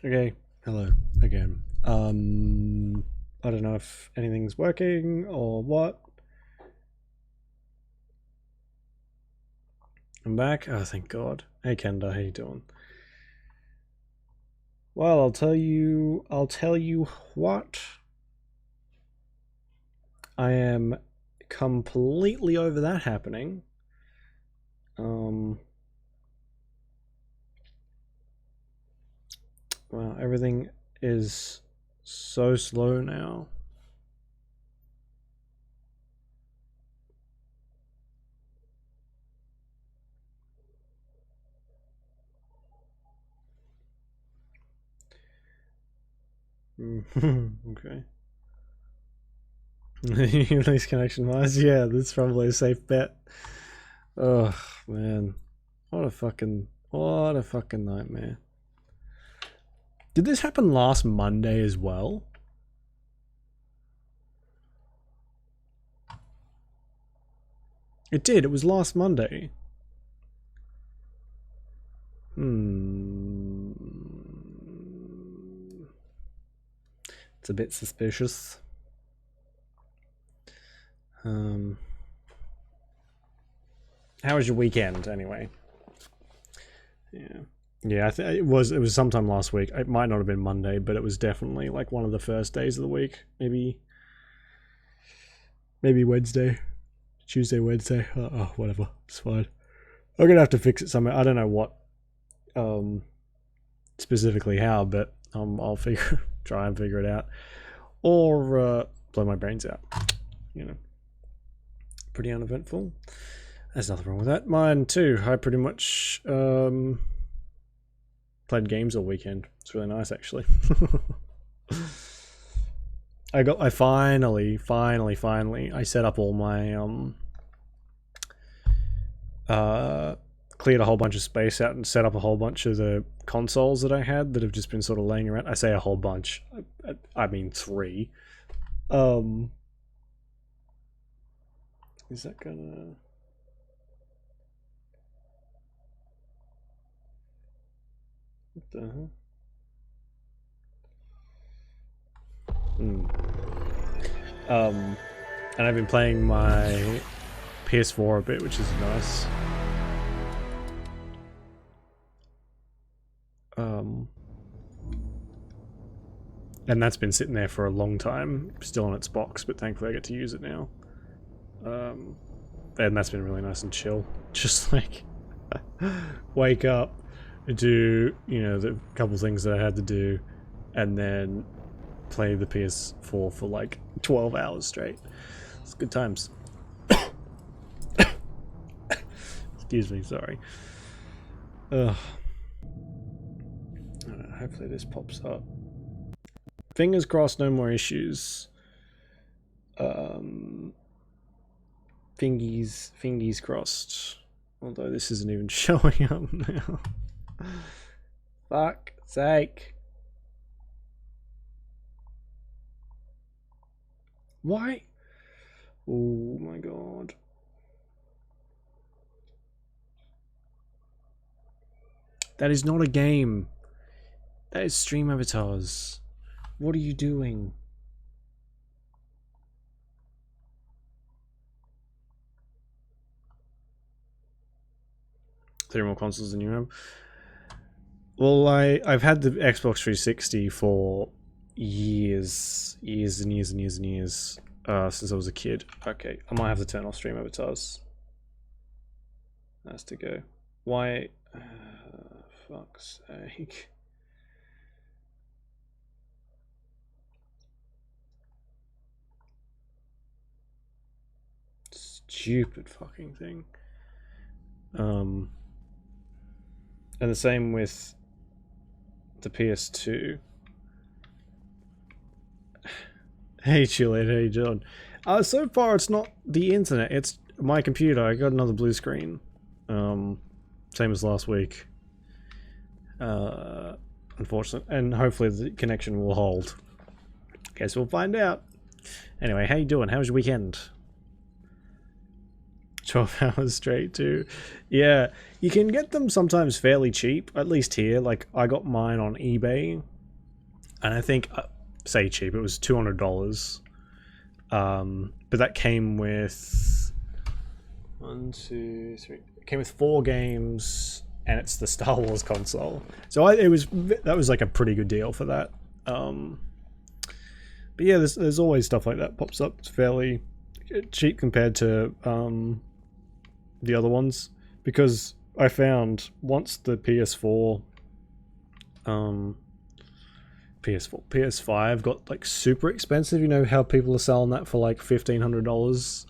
Okay, hello again. I don't know if anything's working or what. I'm back. Oh, thank God. Hey, Kenda, how you doing? Well, I'll tell you what. I am completely over that happening. Well, everything is so slow now. Okay. These connection wise, yeah, that's probably a safe bet. Oh man, what a fucking nightmare. Did this happen last Monday as well? It did. It was last Monday. It's a bit suspicious. How was your weekend anyway? Yeah, I think it was sometime last week. It might not have been Monday, but it was definitely like one of the first days of the week. Maybe Wednesday, Tuesday, Wednesday. Oh, whatever. It's fine. I'm gonna have to fix it somewhere. I don't know what, specifically how, but I'll try and figure it out, or blow my brains out. You know, pretty uneventful. There's nothing wrong with that. Mine too. I pretty much played games all weekend. It's really nice, actually. I finally I set up all my cleared a whole bunch of space out and set up a whole bunch of the consoles that I had that have just been sort of laying around. I say a whole bunch. I mean 3. Is that gonna... What the hell? And I've been playing my PS4 a bit, which is nice. And that's been sitting there for a long time, still on its box, but thankfully I get to use it now. And that's been really nice and chill. Just like wake up, do, you know, the couple things that I had to do, and then play the PS4 for like 12 hours straight. It's good times. Excuse me, sorry. Hopefully this pops up. Fingers crossed, no more issues. Fingies crossed. Although this isn't even showing up now. Fuck sake. Why? Oh my god. That is not a game. That is stream avatars. What are you doing? Three more consoles than you have. Well, I've had the Xbox 360 for years and years since I was a kid. Okay, I might have to turn off stream avatars. That's to go. Why? Fuck's sake. Stupid fucking thing. And the same with the PS2. Hey Juliet, how you doing? So far it's not the internet, it's my computer. I got another blue screen. Same as last week. Unfortunate, and hopefully the connection will hold. Guess we'll find out. Anyway, how you doing? How was your weekend? 12 hours straight too. Yeah, you can get them sometimes fairly cheap, at least here. Like, I got mine on eBay, and I think, say cheap, it was $200. But that came with it came with 4 games, and it's the Star Wars console. So that was like a pretty good deal for that. But yeah, there's always stuff like that pops up. It's fairly cheap compared to the other ones, because I found once the PS5 got like super expensive. You know how people are selling that for like $1,500,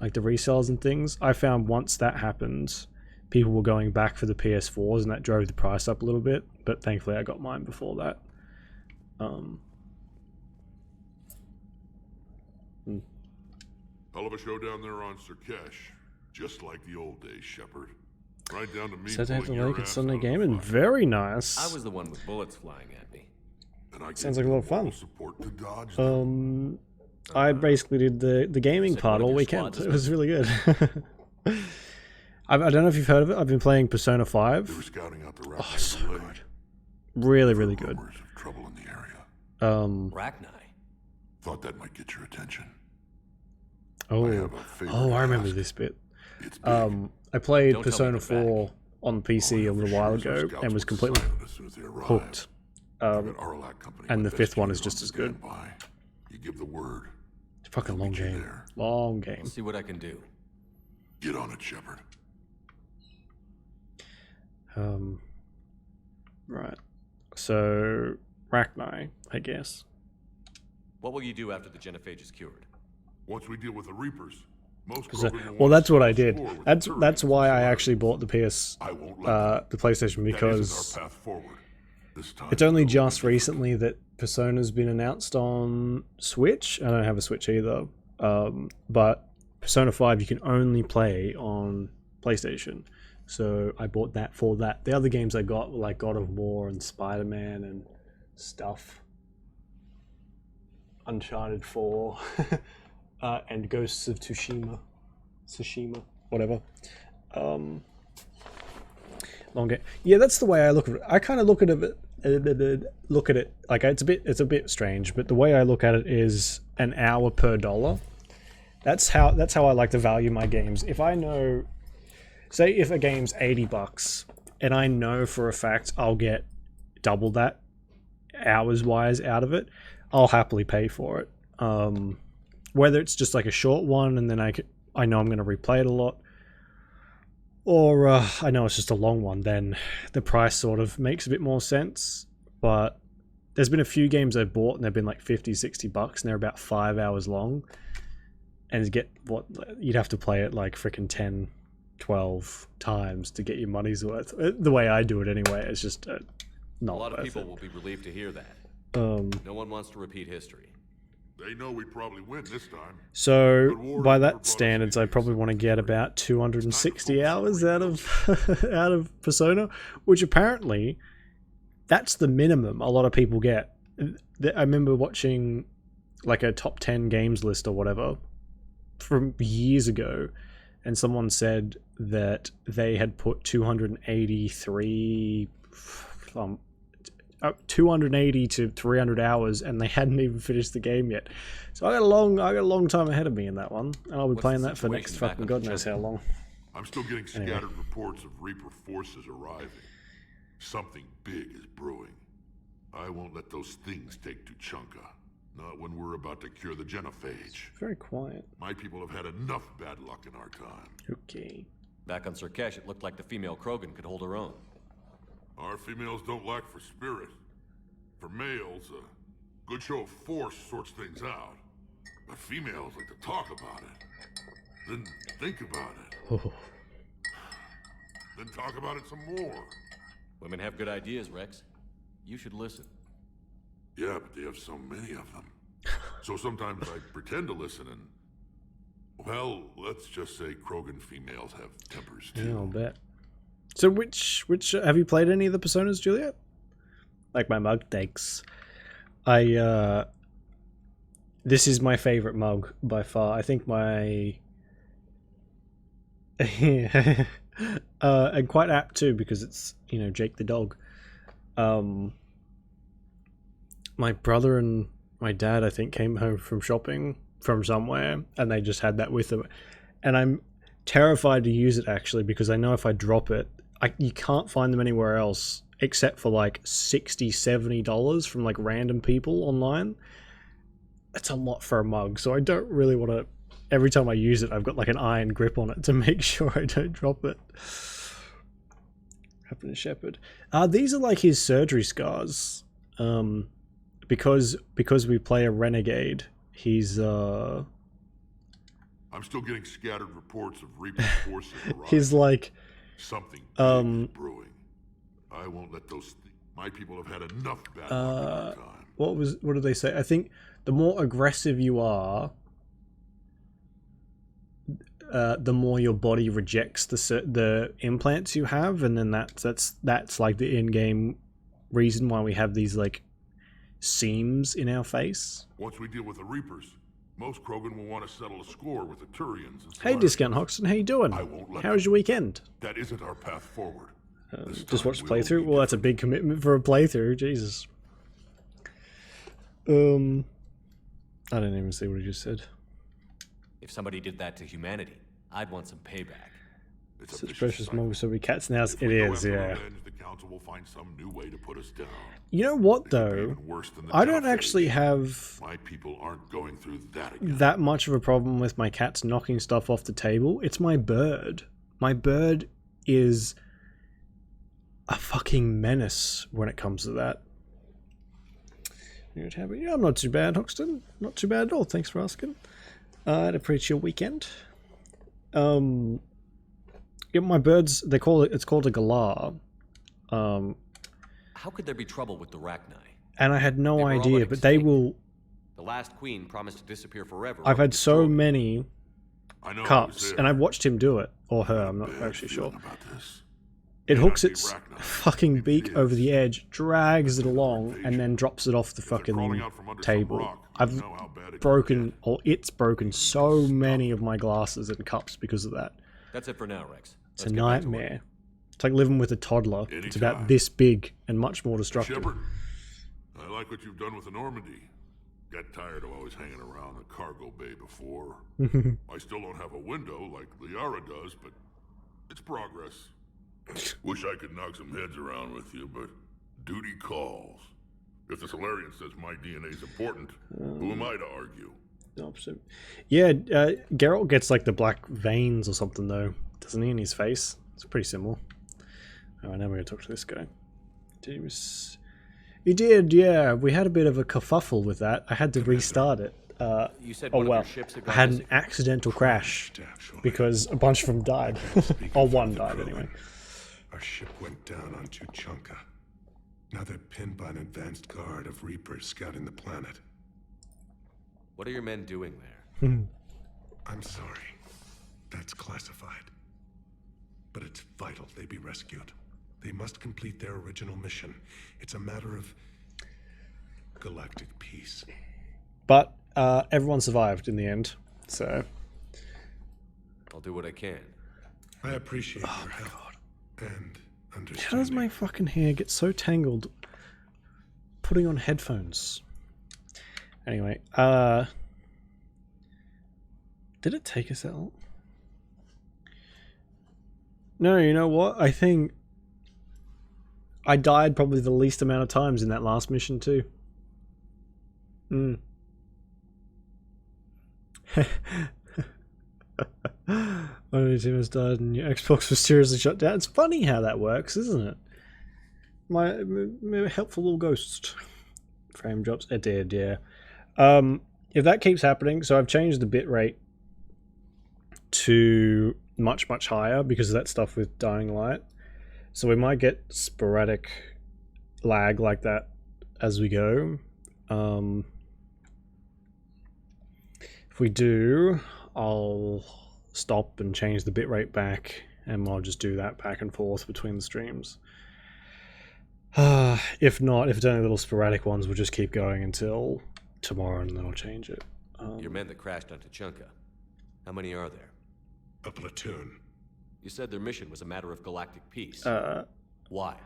like the resales and things. I found once that happened, people were going back for the PS4s, and that drove the price up a little bit. But thankfully, I got mine before that. Hell of a show down there on Sirkesh, just like the old days, Shepard. Right down to me. Said to have to like it Sunday gaming. Very nice. I was the one with bullets flying at me. And I Sounds like a lot of fun. Support to dodge them. I basically did the gaming part all weekend. It was really good. I don't know if you've heard of it. I've been playing Persona 5. They were scouting out the Oh, so good. Really, really good. Rumors of trouble in the area. Rachni. Thought that might get your attention. Oh, I remember this bit. I played Persona 4 on PC a little while ago and was completely hooked. And the 5th one is just as good. You give the word. It's a fucking long game. Long game. See what I can do. Get on it, Shepard. Right. So, Rachni, I guess. What will you do after the genophage is cured? Once we deal with the Reapers, most Krogan well, that's what I did. score with That's why I actually bought the the PlayStation, That because isn't our path forward. This time it's only we'll just be recently that Persona's been announced on Switch. I don't have a Switch either. But Persona 5 you can only play on PlayStation. So I bought that for that. The other games I got were like God of War and Spider-Man and stuff. Uncharted 4 and Ghosts of Tsushima, whatever. Long game. Yeah, that's the way I look at it. I kind of look at it like it's a bit strange, but the way I look at it is an hour per dollar. That's how I like to value my games. If I know, say if a game's $80 and I know for a fact I'll get double that hours wise out of it, I'll happily pay for it. Whether it's just like a short one and then I know I'm going to replay it a lot, or I know it's just a long one, then the price sort of makes a bit more sense. But there's been a few games I've bought and they've been like $50-$60 and they're about 5 hours long, and you'd have to play it like freaking 10-12 times to get your money's worth. The way I do it anyway, it's just not A lot of worth people it. will be relieved to hear that. No one wants to repeat history. They know we probably win this time. So by that standards, I probably want to get about 260 hours out of Persona, which apparently that's the minimum a lot of people get. I remember watching like a top 10 games list or whatever from years ago, and someone said that they had put 280 to 300 hours and they hadn't even finished the game yet. So I got a long time ahead of me in that one, and I'll be playing that for next fucking God knows how long. I'm still getting scattered reports of Reaper forces arriving. Something big is brewing. I won't let those things take Tuchanka. Not when we're about to cure the genophage. Very quiet. My people have had enough bad luck in our time. Okay. Back on Sirkesh, it looked like the female Krogan could hold her own. Our females don't lack for spirit. For males, a good show of force sorts things out. But females like to talk about it. Then think about it. Oh. Then talk about it some more. Women have good ideas, Rex. You should listen. Yeah, but they have so many of them. So sometimes I pretend to listen and... Well, let's just say Krogan females have tempers too. Yeah, I'll bet. So which have you played any of the Personas, Juliet? Like my mug, thanks. This is my favorite mug by far. I think Yeah. And quite apt too, because it's, you know, Jake the dog. Um, my brother and my dad, I think, came home from shopping from somewhere, and they just had that with them. And I'm terrified to use it, actually, because I know if I drop it, you can't find them anywhere else except for like $60, $70 from like random people online. That's a lot for a mug, so I don't really want to. Every time I use it, I've got like an iron grip on it to make sure I don't drop it. Happened to Shepherd. These are like his surgery scars. Because we play a renegade, he's I'm still getting scattered reports of Reaper's forces arriving. he's like Something big is brewing. I won't let my people have had enough bad luck in our time. What did they say? I think the more aggressive you are, the more your body rejects the implants you have, and then that's like the in-game reason why we have these like seams in our face. Once we deal with the Reapers, most Krogan will want to settle a score with the Turians. And Hey, Discount Hoxton, how you doing? I won't let How was your weekend? That isn't our path forward. Just watch the playthrough? Well, that's a big commitment for a playthrough. Jesus. I didn't even see what he just said. If somebody did that to humanity, I'd want some payback. It's Such precious moments so we cats now. It is, yeah. The council will find some new way to put us down. You know what though? I don't actually have My people aren't going through that again. that much of a problem with my cats knocking stuff off the table. It's my bird. My bird is a fucking menace when it comes to that. Yeah, I'm not too bad, Hoxton. Not too bad at all. Thanks for asking. I had a pretty chill weekend. Yeah, my birds, it's called a galah. How could there be trouble with the Rachni? And I had no They were all idea, but they extinct. will. The last queen promised to disappear forever. I've or had so destroyed. many I know I was cups, there. and I've watched him do it, or her, I'm not Bad actually sure. feeling about this. It May hooks not be its Rachni. fucking Maybe beak it over is. the edge, drags it along, invasion. and then drops it off the If they're crawling fucking out from under some table. rock, you I've know how bad it can broken, get. or it's broken so many of my glasses and cups because of that. That's it for now, Rex. It's Let's a get back to work. nightmare. It's like living with a toddler. It's about Anytime. this big and much more destructive. Shepard, I like what you've done with the Normandy. Got tired of always hanging around the cargo bay before. I still don't have a window like Liara does, but it's progress. Wish I could knock some heads around with you, but duty calls. If the Solarian says my DNA is important, who am I to argue? Opposite. Yeah, Geralt gets like the black veins or something though, doesn't he, in his face? It's pretty similar. Oh, now we're gonna talk to this guy. He did, yeah. We had a bit of a kerfuffle with that. I had to restart it. You said Oh one well, of your ships had I gone had an missing. accidental crash because a bunch of them died. Or one died anyway. Our ship went down on Tuchanka. Now they're pinned by an advanced guard of Reapers scouting the planet. What are your men doing there? I'm sorry. That's classified. But it's vital they be rescued. They must complete their original mission. It's a matter of galactic peace. But everyone survived in the end, so I'll do what I can. I appreciate your help and how does understanding. my fucking hair get so tangled putting on headphones? Anyway, did it take us that long? No, you know what? I think I died probably the least amount of times in that last mission too. One of your teammates died and your Xbox was seriously shut down. It's funny how that works, isn't it? My helpful little ghost. Frame drops. It did, yeah. If that keeps happening, so I've changed the bitrate to much, much higher because of that stuff with Dying Light. So we might get sporadic lag like that as we go. If we do, I'll stop and change the bitrate back, and I'll just do that back and forth between the streams. If not, if it's only little sporadic ones, we'll just keep going until tomorrow, and then I'll change it. Your men that crashed on Tuchanka. How many are there? A platoon. You said their mission was a matter of galactic peace. Why?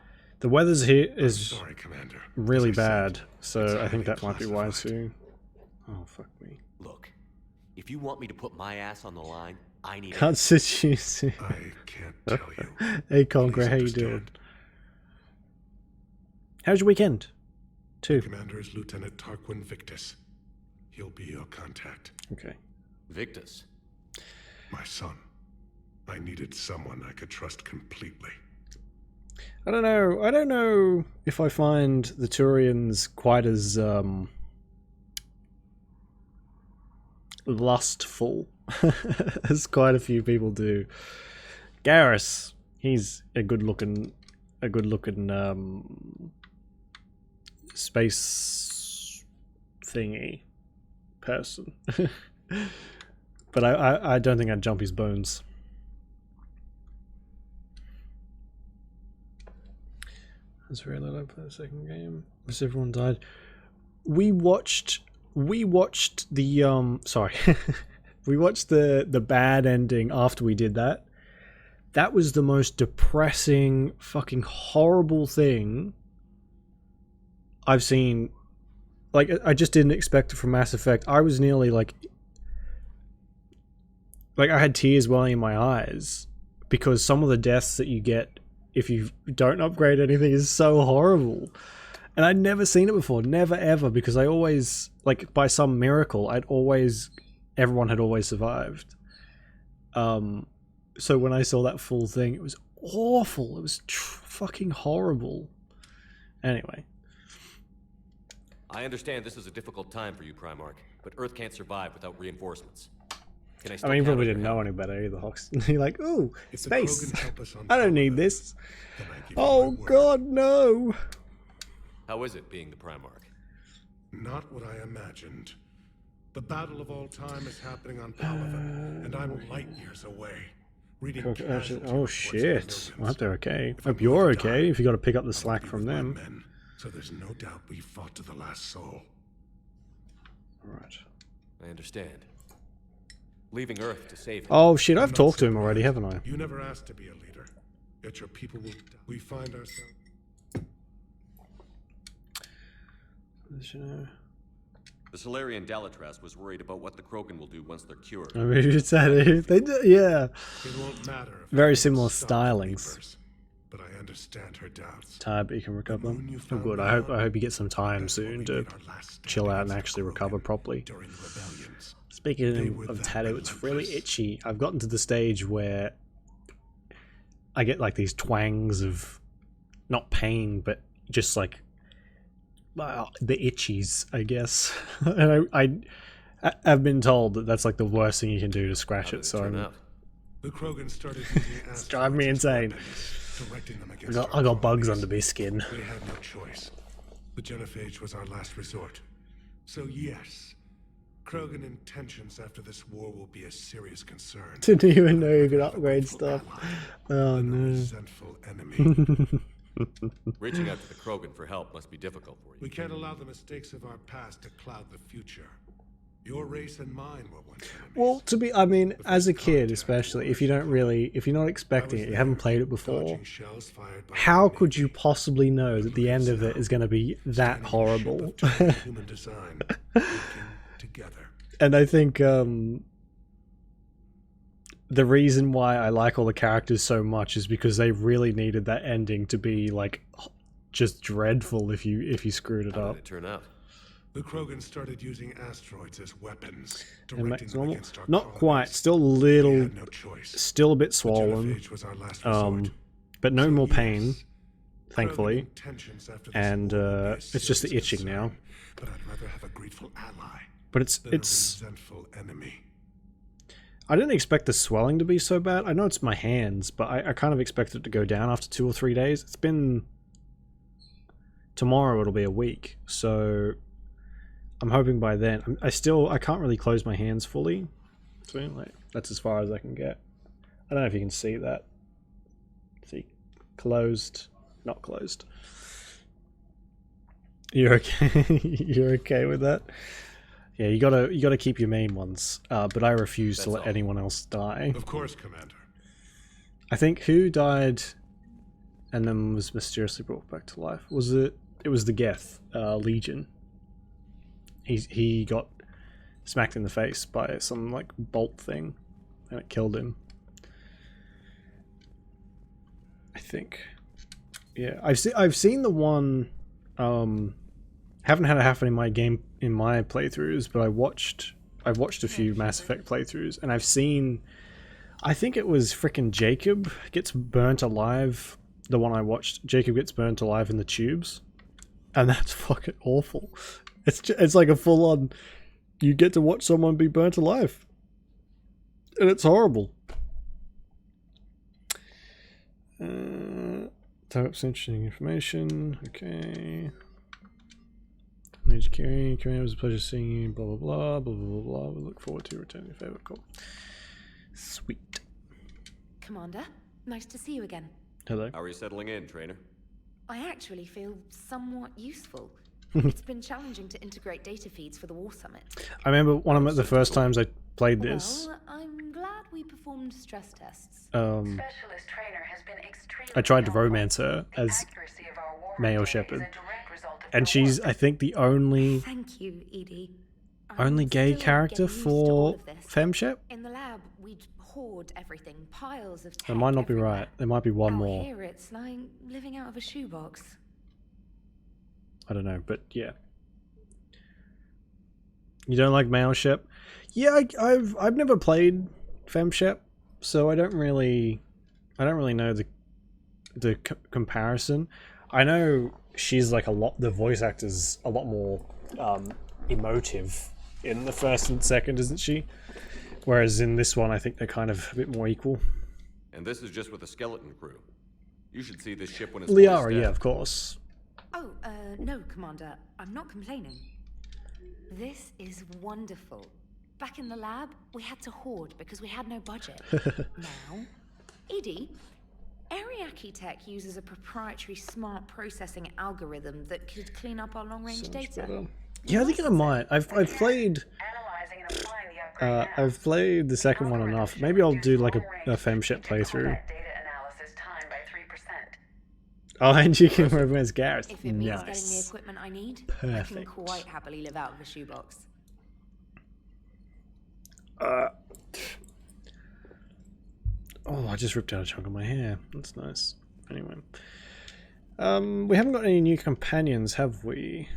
The weather's here is Sorry, Commander. really As I said, bad, so it's I think highly that might be why classified. too. Oh, fuck me. Look, if you want me to put my ass on the line, I need Can't sit you. See. I can't tell you. Hey, Conqueror, Please how you understand. doing? How's your weekend? Too. Commander is Lieutenant Tarquin Victus. He'll be your contact. Okay. Victus. My son. I needed someone I could trust completely. I don't know. I don't know if I find the Turians quite as lustful as quite a few people do. Garrus, he's a good-looking space thingy person. But I don't think I'd jump his bones. That's very low for the second game. Because everyone died. We watched the sorry. We watched the bad ending after we did that. That was the most depressing, fucking horrible thing I've seen. Like, I just didn't expect it from Mass Effect. I was nearly like I had tears welling in my eyes because some of the deaths that you get if you don't upgrade anything is so horrible. And I'd never seen it before, never ever, because I always, like, by some miracle, everyone had always survived. So when I saw that full thing, it was awful. It was fucking horrible. Anyway. I understand this is a difficult time for you, Primarch, but Earth can't survive without reinforcements. Can I I still mean, you count probably on your didn't know help? any better either, Hox. You're like, ooh, If the space. Krogan help us on I don't need Palaven, this. then I give you Oh, my word. God, no. How is it being the Primarch? Not what I imagined. The battle of all time is happening on Palaven, and I'm light years away. Reading casualty Oh, reports in the shit. I millions. hope they're okay. If Hope I'm you're going to okay die, if you got to pick up the I'll slack be from with my them. men, so there's no doubt we fought to the last soul. Right. I understand. Leaving Earth to save him. Oh, shit, I've I'm not talked to him already, surprised. haven't I? You never asked to be a leader, yet your people will. We find ourselves. The Solarian Dalatras was worried about what the Krogan will do once they're cured. I mean, you said it. They do, yeah. It won't matter. If Very we similar stop the stylings. Reapers, but I understand her doubts. Tired, but you can recover. moon you Oh, found good. me I hope on, you get some time That's what soon we to made our last stand chill out and against the actually recover Krogan properly. during the rebellions. They Speaking were of that tattoo, it's really relentless. itchy. I've gotten to the stage where I get like these twangs of not pain, but just like the itchies, I guess. And I've been told that that's like the worst thing you can do to How scratch did it. it So turn I'm, out? The Krogan started using it's driving me asteroids as insane. weapons, directing them I against got, our I got bugs colonies. under my skin. We had no choice. The genophage was our last resort. So yes, Krogan intentions after this war will be a serious concern. Didn't even know you I'd could rather have a upgrade grateful stuff. ally Oh than a no. resentful enemy. Reaching out to the Krogan for help must be difficult for you. We can't allow the mistakes of our past to cloud the future. Your race and mine were once enemies. Well, I mean, as a kid, especially, if you're not expecting I was it, you haven't there, played it before, dodging shells fired by how enemy. could you possibly know that the end of it is going to be that Standing in a ship horrible? of tiny human design, working together. And I think the reason why I like all the characters so much is because they really needed that ending to be like just dreadful if you screwed it How up. did it turn out? The Krogan started using asteroids as weapons, And directing Max them normal, against our not quite, colonies. still a We little, had no choice. still a bit The swollen, genophage was our last resort. but no So more yes, pain, Krogan thankfully. intentions after this And war will be a it's just the serious itching now. concern, But I'd rather have a grateful ally But it's than a resentful enemy. I didn't expect the swelling to be so bad. I know it's my hands, but I kind of expected it to go down after 2 or 3 days. It's been... Tomorrow it'll be a week, so I'm hoping by then... I can't really close my hands fully. So, like, that's as far as I can get. I don't know if you can see that. See? Closed. Not closed. You're okay? You're okay with that? Yeah, you gotta keep your main ones, but I refuse to That's let all. anyone else die. Of course, Commander. I think who died and then was mysteriously brought back to life? Was it? It was the Geth, Legion. He got smacked in the face by some like bolt thing, and it killed him. I think. Yeah, I've seen the one. Haven't had it happen in my playthroughs, but I've watched a few Mass Effect playthroughs, and I've seen. I think it was frickin' Jacob gets burnt alive. The one I watched, Jacob gets burnt alive in the tubes, and that's fucking awful. It's like a full on. You get to watch someone be burnt alive, and it's horrible. Type up some interesting information. Okay. Major Carey, it was a pleasure seeing you. Blah blah blah blah blah blah. We look forward to returning your favorite call. Sweet. Commander, nice to see you again. Hello. How are you settling in, trainer? I actually feel somewhat useful. It's been challenging to integrate data feeds for the War Summit. I remember one of the first times I played this. Well, I'm glad we performed stress tests. Specialist trainer has been extremely I tried to helpful. romance her The as accuracy of our war male data shepherd, is a direct result of and your she's work. I think the only Thank you, Edie. I'm only gay still character getting used to all for of this. FemShep. In the lab, we'd hoard everything, piles of tech That might not be everywhere. right. There might be one Out more. here, it's like living out of a shoebox. I don't know, but yeah. You don't like male ship? Yeah, I've never played FemShep, so I don't really know the comparison. I know she's like the voice actor's a lot more emotive in the first and second, isn't she? Whereas in this one, I think they're kind of a bit more equal. And this is just with the skeleton crew. You should see this ship when it's fully Liara, yeah, staffed. of course. Oh, no, Commander. I'm not complaining. This is wonderful. Back in the lab, we had to hoard because we had no budget. Now, Edie, Ariake Tech uses a proprietary smart processing algorithm that could clean up our long-range data. Yeah, I think I might. I've played Analyzing and applying the upgrade now. I've played the second one enough. Maybe I'll do like a FemShip playthrough. That data analysis time by 3%. Oh, and you can romance Gareth. If it means getting the Nice. equipment I need, I can Perfect. quite happily live out of a shoebox. Oh, I just ripped out a chunk of my hair. That's nice. Anyway. We haven't got any new companions, have we?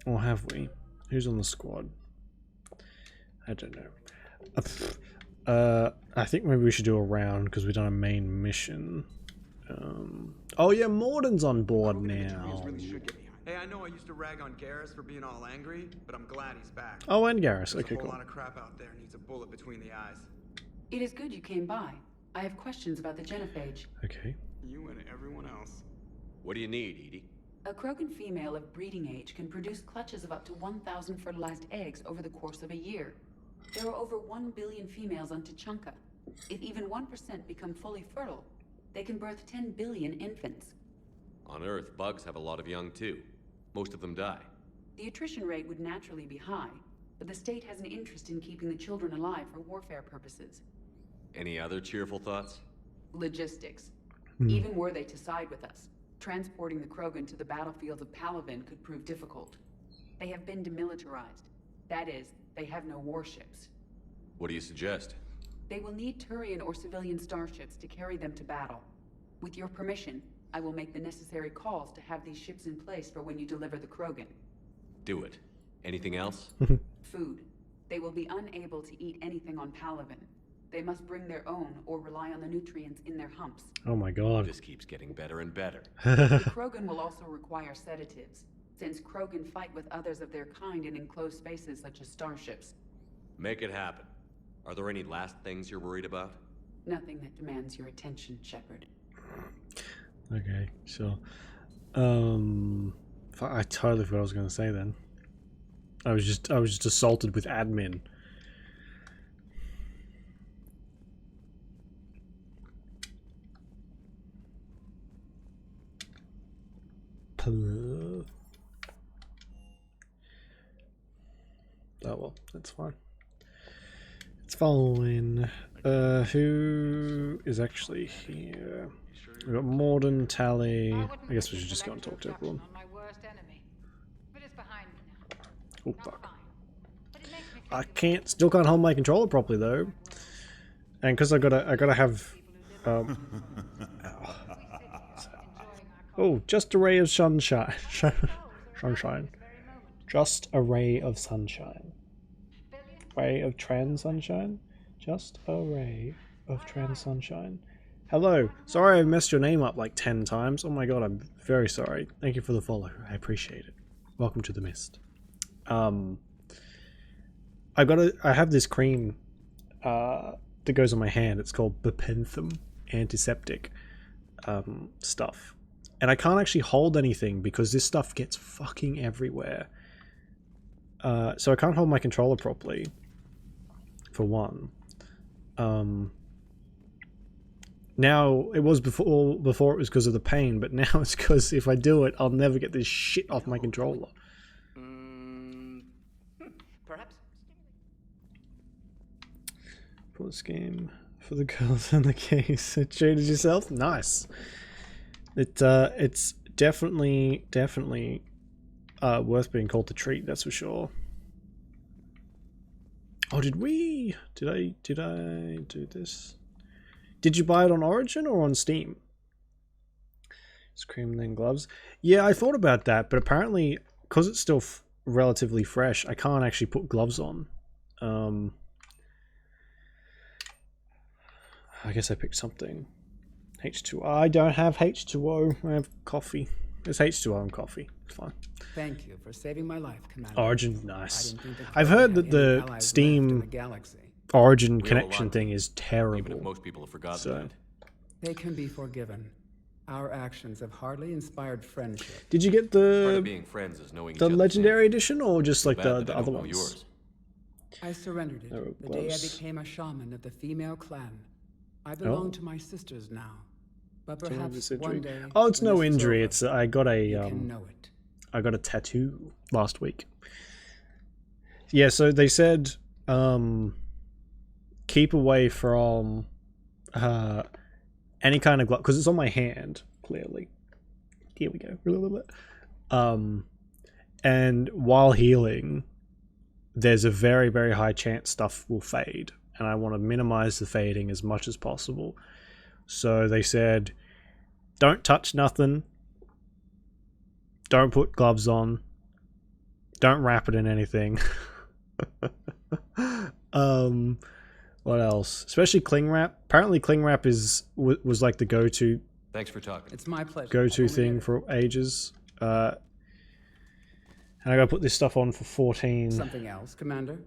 Or have we? Who's on the squad? I don't know. I think maybe we should do a round because we've done a main mission. Oh yeah, Morden's on board now. Hey, I know I used to rag on Garrus for being all angry, but I'm glad he's back. Oh, and Garrus. There's Okay, a whole cool. lot of crap out there needs a bullet between the eyes. It is good you came by. I have questions about the genophage. Okay. You and everyone else. What do you need, Edie? A Krogan female of breeding age can produce clutches of up to 1,000 fertilized eggs over the course of a year. There are over 1 billion females on Tuchanka. If even 1% become fully fertile, they can birth 10 billion infants. On Earth, bugs have a lot of young too. Most of them die. The attrition rate would naturally be high, but the state has an interest in keeping the children alive for warfare purposes. Any other cheerful thoughts? Logistics. Even were they to side with us, transporting the Krogan to the battlefields of Palaven could prove difficult. They have been demilitarized. That is, they have no warships. What do you suggest? They will need Turian or civilian starships to carry them to battle. With your permission, I will make the necessary calls to have these ships in place for when you deliver the Krogan. Do it. Anything else? Food. They will be unable to eat anything on Palaven. They must bring their own or rely on the nutrients in their humps. Oh my god. This keeps getting better and better. The Krogan will also require sedatives, since Krogan fight with others of their kind in enclosed spaces such as starships. Make it happen. Are there any last things you're worried about? Nothing that demands your attention, Shepard. Okay, sure. I totally forgot what I was going to say then. I was just assaulted with admin. Oh well, that's fine. It's fine. Who is actually here? We've got Morden, Tally. I guess we should just go and talk to everyone. Oh fuck. Still can't hold my controller properly though. And because I gotta have oh, just a ray of sunshine. Sunshine. Just a ray of sunshine. Ray of trans sunshine? Just a ray of trans sunshine. Hello. Sorry I messed your name up like 10 times. Oh my god, I'm very sorry. Thank you for the follow. I appreciate it. Welcome to the mist. I have this cream that goes on my hand. It's called Bepenthum antiseptic stuff. And I can't actually hold anything because this stuff gets fucking everywhere. So I can't hold my controller properly, for one. Now, it was before it was because of the pain, but now it's because if I do it, I'll never get this shit off my controller. Perhaps. Pull this game for the girls and the case. Treated yourself? Nice. It's definitely worth being called to treat, that's for sure. Oh, did I do this? Did you buy it on Origin or on Steam? Scream then gloves. Yeah, I thought about that, but apparently, because it's still relatively fresh, I can't actually put gloves on. I guess I picked something. H2O. I don't have H2O. I have coffee. It's H2O and coffee. It's fine. Thank you for saving my life, Commander. Origin, nice. I've heard that the Steam Origin connection thing is terrible. Even if most people have forgotten So- that. They can be forgiven. Our actions have hardly inspired friendship. Did you get Part the of being friends is knowing the each other's legendary names. edition or just like Bad the that I other don't know ones? yours. I surrendered it There it the day I was. became a shaman of the female clan. I belong to my sisters now. But Don't have perhaps this one injury. day. Oh, it's when no this is injury. over, It's I got you a can know it. I got a tattoo last week. Yeah, so they said keep away from any kind of glove because it's on my hand clearly. Here we go. And while healing, there's a very, very high chance stuff will fade, and I want to minimize the fading as much as possible. So they said, don't touch nothing. Don't put gloves on. Don't wrap it in anything. What else? Especially cling wrap. Apparently, cling wrap was like the go-to Thanks for talking. It's my pleasure. go-to Only thing minute. for ages. And I gotta put this stuff on for 14 Something else, Commander?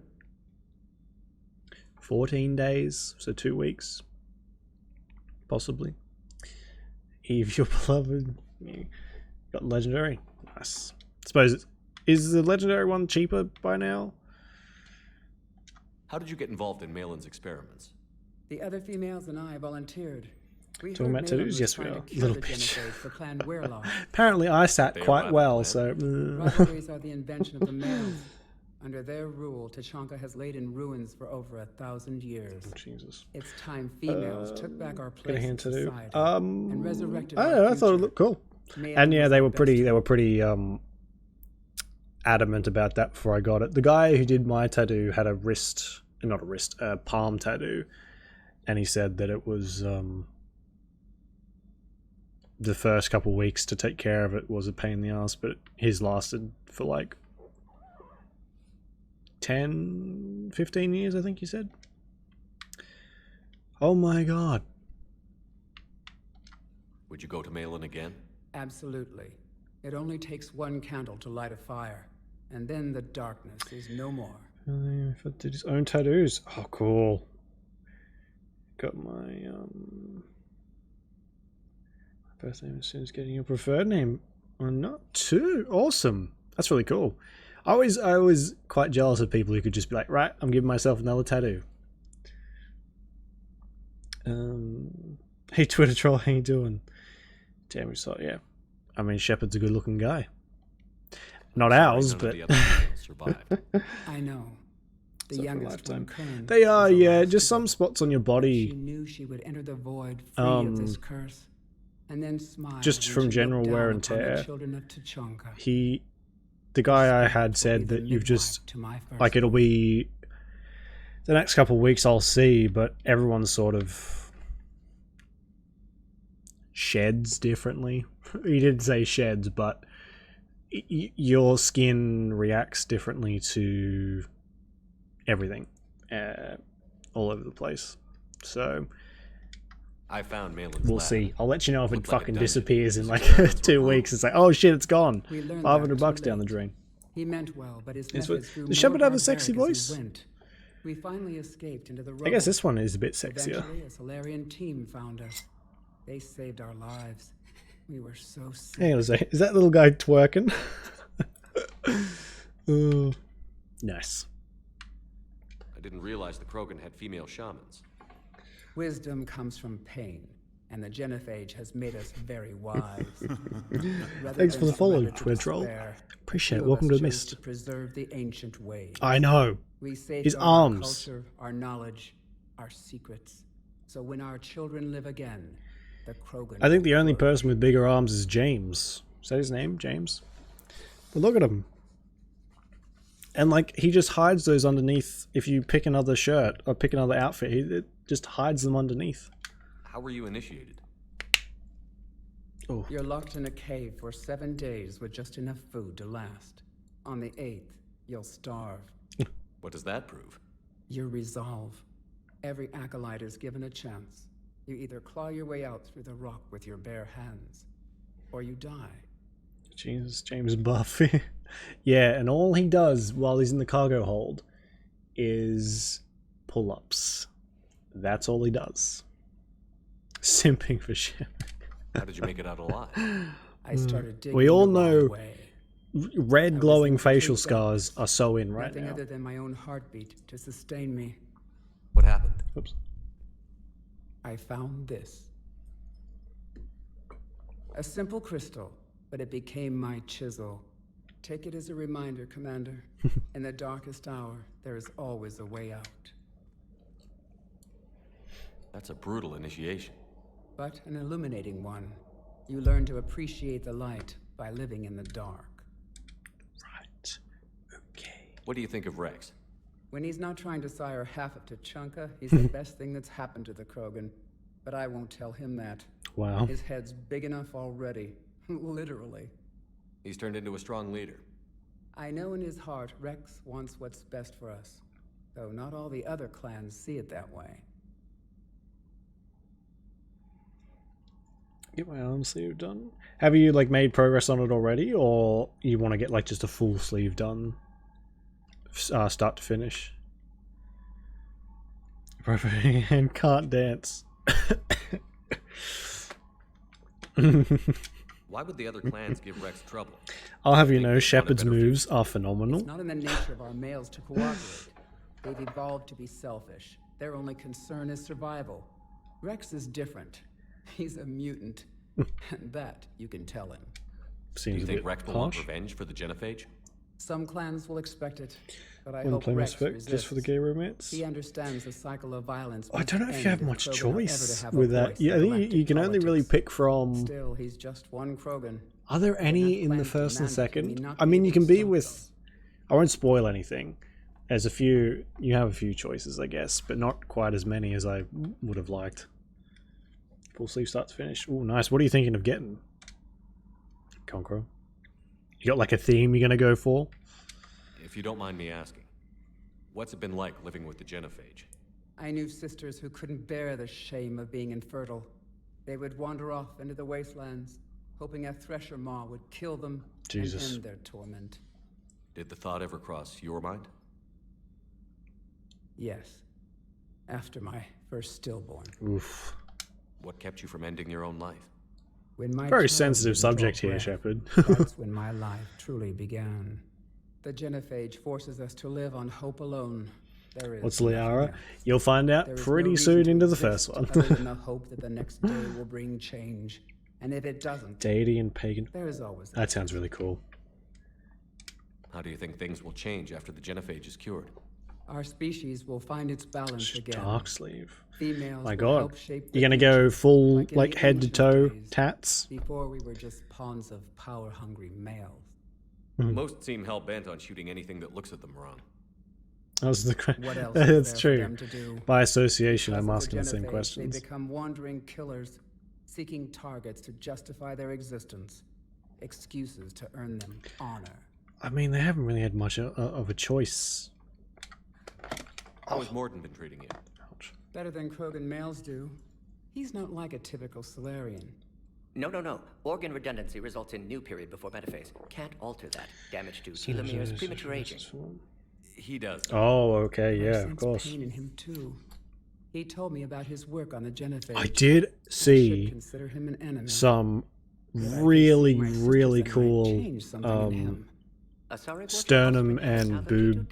14 days, so 2 weeks. Possibly. Eve, your beloved. You got legendary. Nice. Suppose is the legendary one cheaper by now? How did you get involved in Malin's experiments? The other females and I volunteered. We Talking heard about Malin tattoos? was Yes, we trying are. to cure Little the bitch. genophage for Clan Weirlaw. Apparently, I sat They quite arrived well, at so. Rivalries are the invention of the males. Under their rule, Tachanka has laid in ruins for over 1,000 years. Jesus. It's time females took back our Get a place in hand tattoo. society and resurrected I don't our know. I thought it future. looked cool. Malin And yeah, was they our were best pretty. They hope. were pretty adamant about that before I got it. The guy who did my tattoo had a palm tattoo, and he said that it was the first couple weeks to take care of it was a pain in the ass, but his lasted for like 10, 15 years, I think he said. Oh my god. Would you go to Malin again? Absolutely. It only takes one candle to light a fire, and then the darkness is no more. Did his own tattoos. Oh, cool. Got my first name as soon as getting your preferred name. Or not too. Awesome. That's really cool. I was quite jealous of people who could just be like, right, I'm giving myself another tattoo. Hey Twitter troll, how you doing? Damn, so yeah. I mean, Shepard's a good looking guy. Not Sorry, ours, none of but the other females survived. I know. The So for youngest one, lifetime. Kern, They are, was the yeah, last just to some go. spots on your She body, knew she would enter the void free of this curse, and then smile just when from she general looked wear down and upon the tear. children of Tuchanka. The guy I had said that you've just, like, it'll be the next couple of weeks I'll see, but everyone's sort of sheds differently. He didn't say sheds, but your skin reacts differently to everything, all over the place. So I found Malin's we'll lab. see. I'll let you know if it Looked like a fucking dungeon. disappears in His like experiments were 2 brutal. weeks. It's like, oh shit, it's gone. We learned $500 that too down the late. drain. He meant well, but his Yes, methods grew does Shepard more have a sexy barbaric as voice? he went. We finally escaped into the I guess this rubble. one is a bit sexier. Eventually, a Solarian team found us. They saved our lives. We were so sick. Hang on a second. Is that little guy twerking? Oh, nice. I didn't realize the Krogan had female shamans. Wisdom comes from pain, and the genophage has made us very wise. Rather Thanks for than the follow, surrender to Twidroll. despair, Appreciate it. few of Welcome us to the chose mist. to preserve the ancient ways. I know. We safeguard His our arms. culture, our knowledge, our secrets. So when our children live again, the Krogan. I think the will only flourish. person with bigger arms is James. Is that his name? James? But look at him. And like, he just hides those underneath. If you pick another shirt or pick another outfit, it just hides them underneath. How were you initiated? Oh, You're locked in a cave for 7 days with just enough food to last. On the 8th, you'll starve. What does that prove? Your resolve. Every acolyte is given a chance. You either claw your way out through the rock with your bare hands, or you die. Jesus, James Buff. Yeah, and all he does while he's in the cargo hold is pull-ups. That's all he does. Simping for shit. How did you make it out alive? I started digging We all the wrong know way. Red glowing in facial complete scars darkness. are so in right Nothing now. other than my own heartbeat to sustain me. What happened? Oops. I found this. A simple crystal, but it became my chisel. Take it as a reminder, Commander. In the darkest hour, there is always a way out. That's a brutal initiation. But an illuminating one. You learn to appreciate the light by living in the dark. Right. Okay. What do you think of Rex? When he's not trying to sire half of Tuchanka, he's the best thing that's happened to the Krogan. But I won't tell him that. Wow. His head's big enough already. Literally. He's turned into a strong leader. I know in his heart Rex wants what's best for us. Though not all the other clans see it that way. Get my arm sleeve done. Have you like made progress on it already, or you want to get like just a full sleeve done, start to finish? And can't dance. Why would the other clans give Rex trouble? I'll have you Think know, they want a Shepard's better moves future? are phenomenal. It's not in the nature of our males to cooperate. They've evolved to be selfish. Their only concern is survival. Rex is different. He's a mutant. And that you can tell him. Do Seems you a think bit Rex will want harsh. revenge for the genophage? Some clans will expect it, but I Wouldn't hope play Mass Rex Effect resists. just for the gay romance. He understands the cycle of violence. I must don't know if end you have the much Krogan are choice ever to have a with that. voice Yeah, I in think you galactic can only really politics. pick from. Still, he's just one Krogan. Are there any in the plans first and demand can we second? not I be mean, able you to can be stop with. I won't spoil anything. There's a few. You have a few choices, I guess, but not quite as many as I would have liked. Full sleeve start to finish. Oh, nice. What are you thinking of getting, Conqueror? You got like a theme you're gonna go for? If you don't mind me asking, what's it been like living with the genophage? I knew sisters who couldn't bear the shame of being infertile. They would wander off into the wastelands, hoping a thresher maw would kill them Jesus. and end their torment. Did the thought ever cross your mind? Yes. After my first stillborn. Oof. What kept you from ending your own life? When my Very child sensitive didn't draw subject here, breath, Shepard. that's when my life truly began. The genophage forces us to live on hope alone. There is What's nothing Liara? else. You'll find out There is no pretty reason soon to into the exist first one. other than the hope that the next day will bring change. And if it doesn't, Deity and pagan. there is always That sounds really cool. How do you think things will change after the genophage is cured? our species will find its balance again. Dark sleeve. Females My will God, help shape you're the gonna go future, full like in like the head to ancient toe days, tats. before we were just pawns of power-hungry males. Most seem hell-bent on shooting anything that looks at them wrong. That was the What else is That's there for true. them to do? By association, Because I'm of asking the same Genophage, questions. They become wandering killers, seeking targets to justify their existence, excuses to earn them honor. I mean, they haven't really had much of a choice. How has Morden been treating you? Ouch. Better than Krogan males do. He's not like a typical Solarian. No. Organ redundancy results in new period before metaphase. Can't alter that. Damage to telomeres, premature aging. He does. Oh, okay, But I yeah, of sense course. pain in him too. He told me about his work on the Genophage. I did I should see consider him an enemy. some But I can really, see my sisters really and I cool changed something in him. sternum and boob,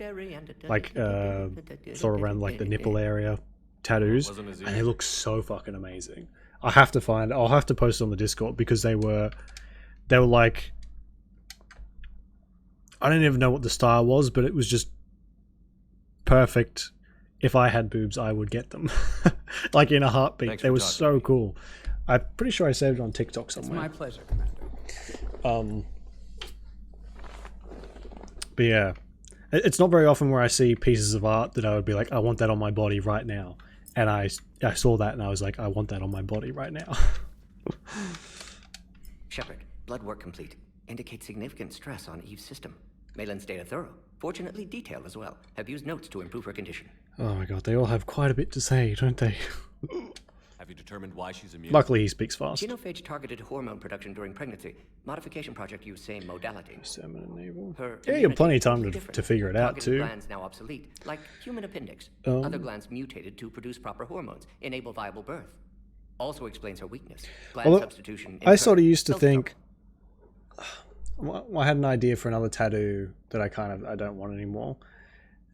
like sort of around like the nipple area tattoos, Wasn't as and they easy. look so fucking amazing. I'll have to post it on the Discord because they were like, I don't even know what the style was, but it was just perfect. If I had boobs, I would get them, like in a heartbeat. Thanks They for were talking so to me. cool. I'm pretty sure I saved it on TikTok It's somewhere. my pleasure, Commander. But yeah, it's not very often where I see pieces of art that I would be like, I want that on my body right now. And I saw that and I was like, I want that on my body right now. Shepard, blood work complete. Indicates significant stress on Eve's system. Malin's data thorough. Fortunately detailed as well. Have used notes to improve her condition. Oh my god, they all have quite a bit to say, don't they? Have you determined why she's immune? Luckily, he speaks fast. Genophage targeted hormone production during pregnancy. Modification project used same modality. Salmon enable. Her Yeah, you have plenty immunity of time is to different. figure it out Targeted too. Glands now obsolete, like human appendix. Other glands mutated to produce proper hormones, enable viable birth. Also explains her weakness. Gland Although, substitution. I sort of used to Health think. trouble. Well, I had an idea for another tattoo that I don't want anymore,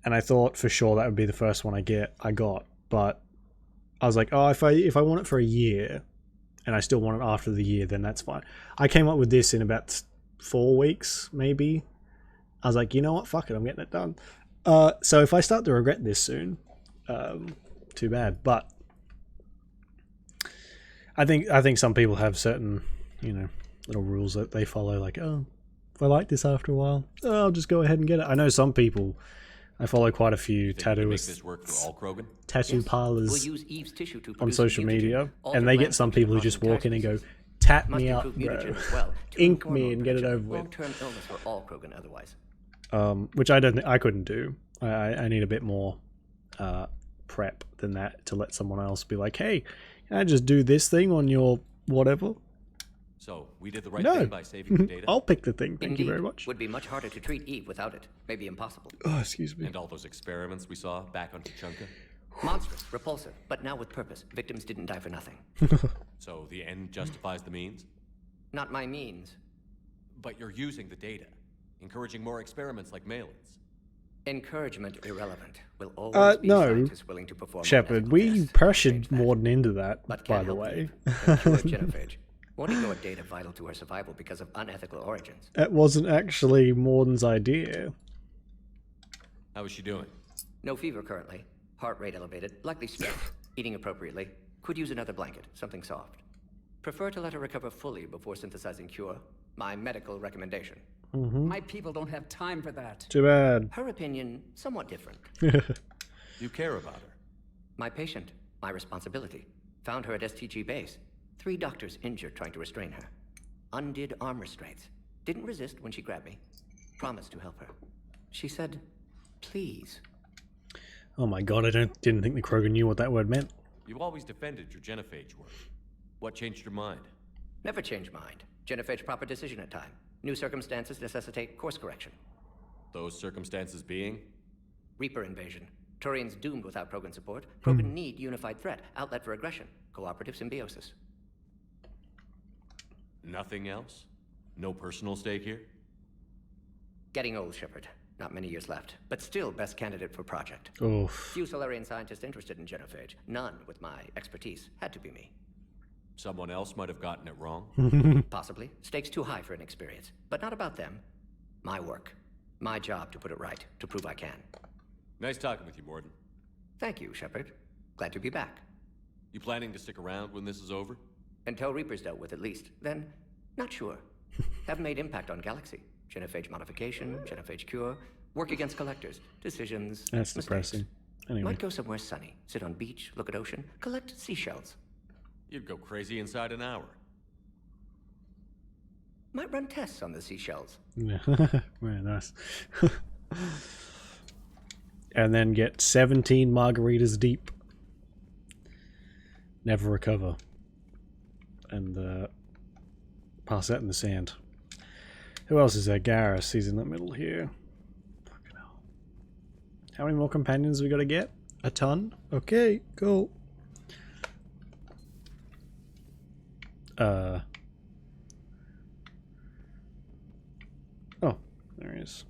and I thought for sure that would be the first one I got, but I was like, oh, if I want it for a year, and I still want it after the year, then that's fine. I came up with this in about 4 weeks, maybe. I was like, you know what, fuck it, I'm getting it done. So if I start to regret this soon, too bad. But I think some people have certain, little rules that they follow, like, oh, if I like this after a while, I'll just go ahead and get it. I know some people, I follow quite a few Think you can make tattooists, this work for all Krogan? tattoo Yes. parlors We'll use Eve's tissue to on produce social mutagen, media, alter and they get gland some function people who across just entire walk in and go, species. tat Must me up, improve bro. mutagen as well to Ink hormone me and get it production. over with. Long-term illness for all Krogan otherwise. Which I couldn't do. I need a bit more prep than that to let someone else be like, hey, can I just do this thing on your whatever? So, we did the right No. thing by saving the data? I'll pick the thing. Thank Indeed, you very much. Would be much harder to treat Eve without it. Maybe impossible. Oh, excuse me. And all those experiments we saw back on Tuchanka? Monstrous, repulsive, but now with purpose. Victims didn't die for nothing. So, the end justifies the means? Not my means. But you're using the data, encouraging more experiments like Malin's. Encouragement irrelevant. Will always be no, scientists willing to perform Shepard, unethical we tests. pressured Change that. Morden into that, But by can't the help way. Eve. And cure Genophage. Won't ignore data vital to her survival because of unethical origins. It wasn't actually Morden's idea. How is she doing? No fever currently. Heart rate elevated, likely stress. Eating appropriately. Could use another blanket, something soft. Prefer to let her recover fully before synthesizing cure. My medical recommendation. My people don't have time for that. Too bad. Her opinion, somewhat different. You care about her. My patient, my responsibility. Found her at STG base. 3 doctors injured trying to restrain her. Undid arm restraints. Didn't resist when she grabbed me. Promised to help her. She said, please. Oh my god, I didn't think the Krogan knew what that word meant. You've always defended your genophage work. What changed your mind? Never change mind. Genophage proper decision at time. New circumstances necessitate course correction. Those circumstances being? Reaper invasion. Turians doomed without Krogan support. Krogan need unified threat. Outlet for aggression. Cooperative symbiosis. Nothing else? No personal stake here? Getting old, Shepard. Not many years left. But still best candidate for project. Oof. Few Solarian scientists interested in genophage. None with my expertise. Had to be me. Someone else might have gotten it wrong. Possibly. Stakes too high for inexperience. But not about them. My work. My job to put it right. To prove I can. Nice talking with you, Morden. Thank you, Shepard. Glad to be back. You planning to stick around when this is over? Until Reaper's dealt with, at least. Then, not sure. Haven't made impact on Galaxy. Genophage modification, genophage cure, work against collectors, decisions, That's mistakes. depressing. Anyway. Might go somewhere sunny, sit on beach, look at ocean, collect seashells. You'd go crazy inside an hour. Might run tests on the seashells. Yeah, very nice. And then get 17 margaritas deep. Never recover. And pass out in the sand. Who else is there? Garrus, he's in the middle here. Fucking hell. How many more companions we gotta get? A ton? Okay, cool. Oh, there he is.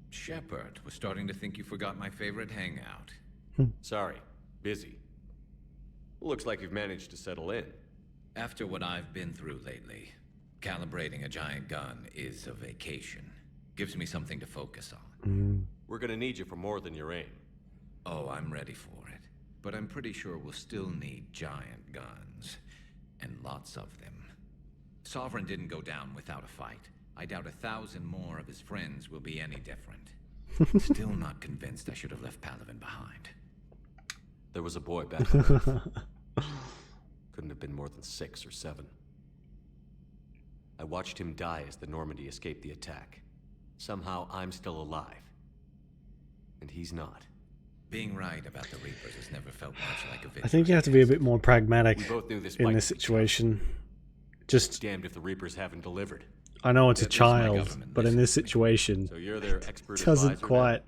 Shepard, was starting to think you forgot my favorite hangout. Sorry, busy. Looks like you've managed to settle in. After what I've been through lately, calibrating a giant gun is a vacation. Gives me something to focus on. We're gonna need you for more than your aim. Oh, I'm ready for it. But I'm pretty sure we'll still need giant guns. And lots of them. Sovereign didn't go down without a fight. I doubt 1,000 more of his friends will be any different. Still not convinced I should have left Palaven behind. There was a boy back then. Couldn't have been more than 6 or 7. I watched him die as the Normandy escaped the attack. Somehow I'm still alive. And he's not. Being right about the Reapers has never felt much like a victory. I think you have to be a bit more pragmatic We both knew this in fight this would be situation. Just, damned if the Reapers haven't delivered. I know it's a At least my child, government but in this listens to me. situation, So you're their expert doesn't advisor now? quite.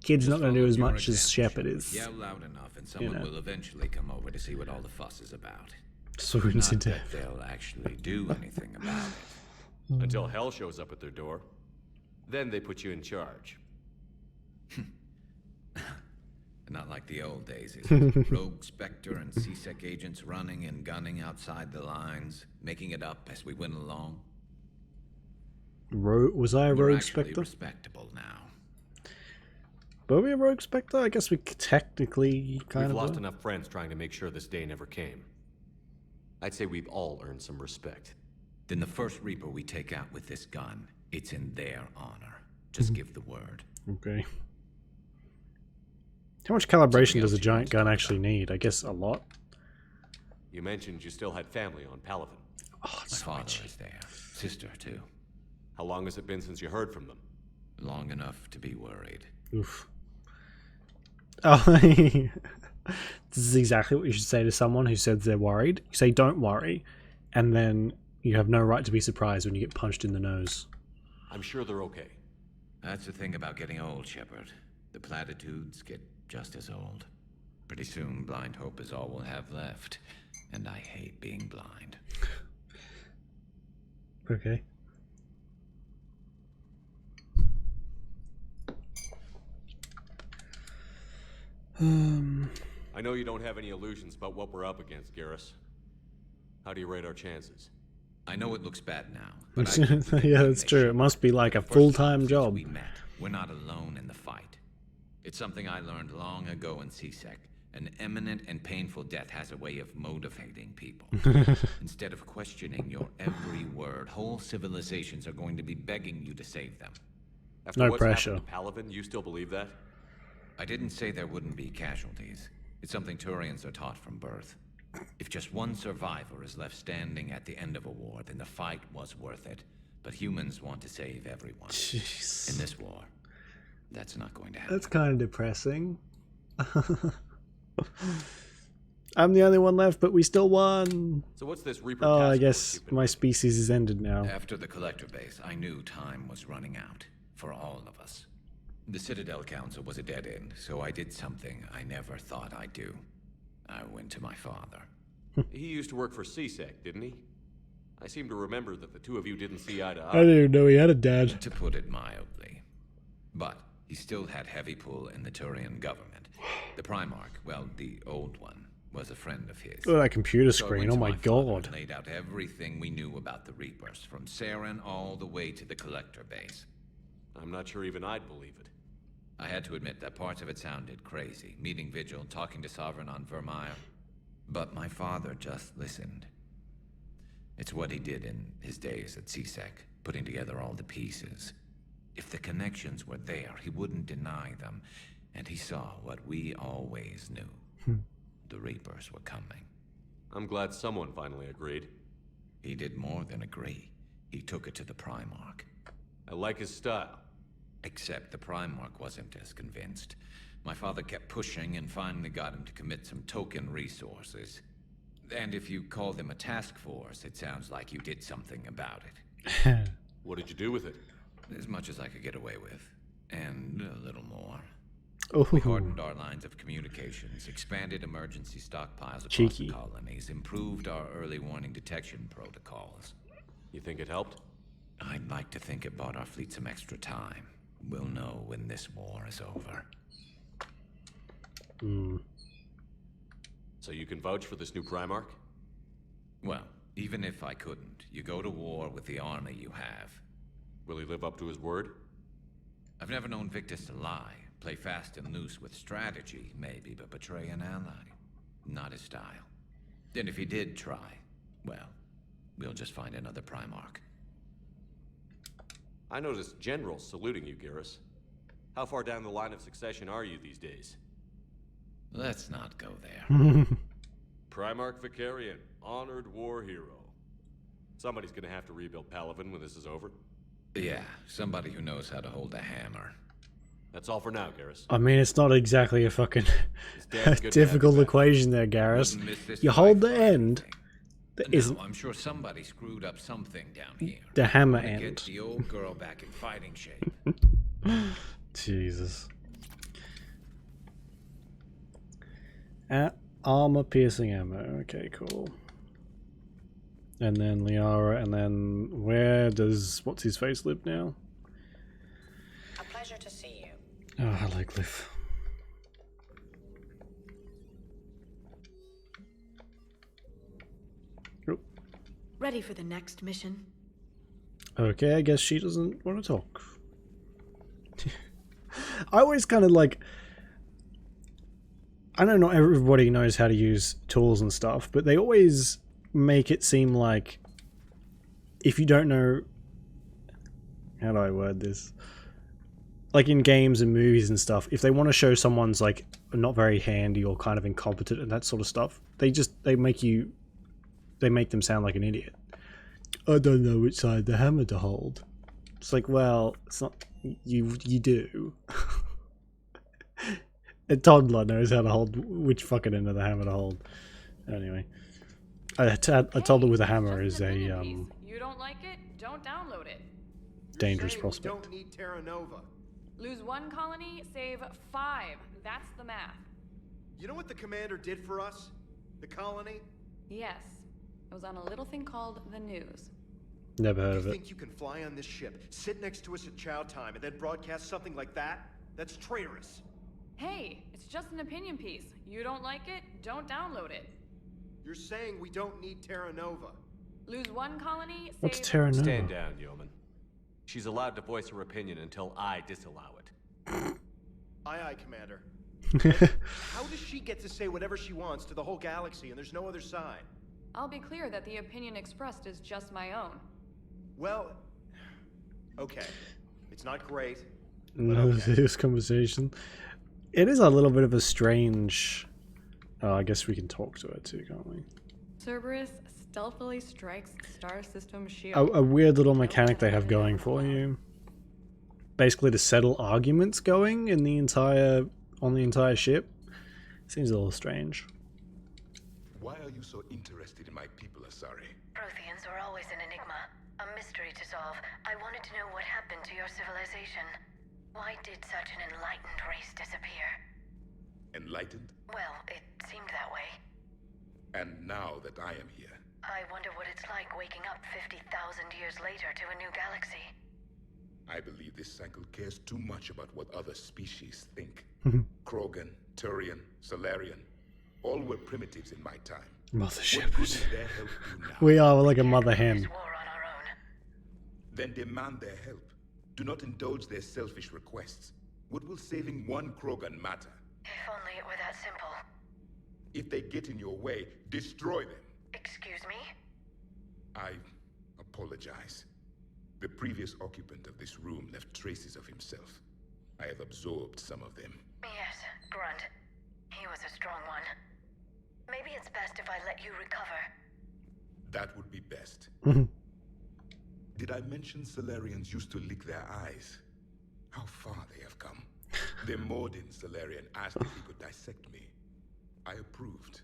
Kid's not Just going to do follow as your much as example, Shepard is. Yell loud enough and someone know. will eventually come over to see what all the fuss is about. Swoons Not into. that they'll actually do anything about it. Until hell shows up at their door. Then they put you in charge. Not like the old days, is it? Rogue Spectre and C-Sec agents running and gunning outside the lines, making it up as we went along. Was I a We're Rogue actually Spectre? respectable now. Were we a Rogue Spectre? I guess we technically kind We've of lost were. enough friends trying to make sure this day never came. I'd say we've all earned some respect. Then the first Reaper we take out with this gun, it's in their honor. Just give the word. Okay. How much calibration Something does a else you want giant to gun talk actually about? need? I guess a lot. You mentioned you still had family on Palaven. Oh, My it's so father much. is there. Sister, too. How long has it been since you heard from them? Long enough to be worried. Oof. Oh, this is exactly what you should say to someone who says they're worried. You say, "Don't worry," and then you have no right to be surprised when you get punched in the nose. I'm sure they're okay. That's the thing about getting old, Shepard. The platitudes get just as old. Pretty soon, blind hope is all we'll have left. And I hate being blind. Okay. I know you don't have any illusions about what we're up against, Garrus. How do you rate our chances? I know it looks bad now, but I think we can Yeah, win that's this true. shit. It must be like a First full-time since job. We met. We're not alone in the fight. It's something I learned long ago in C-Sec. An imminent and painful death has a way of motivating people. Instead of questioning your every word, whole civilizations are going to be begging you to save them. After No what's pressure. happened to Palaven, you still believe that? I didn't say there wouldn't be casualties. It's something Turians are taught from birth. If just one survivor is left standing at the end of a war, then the fight was worth it. But humans want to save everyone. Jeez. In this war, that's not going to happen. That's kind of depressing. I'm the only one left, but we still won. So what's this Reaper Oh, task I force guess you've been my doing? species is ended now. After the collector base, I knew time was running out for all of us. The Citadel Council was a dead end, so I did something I never thought I'd do. I went to my father. He used to work for C-Sec, didn't he? I seem to remember that the two of you didn't see eye to I eye. didn't even know he had a dad. To put it mildly. But he still had heavy pull in the Turian government. The Primarch, well, the old one, was a friend of his. Look at that computer So I screen. went Oh to my father god. and laid out everything we knew about the Reapers, from Saren all the way to the collector base. I'm not sure even I'd believe it. I had to admit that parts of it sounded crazy. Meeting Vigil, talking to Sovereign on Vermeer. But my father just listened. It's what he did in his days at CSEC, putting together all the pieces. If the connections were there, he wouldn't deny them. And he saw what we always knew. The Reapers were coming. I'm glad someone finally agreed. He did more than agree. He took it to the Primarch. I like his style. Except the Primarch wasn't as convinced. My father kept pushing and finally got him to commit some token resources. And if you call them a task force, it sounds like you did something about it. What did you do with it? As much as I could get away with. And a little more. Oh, We hardened our lines of communications, expanded emergency stockpiles across Cheeky. the colonies, improved our early warning detection protocols. You think it helped? I'd like to think it bought our fleet some extra time. We'll know when this war is over. So you can vouch for this new Primarch? Well, even if I couldn't, you go to war with the army you have. Will he live up to his word? I've never known Victus to lie. Play fast and loose with strategy, maybe, but betray an ally. Not his style. And if he did try, well, we'll just find another Primarch. I noticed generals saluting you, Garrus. How far down the line of succession are you these days? Let's not go there. Primarch Vicarian, honored war hero. Somebody's gonna have to rebuild Palaven when this is over. Yeah, somebody who knows how to hold a hammer. That's all for now, Garrus. I mean, it's not exactly a fucking It's damn good to have difficult you back. equation there, Garrus. Wouldn't miss this You fight hold the for end. anything. That No, isn't I'm sure somebody screwed up something down here. the hammer To end. get the old girl back in fighting shape. Jesus. Armor piercing ammo. Okay, cool. And then Liara, and then where does what's his face live now? A pleasure to see you. Oh, hello, Cliff. Oh, Ready for the next mission? okay, I guess she doesn't want to talk. I always kind of like. I know not everybody knows how to use tools and stuff, but they always make it seem like if you don't know, how do I word this? Like in games and movies and stuff, if they want to show someone's like not very handy or kind of incompetent and that sort of stuff, they make them sound like an idiot. I don't know which side the hammer to hold. It's like, well, it's not you do. A toddler knows how to hold which fucking end of the hammer to hold. Anyway, a toddler with a hammer is a You don't like it? Don't download it. dangerous Saying we prospect. don't need Terra Nova. Lose 1 colony, save 5. That's the math. You know what the commander did for us? The colony? Yes. It was on a little thing called the news. Never heard You of it. think you can fly on this ship, sit next to us at chow time, and then broadcast something like that? That's traitorous. Hey, it's just an opinion piece. You don't like it? Don't download it. You're saying we don't need Terra Nova. Lose 1 colony, save... What's Terra Nova? Stand down, yeoman. She's allowed to voice her opinion until I disallow it. Aye, aye, Commander. How does she get to say whatever she wants to the whole galaxy and there's no other side? I'll be clear that the opinion expressed is just my own. Well, okay. It's not great. No, okay. this conversation. It is a little bit of a strange. I guess we can talk to her too, can't we? Cerberus stealthily strikes star system shield. A weird little mechanic they have going for you. Basically, to settle arguments going in the entire ship. Seems a little strange. Why are you so interested in my people, Asari? Protheans are always an enigma, a mystery to solve. I wanted to know what happened to your civilization. Why did such an enlightened race disappear? Enlightened? Well, it seemed that way. And now that I am here, I wonder what it's like waking up 50,000 years later to a new galaxy. I believe this cycle cares too much about what other species think. Krogan, Turian, Solarian, all were primitives in my time. Mother What shepherd. good is their help do now? We are like a mother hen. War on our own. Then demand their help. Do not indulge their selfish requests. What will saving one Krogan matter? If only it were that simple. If they get in your way, destroy them. Excuse me? I apologize. The previous occupant of this room left traces of himself. I have absorbed some of them. Yes, Grunt. He was a strong one. Maybe it's best if I let you recover. That would be best. Did I mention Solarians used to lick their eyes? How far they have come. The Mordin Solarian asked if he could dissect me. I approved,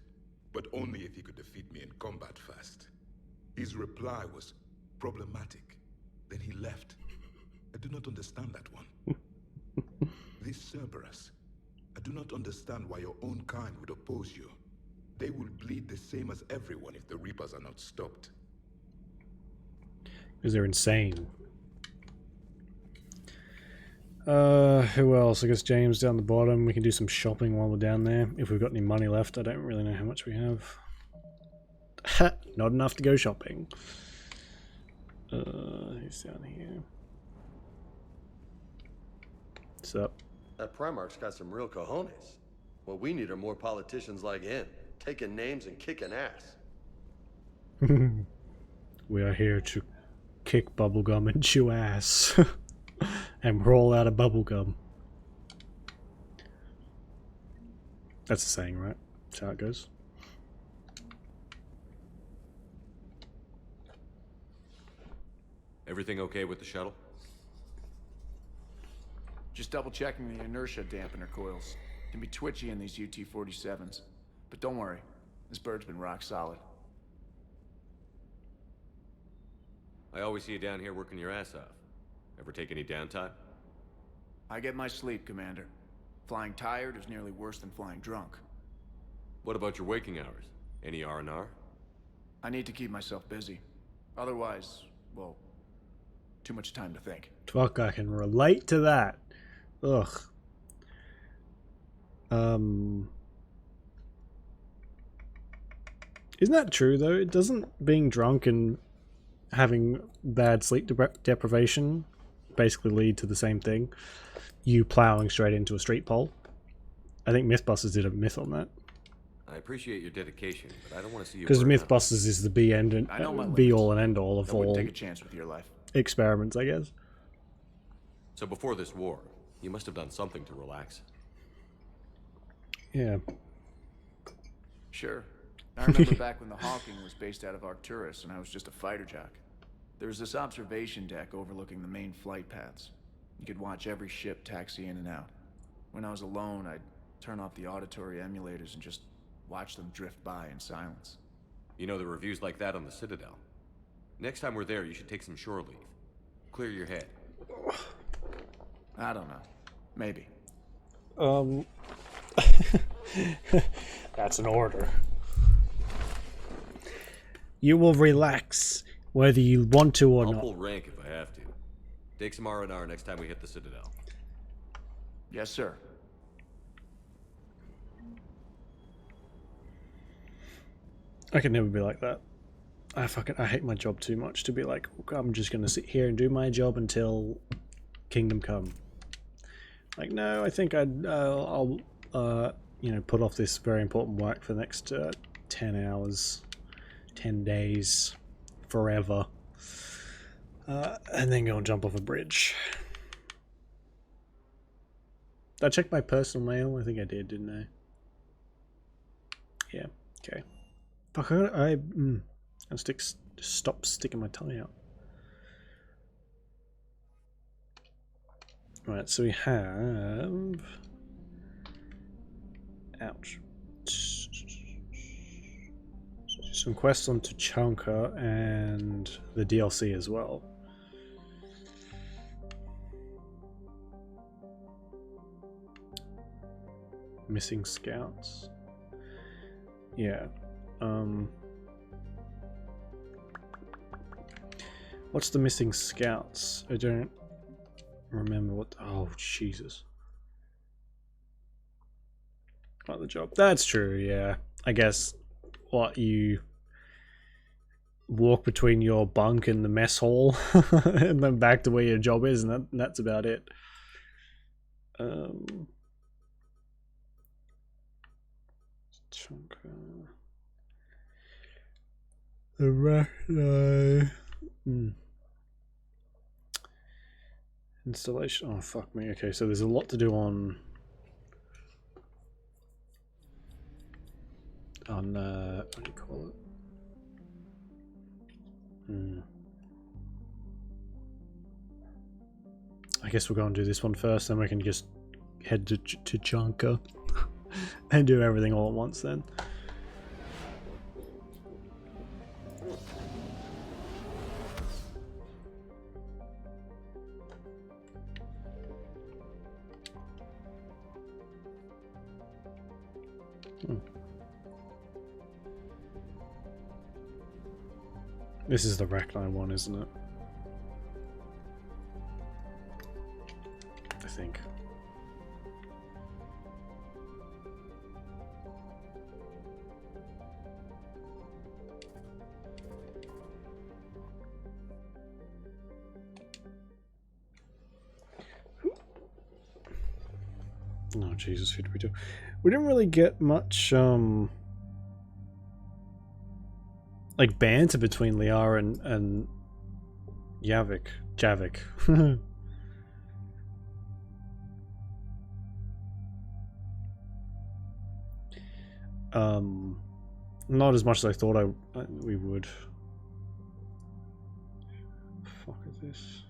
but only if he could defeat me in combat first. His reply was problematic. Then he left. I do not understand that one. This Cerberus. I do not understand why your own kind would oppose you. They will bleed the same as everyone if the Reapers are not stopped. Because they're insane. Who else? I guess James down the bottom. We can do some shopping while we're down there. If we've got any money left. I don't really know how much we have. Not enough to go shopping. Who's down here? What's up? That Primarch's got some real cojones. What we need are more politicians like him, taking names and kicking ass. We are here to kick bubblegum and chew ass. And roll out of bubblegum. That's the saying, right? That's how it goes. Everything okay with the shuttle? Just double checking the inertia dampener coils. Can be twitchy in these UT-47s. But don't worry, this bird's been rock solid. I always see you down here working your ass off. Ever take any downtime? I get my sleep, Commander. Flying tired is nearly worse than flying drunk. What about your waking hours? Any R&R? I need to keep myself busy. Otherwise, well, too much time to think. Fuck, I can relate to that. Ugh. Isn't that true though? It doesn't being drunk and having bad sleep deprivation basically lead to the same thing? You plowing straight into a street pole. I think Mythbusters did a myth on that. I appreciate your dedication, but I don't want to see you. Because burn out. Mythbusters is the be all and end all of I wouldn't all take a chance with your life. experiments, I guess. So before this war, you must have done something to relax. Yeah. Sure. I remember back when the Hawking was based out of Arcturus and I was just a fighter jock. There was this observation deck overlooking the main flight paths. You could watch every ship taxi in and out. When I was alone, I'd turn off the auditory emulators and just watch them drift by in silence. You know, the reviews like that on the Citadel. Next time we're there, you should take some shore leave. Clear your head. I don't know. Maybe. That's an order. You will relax, whether you want to or I'll not. pull rank if I have to. Take some R&R next time we hit the Citadel. Yes, sir. I could never be like that. I hate my job too much to be like, I'm just gonna sit here and do my job until Kingdom Come. Like, no, I think I'll put off this very important work for the next 10 hours, 10 days, forever, and then go and jump off a bridge. Did I check my personal mail? I think I did, didn't I? Yeah. Okay. Fuck, I'll stop sticking my tongue out. Right, so we have... Ouch. Some quests on Tuchanka and the DLC as well. Missing scouts. Yeah. What's the missing scouts? I don't remember what. Oh, Jesus. Not the job. That's true, yeah. I guess what you walk between your bunk and the mess hall and then back to where your job is, and that's about it. Chunker. The Arachni. Installation. Oh, fuck me. Okay, so there's a lot to do on what do you call it? I guess we'll go and do this one first, then we can just head to Chunker and do everything all at once then. This is the Arachni one, isn't it? I think. Oh Jesus, who did we do? We didn't really get much like banter between Liara and Javik. Not as much as I thought we would. Fuck is this?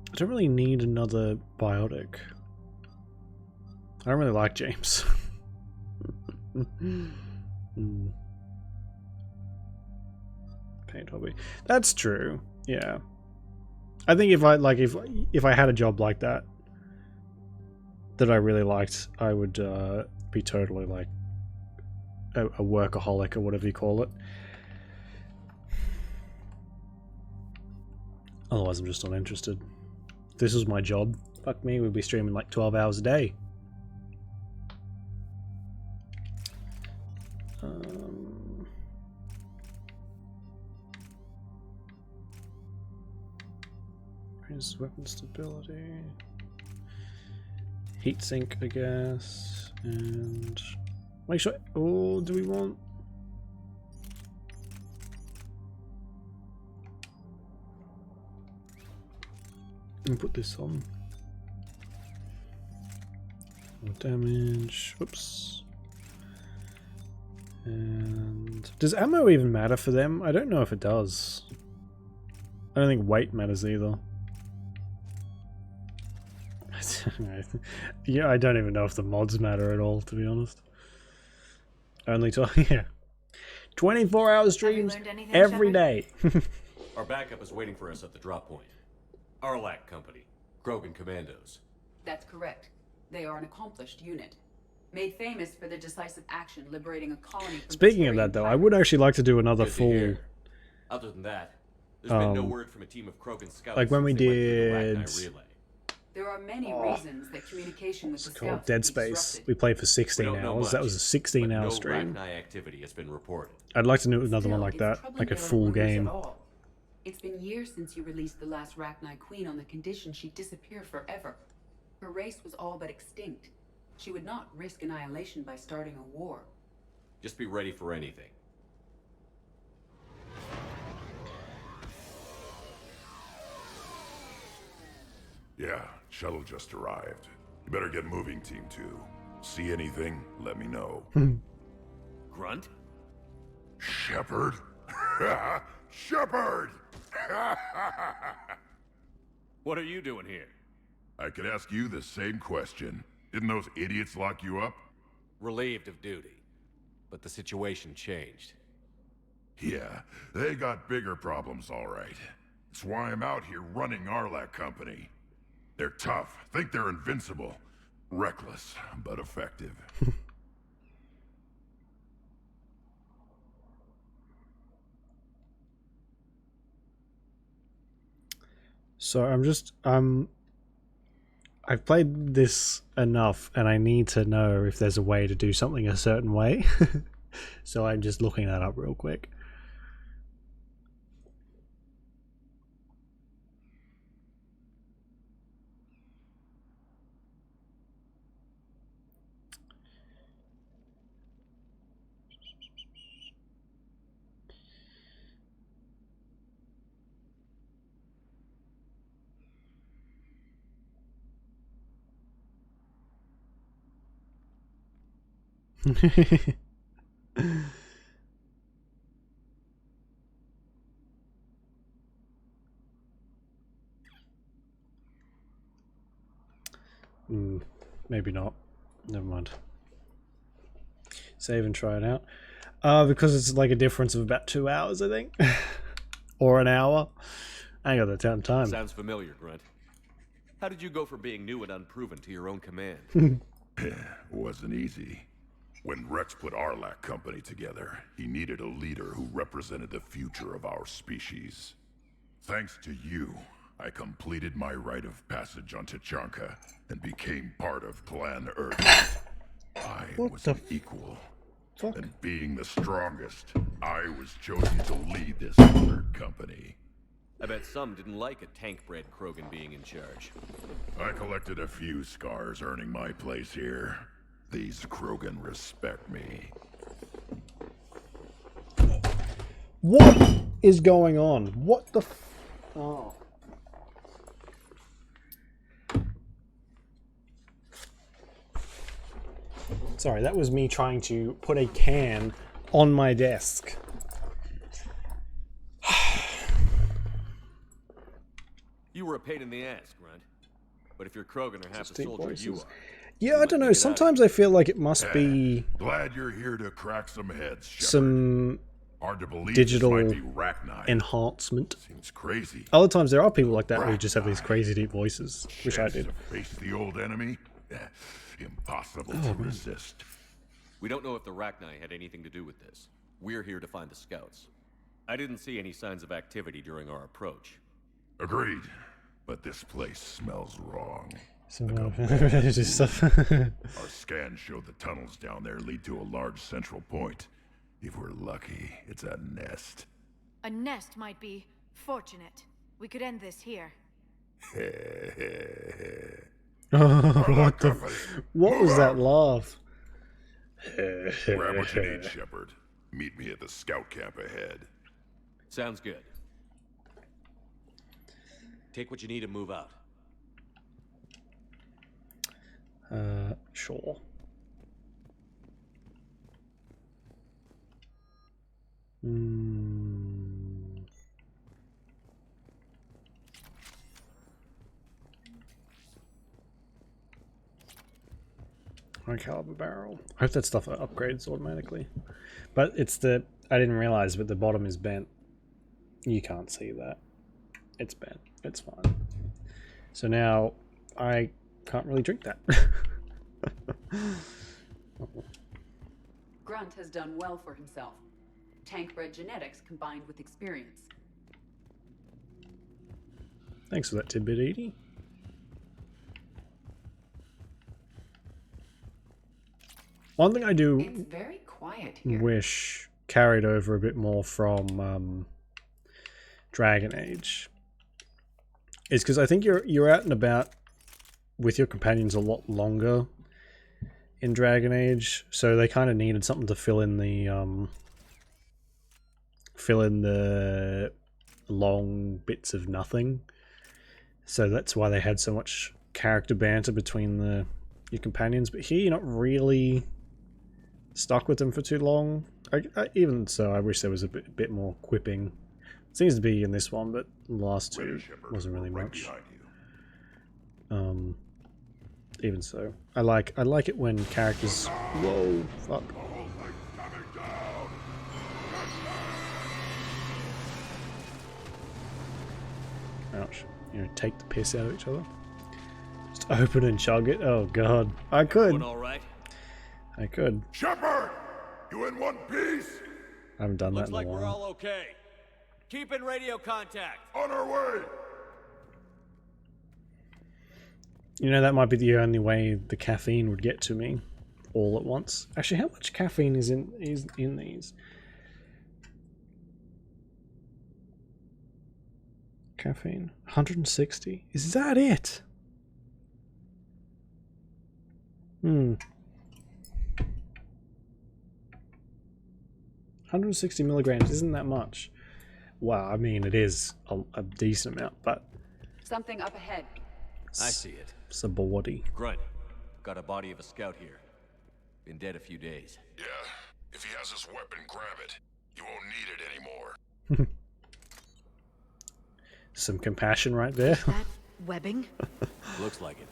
I don't really need another biotic. I don't really like James. Paint hobby. That's true. Yeah. I think if I had a job like that I really liked, I would be totally like a workaholic or whatever you call it. Otherwise, I'm just not interested. If this was my job, fuck me, we'd be streaming like 12 hours a day. Here's weapon stability. Heatsink, I guess, and make sure. Oh, do we want? And put this on. More damage. Whoops. And does ammo even matter for them? I don't know if it does. I don't think weight matters either. Yeah, I don't even know if the mods matter at all, to be honest. Only yeah. 24-hour streams every day. Our backup is waiting for us at the drop point. Arlac Company, Krogan Commandos. That's correct. They are an accomplished unit, made famous for their decisive action liberating a colony from Speaking of that, though, I would actually like to do another full. Other than that, there's been no word from a team of Krogan scouts. Like when we did. There are many reasons that communication with the scouts Dead Space. We played for 16 hours. That was a 16-hour stream. Activity has been reported. I'd like to do another one like that, like a full game. It's been years since you released the last Arachni Queen on the condition she'd disappear forever. Her race was all but extinct. She would not risk annihilation by starting a war. Just be ready for anything. Yeah, shuttle just arrived. You better get moving, Team 2. See anything, let me know. Grunt? Shepard? Shepard! What are you doing here? I could ask you the same question. Didn't those idiots lock you up? Relieved of duty. But the situation changed. Yeah, they got bigger problems, all right. That's why I'm out here running Arlac Company. They're tough, think they're invincible. Reckless, but effective. So I've played this enough, and I need to know if there's a way to do something a certain way. So I'm just looking that up real quick. Maybe not. Never mind. Save and try it out. Because it's like a difference of about 2 hours, I think. Or an hour. I ain't got that time. Sounds familiar, Grunt. How did you go from being new and unproven to your own command? Wasn't easy. When Rex put Arlac Company together, he needed a leader who represented the future of our species. Thanks to you, I completed my rite of passage on Tachanka and became part of Clan Earth. I was an equal. And being the strongest, I was chosen to lead this third company. I bet some didn't like a tank-bred Krogan being in charge. I collected a few scars earning my place here. These Krogan respect me. What is going on? What the Oh. Sorry, that was me trying to put a can on my desk. You were a pain in the ass, Grunt. But if you're Krogan or half the soldier you are. Yeah, I don't know. Sometimes I feel like it must be Glad you're here to crack some heads, Shepard. some Hard to believe digital this might be Rachni. enhancement. Seems crazy. Other times there are people like that who just have these crazy deep voices. Wish I Chance did. to face the old enemy? Impossible to resist. We don't know if the Rachni had anything to do with this. We're here to find the scouts. I didn't see any signs of activity during our approach. Agreed. But this place smells wrong. Stuff. Our scans show the tunnels down there lead to a large central point. If we're lucky, it's a nest. A nest might be fortunate. We could end this here. What was that laugh? Grab what you need, Shepard. Meet me at the scout camp ahead. Sounds good. Take what you need and move out. Sure. High caliber barrel. I hope that stuff upgrades automatically. But it's the... I didn't realize, but the bottom is bent. You can't see that. It's bent. It's fine. So now I can't really drink that. Grunt has done well for himself. Tank-bred genetics combined with experience. Thanks for that tidbit, Edie. One thing I do It's very quiet here. wish carried over a bit more from Dragon Age is because I think you're out and about with your companions a lot longer in Dragon Age, so they kind of needed something to fill in the long bits of nothing. So that's why they had so much character banter between your companions. But here you're not really stuck with them for too long. Even so, I wish there was a bit more quipping. It seems to be in this one, but the last two wasn't really much. Even so, I like it when characters. Whoa, fuck. Ouch! You know, take the piss out of each other. Just open and chug it. Oh god, I could. Doing all right? I could. Shepard, you in one piece? I haven't done Looks that in like a while. we're all okay. Keep in radio contact. On our way. You know, that might be the only way the caffeine would get to me all at once. Actually, how much caffeine is in these? Caffeine, 160. Is that it? 160 milligrams isn't that much. Wow, I mean, it is a decent amount, but... Something up ahead. I see it. It's a body. Grunt. Got a body of a scout here. Been dead a few days. Yeah. If he has his weapon, grab it. You won't need it anymore. Some compassion right there. Is that webbing? Looks like it.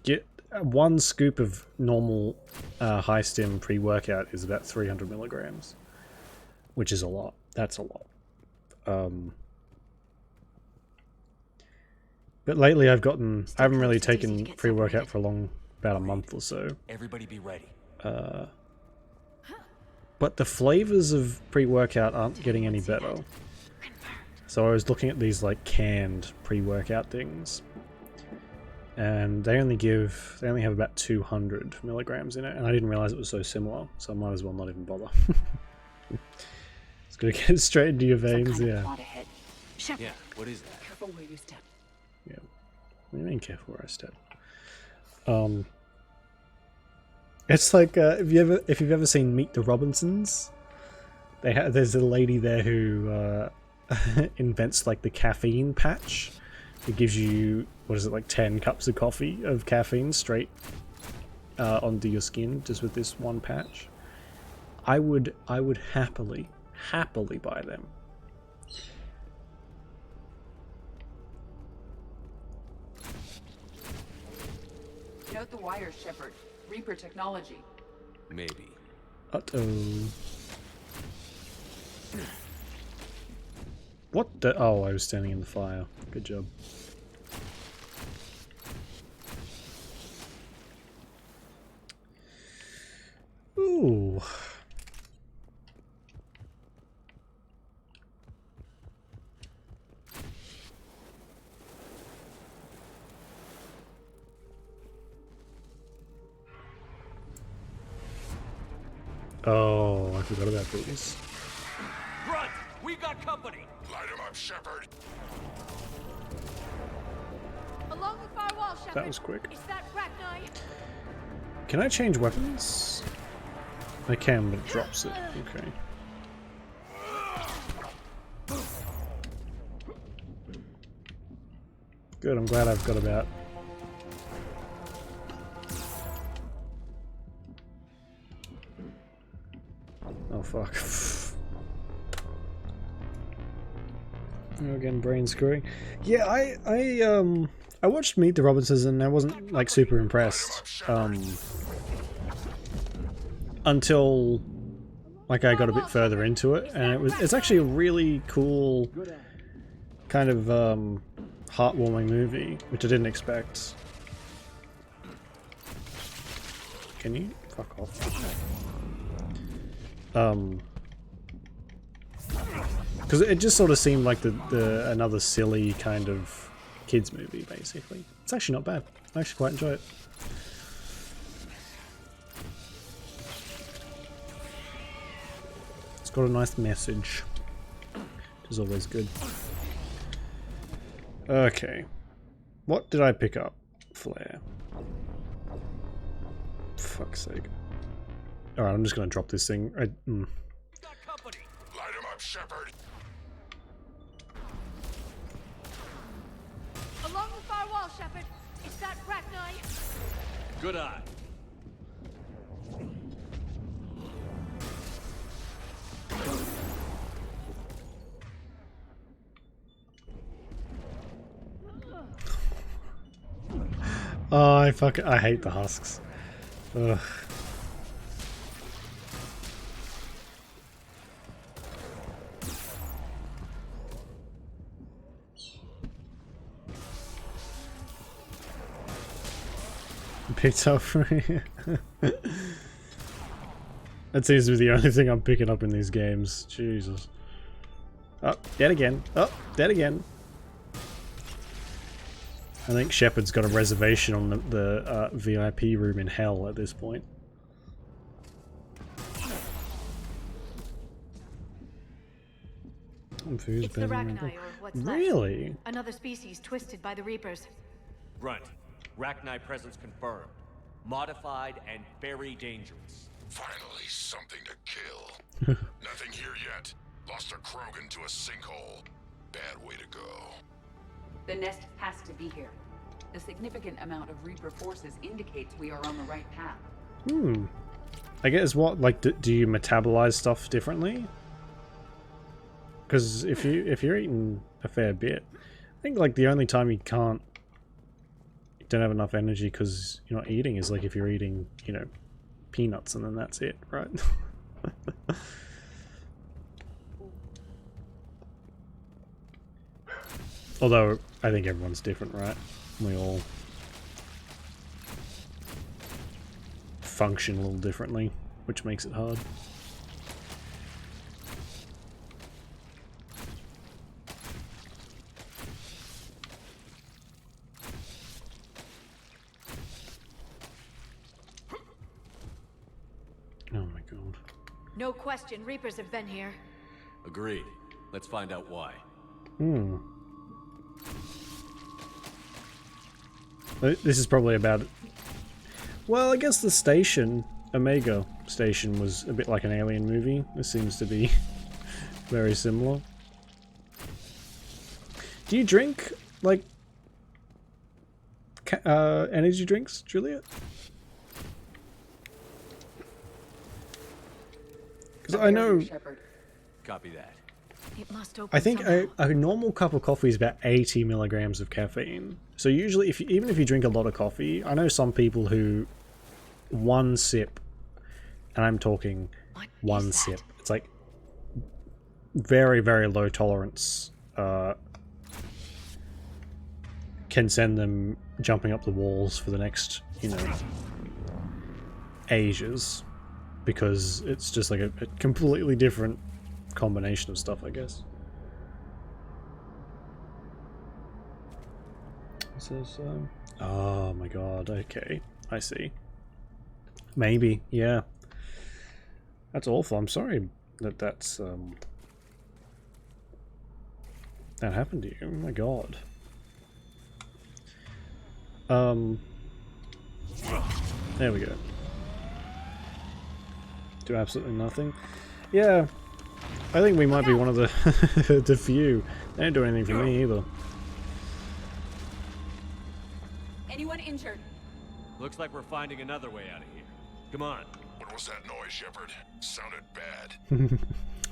Get one scoop of normal high stim pre-workout is about 300 milligrams, which is a lot. That's a lot. But lately I haven't really taken pre-workout for about a month or so. Everybody be ready. But the flavors of pre-workout aren't getting any better. So I was looking at these like canned pre-workout things, and they only have about 200 milligrams in it, and I didn't realize it was so similar, so I might as well not even bother. It's gonna get straight into your veins, yeah. Yeah, what is that? Careful where you step. Yeah. What do you mean careful where I step? It's like if you've ever seen Meet the Robinsons, there's a lady there who invents like the caffeine patch. It gives you, what is it, like 10 cups of coffee of caffeine straight onto your skin just with this one patch. I would happily buy them. Note the wires, Shepard. Reaper technology. Maybe. Uh-oh. What the? Oh, I was standing in the fire. Good job. Ooh. Oh, I forgot about these. Grunt! We got company! Light him up, Shepard! Along the far wall, Shepard. That was quick. Is that Ragnar? Can I change weapons? I can, but it drops it. Okay. Good, I'm glad I've got about... Oh fuck. Again, brain screwing. Yeah, I watched Meet the Robinsons and I wasn't like super impressed. Until like I got a bit further into it, and it's actually a really cool kind of heartwarming movie, which I didn't expect. Can you fuck off? Because it just sort of seemed like the another silly kind of kids movie, basically. It's actually not bad. I actually quite enjoy it. It's got a nice message, which is always good. Okay, what did I pick up? Flare. Fuck's sake. Alright, I'm just gonna drop this thing. Light him up, Shepard! Along the far wall, Shepard. Is that Ragnar? Good eye. Oh, I hate the husks. Ugh. Picked up for you. That seems to be the only thing I'm picking up in these games. Jesus. Oh, dead again. Oh, dead again. I think Shepard's got a reservation on the VIP room in hell at this point. It's the Rachni, or what's left. Really? Another species twisted by the Reapers. Grunt, Rachni presence confirmed. Modified and very dangerous. Finally, something to kill. Nothing here yet. Lost a Krogan to a sinkhole. Bad way to go. The nest has to be here. A significant amount of Reaper forces indicates we are on the right path. Hmm. I guess what, like, do you metabolize stuff differently? Because if you're eating a fair bit, I think like the only time you don't have enough energy because you're not eating is like if you're eating, you know, peanuts and then that's it, right? Although I think everyone's different, right? We all function a little differently, which makes it hard. Oh my god. No question, Reapers have been here. Agreed. Let's find out why. Hmm. This is probably about... Well, I guess the station, Omega Station, was a bit like an Alien movie. This seems to be very similar. Do you drink, like, energy drinks, Juliet? Because I know... Copy that. It must open I think somehow. a normal cup of coffee is about 80 milligrams of caffeine. So usually, even if you drink a lot of coffee, I know some people who one sip, and I'm talking one sip. It's like very, very low tolerance. Can send them jumping up the walls for the next, you know, ages, because it's just like a completely different combination of stuff, I guess. It says, oh my god, okay, I see. Maybe, yeah. That's awful. I'm sorry that that happened to you. Oh my god. There we go. Do absolutely nothing. Yeah, I think we might be one of the the few. They don't do anything for me either. Anyone injured? Looks like we're finding another way out of here. Come on. What was that noise, Shepard? Sounded bad.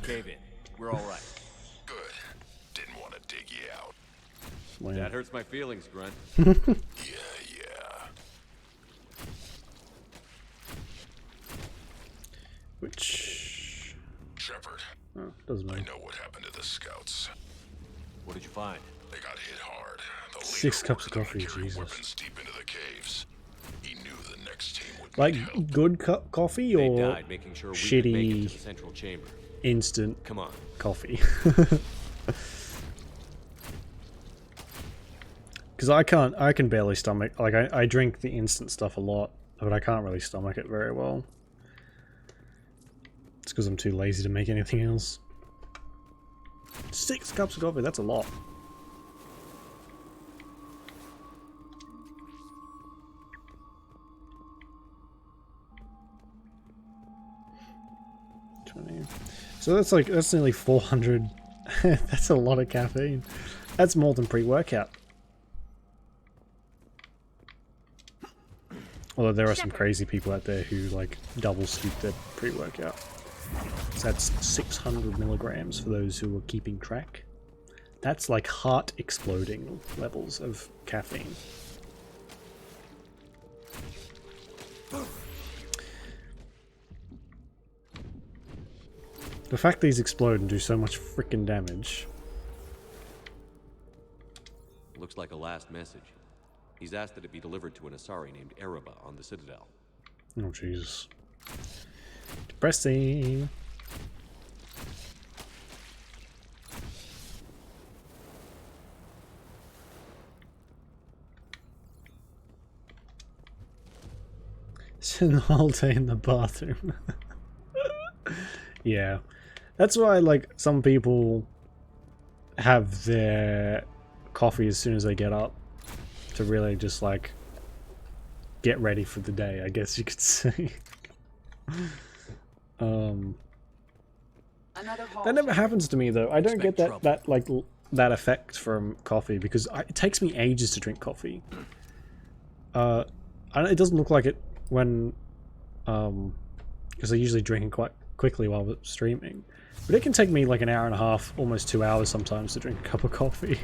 Cave in. We're all right. Good. Didn't want to dig you out. Wow. That hurts my feelings, Grunt. Yeah. Which... Shepard. Oh, doesn't matter. I know what happened to the scouts. What did you find? They got hit hard. The 6 cups of coffee, carry Jesus. weapons deep into the caves. He knew the next team would Like, need help. good coffee They or died making sure we could make it shitty, to the central chamber. instant Come on. coffee? Because I can barely stomach, like I drink the instant stuff a lot, but I can't really stomach it very well. It's because I'm too lazy to make anything else. 6 cups of coffee, that's a lot. So that's nearly 400. That's a lot of caffeine. That's more than pre-workout. Although there are some crazy people out there who like double scoop their pre-workout. So that's 600 milligrams for those who are keeping track. That's like heart exploding levels of caffeine. The fact these explode and do so much freaking damage. Looks like a last message. He's asked that it be delivered to an Asari named Erebba on the Citadel. Oh Jesus. Depressing. Spend the whole day in the bathroom. Yeah. That's why, like, some people have their coffee as soon as they get up to really just, like, get ready for the day, I guess you could say. That never happens to me, though. I don't get that effect from coffee because it takes me ages to drink coffee. It doesn't look like it when, because I usually drink it quite quickly while we're streaming. But it can take me like an hour and a half, almost 2 hours sometimes to drink a cup of coffee.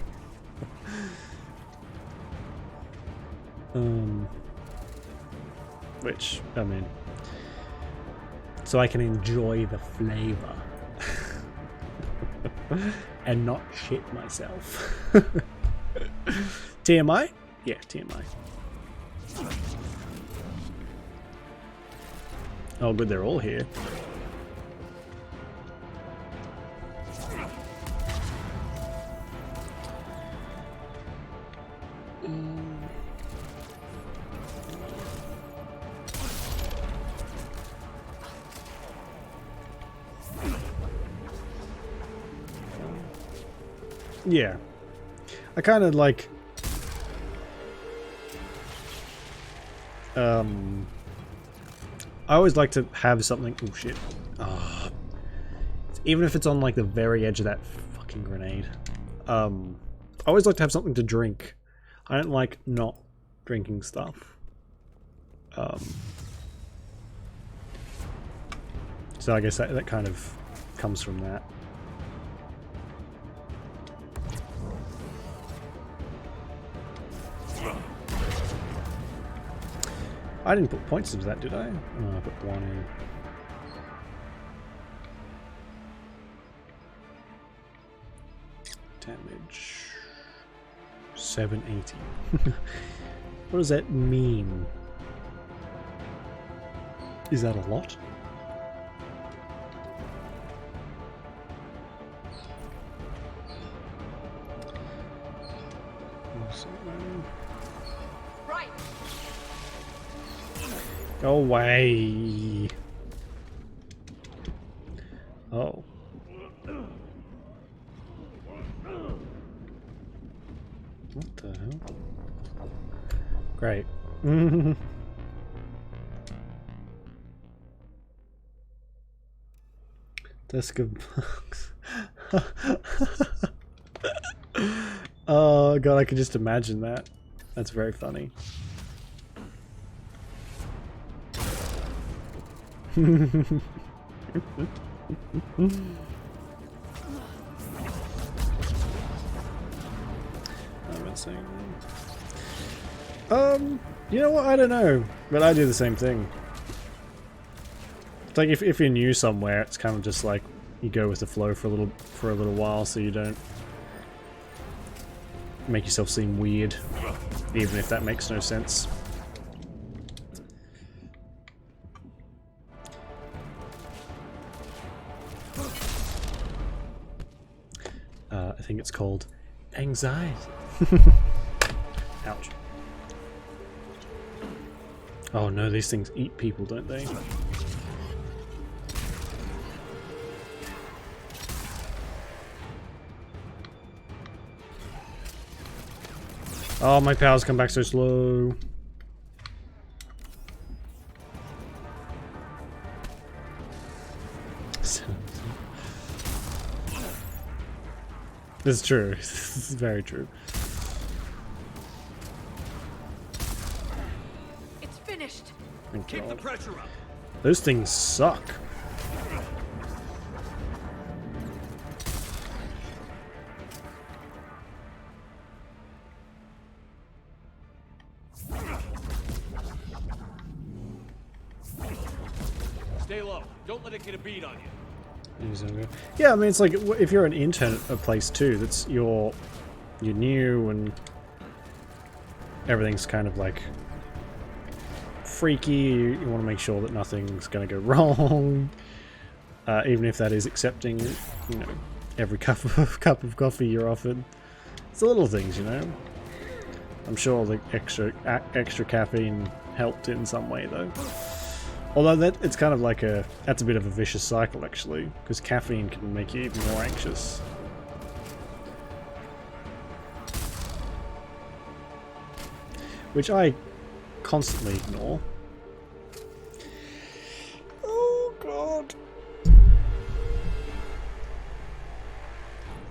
Which, I mean, so I can enjoy the flavor and not shit myself. TMI? Yeah, TMI. Oh, good, they're all here. Yeah. I kind of like... I always like to have something... Oh, shit. Oh. Even if it's on, like, the very edge of that fucking grenade. I always like to have something to drink. I don't like not drinking stuff. So I guess that kind of comes from that. I didn't put points into that, did I? Oh, I put 1 in. Damage. 780. What does that mean? Is that a lot? Right. Go away. Oh. What the hell? Great. Desk of books. Oh god, I can just imagine that. That's very funny. I'm not saying that. You know what? I don't know, but I do the same thing. It's like if you're new somewhere, it's kind of just like you go with the flow for a little while, so you don't make yourself seem weird, even if that makes no sense. I think it's called anxiety. Ouch. Oh no, these things eat people, don't they? Oh, my powers come back so slow. This is true. This is very true. It's finished. Keep the pressure up. Those things suck. Stay low. Don't let it get a beat on you. Yeah, I mean, it's like if you're an intern at a place too, that's you're new and everything's kind of like freaky. You want to make sure that nothing's going to go wrong, even if that is accepting, you know, every cup of coffee you're offered. It's the little things, you know. I'm sure the extra caffeine helped in some way though. Although it's kind of like that's a bit of a vicious cycle actually, because caffeine can make you even more anxious. Which I constantly ignore. Oh god.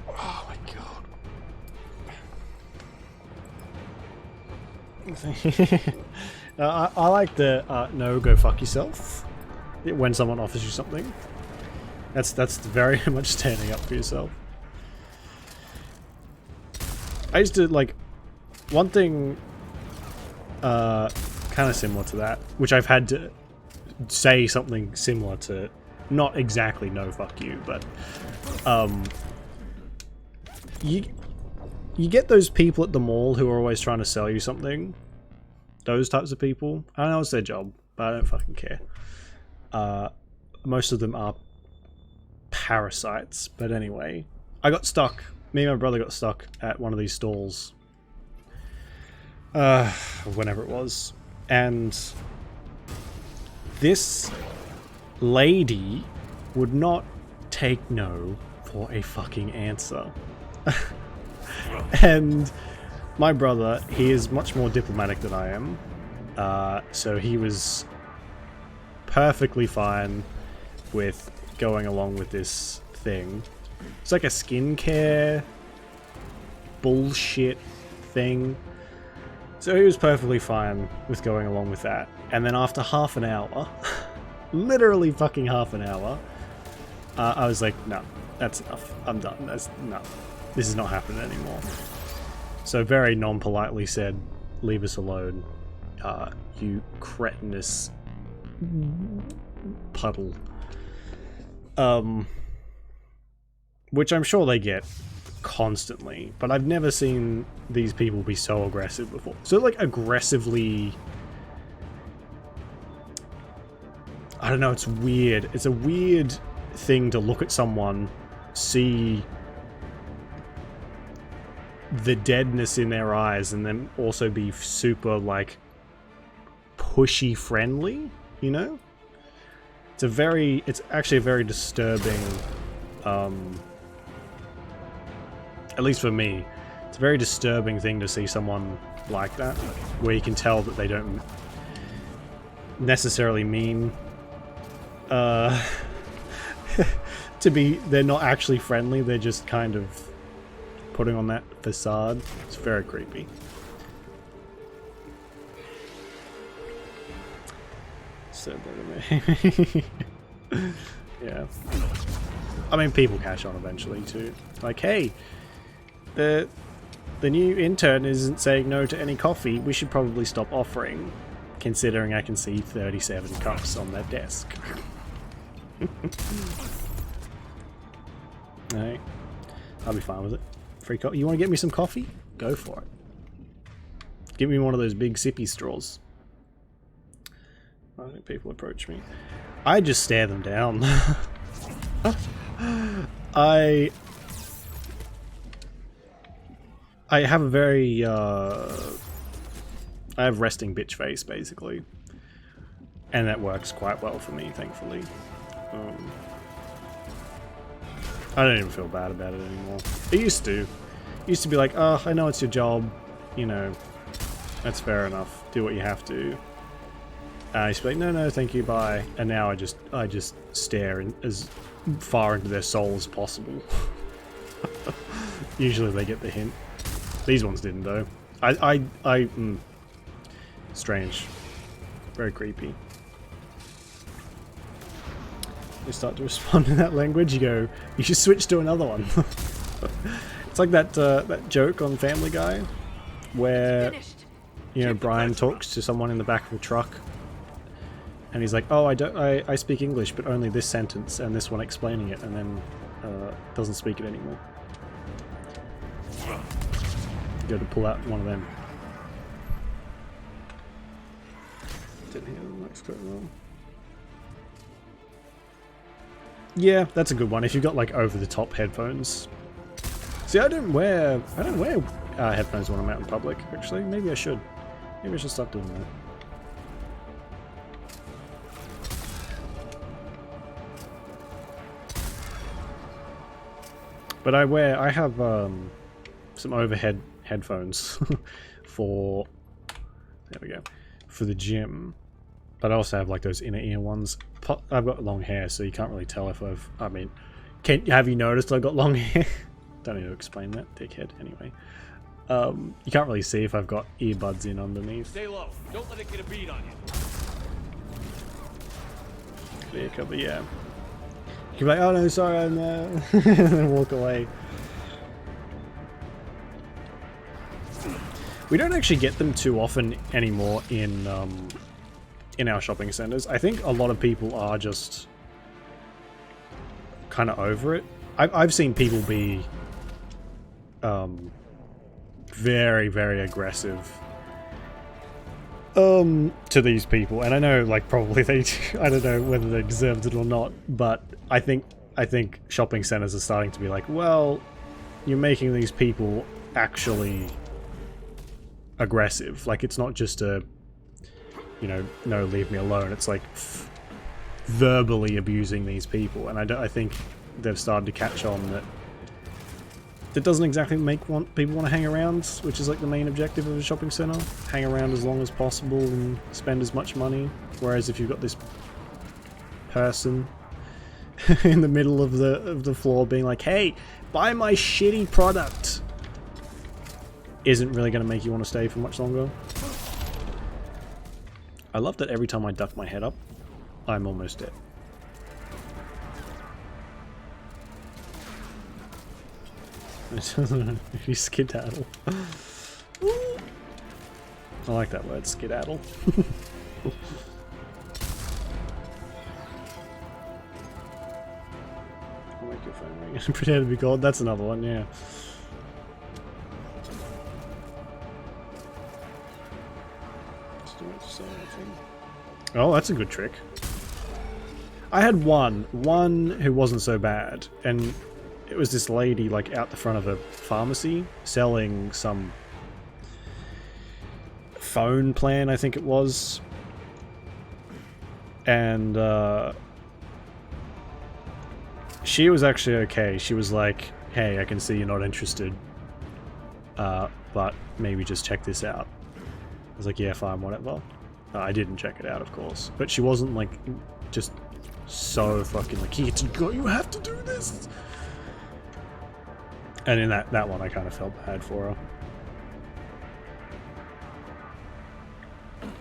Oh my god. I like the no, go fuck yourself when someone offers you something. That's very much standing up for yourself. I used to like one thing kind of similar to that, which I've had to say something similar to, not exactly no fuck you, but you get those people at the mall who are always trying to sell you something. Those types of people. I know it's their job, but I don't fucking care. Most of them are parasites. But anyway, I got stuck. Me and my brother got stuck at one of these stalls. Whenever it was. And this lady would not take no for a fucking answer. And my brother, he is much more diplomatic than I am. So he was perfectly fine with going along with this thing. It's like a skincare bullshit thing. So he was perfectly fine with going along with that. And then after half an hour, literally fucking half an hour, I was like, no, that's enough. I'm done. No, this is not happening anymore. So very non-politely said, leave us alone, you cretinous puddle. Which I'm sure they get constantly, but I've never seen these people be so aggressive before. So like aggressively, I don't know, it's weird. It's a weird thing to look at someone, see the deadness in their eyes, and then also be super like pushy friendly, you know? It's actually a very disturbing, at least for me, it's a very disturbing thing to see someone like that, where you can tell that they don't necessarily mean they're not actually friendly, they're just kind of putting on that facade. It's very creepy. So yeah. I mean, people catch on eventually too. Like, hey, the new intern isn't saying no to any coffee. We should probably stop offering, considering I can see 37 cups on that desk. Alright. I'll be fine with it. Free coffee. You want to get me some coffee? Go for it. Give me one of those big sippy straws. I think people approach me. I just stare them down. I have a very I have resting bitch face basically, and that works quite well for me, thankfully. I don't even feel bad about it anymore. It used to be like, oh, I know it's your job, you know, that's fair enough. Do what you have to. I used to be like, no, thank you, bye. And now I just stare as far into their soul as possible. Usually they get the hint. These ones didn't though. Strange. Very creepy. They start to respond in that language, you go, you should switch to another one. It's like that joke on Family Guy, where, you know, Brian talks to someone in the back of a truck, and he's like, oh, I speak English, but only this sentence, and this one explaining it, and then doesn't speak it anymore. You go to pull out one of them. Didn't hear the next quite well. Yeah, that's a good one. If you've got like over-the-top headphones. See, I don't wear headphones when I'm out in public. Actually, maybe I should. Maybe I should start doing that. But I have some overhead headphones for, there we go, for the gym. But I also have like those inner ear ones. I've got long hair, so you can't really tell if I mean, have you noticed I've got long hair? Don't need to explain that, dickhead. Anyway, you can't really see if I've got earbuds in underneath. Stay low. Don't let it get a beat on you. Clear cover, yeah. You're like, oh no, sorry, I'm and then walk away. We don't actually get them too often anymore in our shopping centers. I think a lot of people are just kind of over it. I've seen people be very, very aggressive to these people, and I know like probably they I don't know whether they deserved it or not, but I think shopping centers are starting to be like, well, you're making these people actually aggressive. Like, it's not just a, you know, no, leave me alone. It's like verbally abusing these people, and I think they've started to catch on that it doesn't exactly make people want to hang around, which is like the main objective of a shopping center. Hang around as long as possible and spend as much money. Whereas if you've got this person in the middle of the floor being like, hey, buy my shitty product, isn't really going to make you want to stay for much longer. I love that every time I duck my head up, I'm almost dead. If you skedaddle. I like that word, skedaddle. Make your phone ring and pretend to be gold. That's another one, yeah. Oh, that's a good trick. I had one who wasn't so bad, and it was this lady like out the front of a pharmacy selling some phone plan, I think it was. And she was actually okay. She was like, hey, I can see you're not interested, but maybe just check this out. I was like, yeah, fine, whatever. I didn't check it out, of course, but she wasn't like just so fucking like, you have to do this. And in that one, I kind of felt bad for her.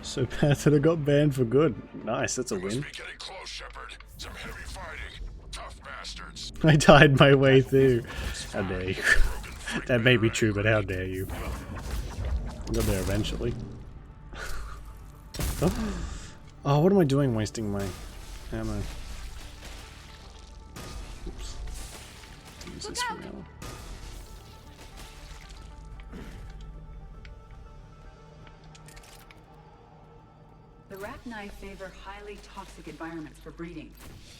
So bad that it got banned for good. Nice, that's a win. Some heavy fighting. Tough bastards. I died my way through. How dare you? That may be true, but how dare you? I got there eventually. Oh, what am I doing wasting my ammo? Oops. Use this for now. The Rachni favor highly toxic environments for breeding,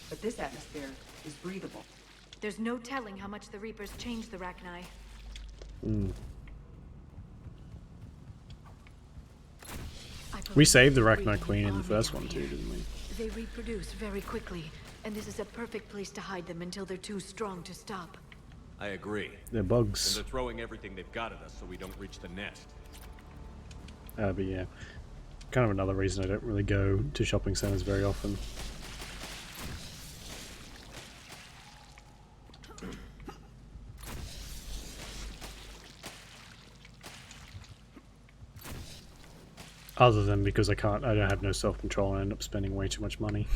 but this atmosphere is breathable. There's no telling how much the Reapers changed the Rachni. We saved the Rachni Queen in the first one too, didn't we? They reproduce very quickly, and this is a perfect place to hide them until they're too strong to stop. I agree. They're bugs. And they're throwing everything they've got at us so we don't reach the nest. But yeah. Kind of another reason I don't really go to shopping centers very often. Other than because I don't have no self-control and I end up spending way too much money.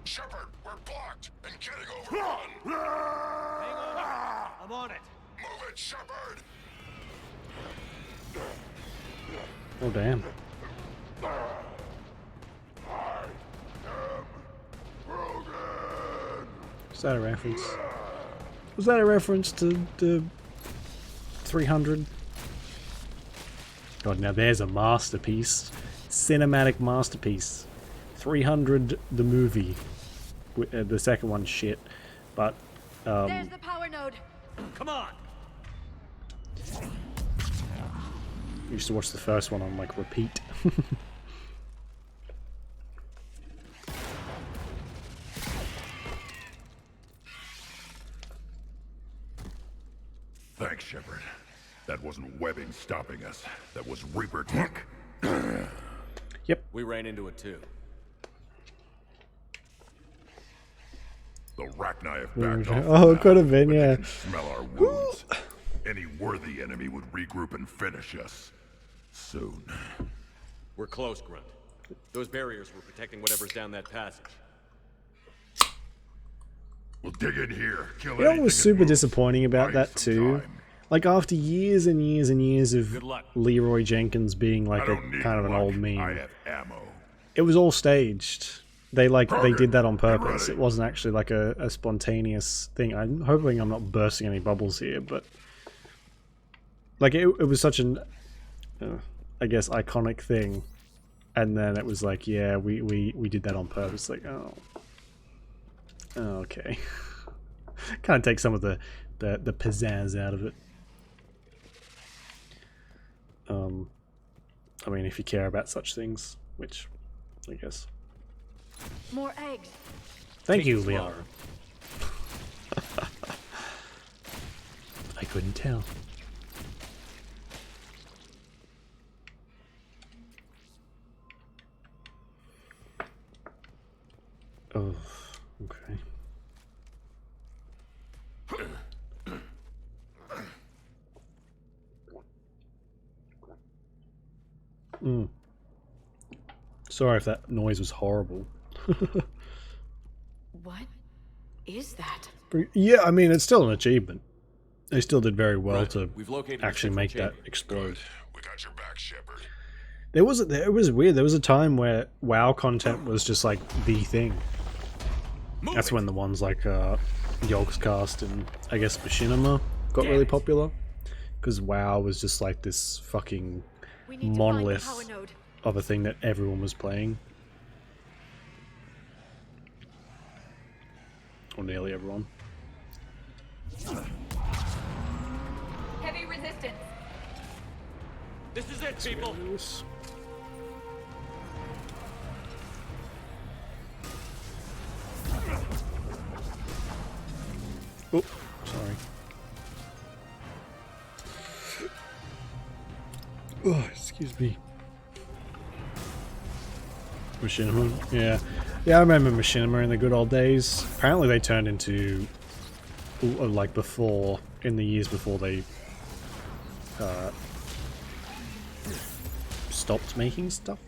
Shepard, we're blocked and getting overrun. Hang on. I'm on it. Move it, Shepard. Oh damn. Was that a reference? Was that a reference to the 300? God, now there's a masterpiece. Cinematic masterpiece. 300 the movie. The second one's shit, but There's the power node. Come on. used to watch the first one on like repeat. thanks, Shepard. That wasn't webbing stopping us. That was Reaper tech. Yep. We ran into it too. The Rachni have backed off. Oh, it could have been, but they yeah. can smell our wounds. Any worthy enemy would regroup and finish us. Soon. We're close, Grunt. Those barriers were protecting whatever's down that passage. We'll dig in here, kill You know what anything was and super move. disappointing about that too? Like after years and years and years of Leroy Jenkins being like a kind of an old I meme, have ammo. it was all staged. They Krogan, did that on get purpose. ready. It wasn't actually like a spontaneous thing. I'm hoping I'm not bursting any bubbles here, but like it was such an I guess iconic thing, and then it was like, yeah, we did that on purpose. Like, oh okay. Kind of take some of the pizzazz out of it. I mean, if you care about such things, which I guess. More eggs. Thank you, Liara. I couldn't tell. Oh, okay. Sorry if that noise was horrible. What is that? Yeah, I mean, it's still an achievement. They still did very well Right. to We've located the actually central make that chamber. explode. We got your back, Shepard. It was weird. There was a time where WoW content was just like the thing. That's when the ones like Yogscast and I guess Machinima got really popular. Because WoW was just like this fucking monolith of a thing that everyone was playing. Or nearly everyone. Heavy resistance. This is it, people. Oh, sorry. Oh, excuse me. Machinima? Yeah. Yeah, I remember Machinima in the good old days. Apparently they turned into... like before... in the years before they... stopped making stuff?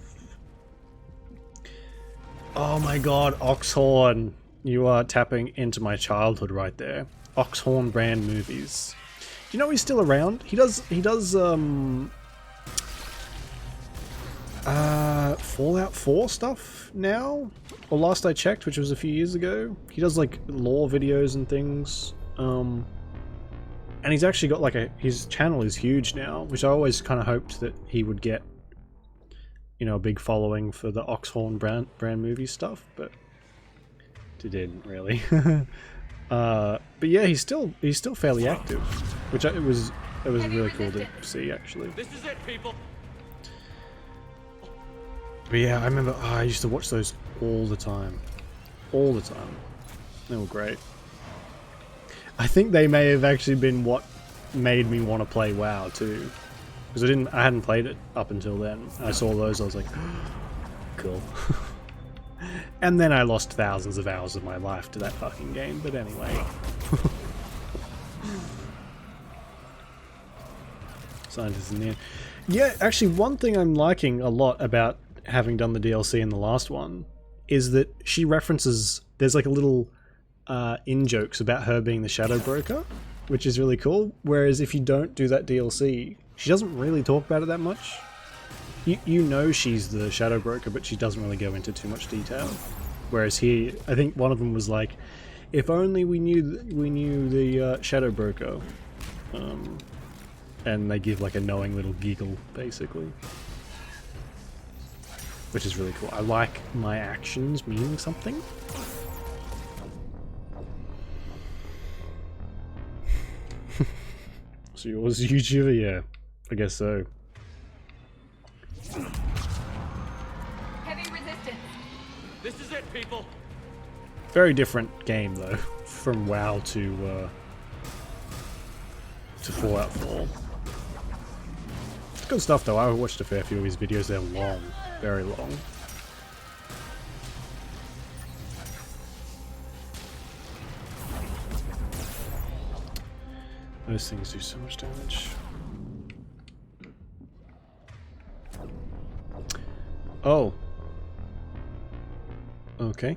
Oh my god, Oxhorn! You are tapping into my childhood right there. Oxhorn brand movies. Do you know he's still around? He does Fallout 4 stuff now? Or last I checked, which was a few years ago. He does like lore videos and things. And he's actually got like his channel is huge now, which I always kind of hoped that he would get, you know, a big following for the Oxhorn brand movie stuff, but he didn't really. But yeah, he's still fairly active, which it was really cool to see actually. This is it, people. But yeah, I remember I used to watch those all the time. All the time. They were great. I think they may have actually been what made me want to play WoW too. Because I hadn't played it up until then. I saw those, I was like, cool. And then I lost thousands of hours of my life to that fucking game, but anyway. Scientists in the end. Yeah, actually one thing I'm liking a lot about having done the DLC in the last one is that she references, there's like a little in-jokes about her being the Shadow Broker, which is really cool, whereas if you don't do that DLC, she doesn't really talk about it that much. You know she's the Shadow Broker, but she doesn't really go into too much detail. Whereas here, I think one of them was like, if only we knew the Shadow Broker. And they give like a knowing little giggle, basically. Which is really cool. I like my actions meaning something. So yours is YouTuber? Yeah, I guess so. Heavy resistance. This is it, people. Very different game though, from WoW to to Fallout 4. It's good stuff though. I watched a fair few of his videos. They're long, very long. Those things do so much damage. Oh. Okay.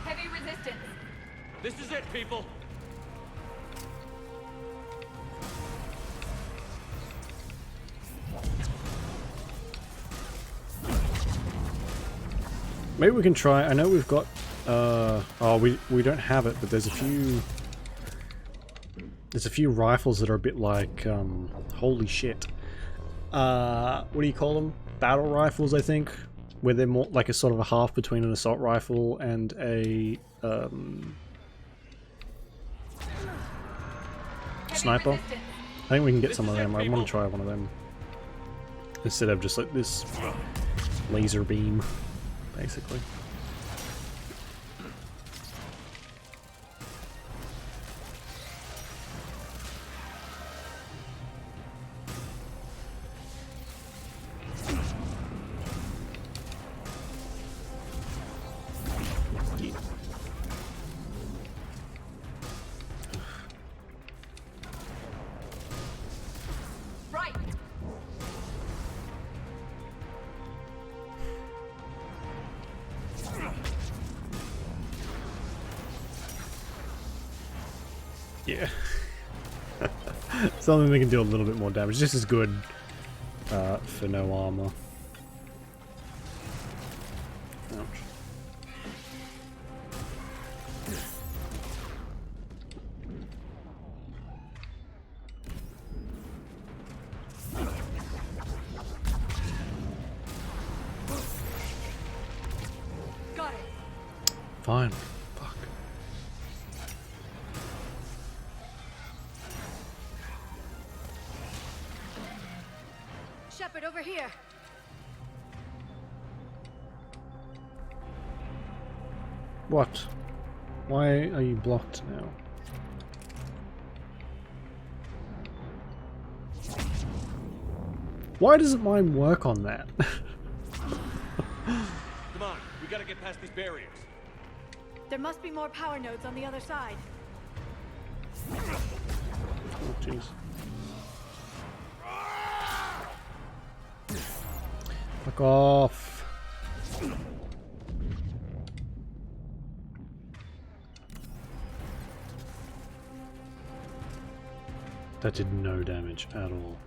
Heavy resistance. This is it, people. Maybe we can try. I know we've got. Oh, we don't have it, but there's a few. There's a few rifles that are a bit like. Holy shit. What do you call them? Battle rifles, I think, where they're more like a sort of a half between an assault rifle and a sniper. I think we can get some of them. I want to try one of them instead of just like this laser beam, basically. Yeah. Something that can do a little bit more damage. This is good for no armor. Ouch. Got it. Fine. Shepard, over here. What? Why are you blocked now? Why doesn't mine work on that? Come on, we gotta get past these barriers. There must be more power nodes on the other side. Oh, jeez. Fuck off. That did no damage at all.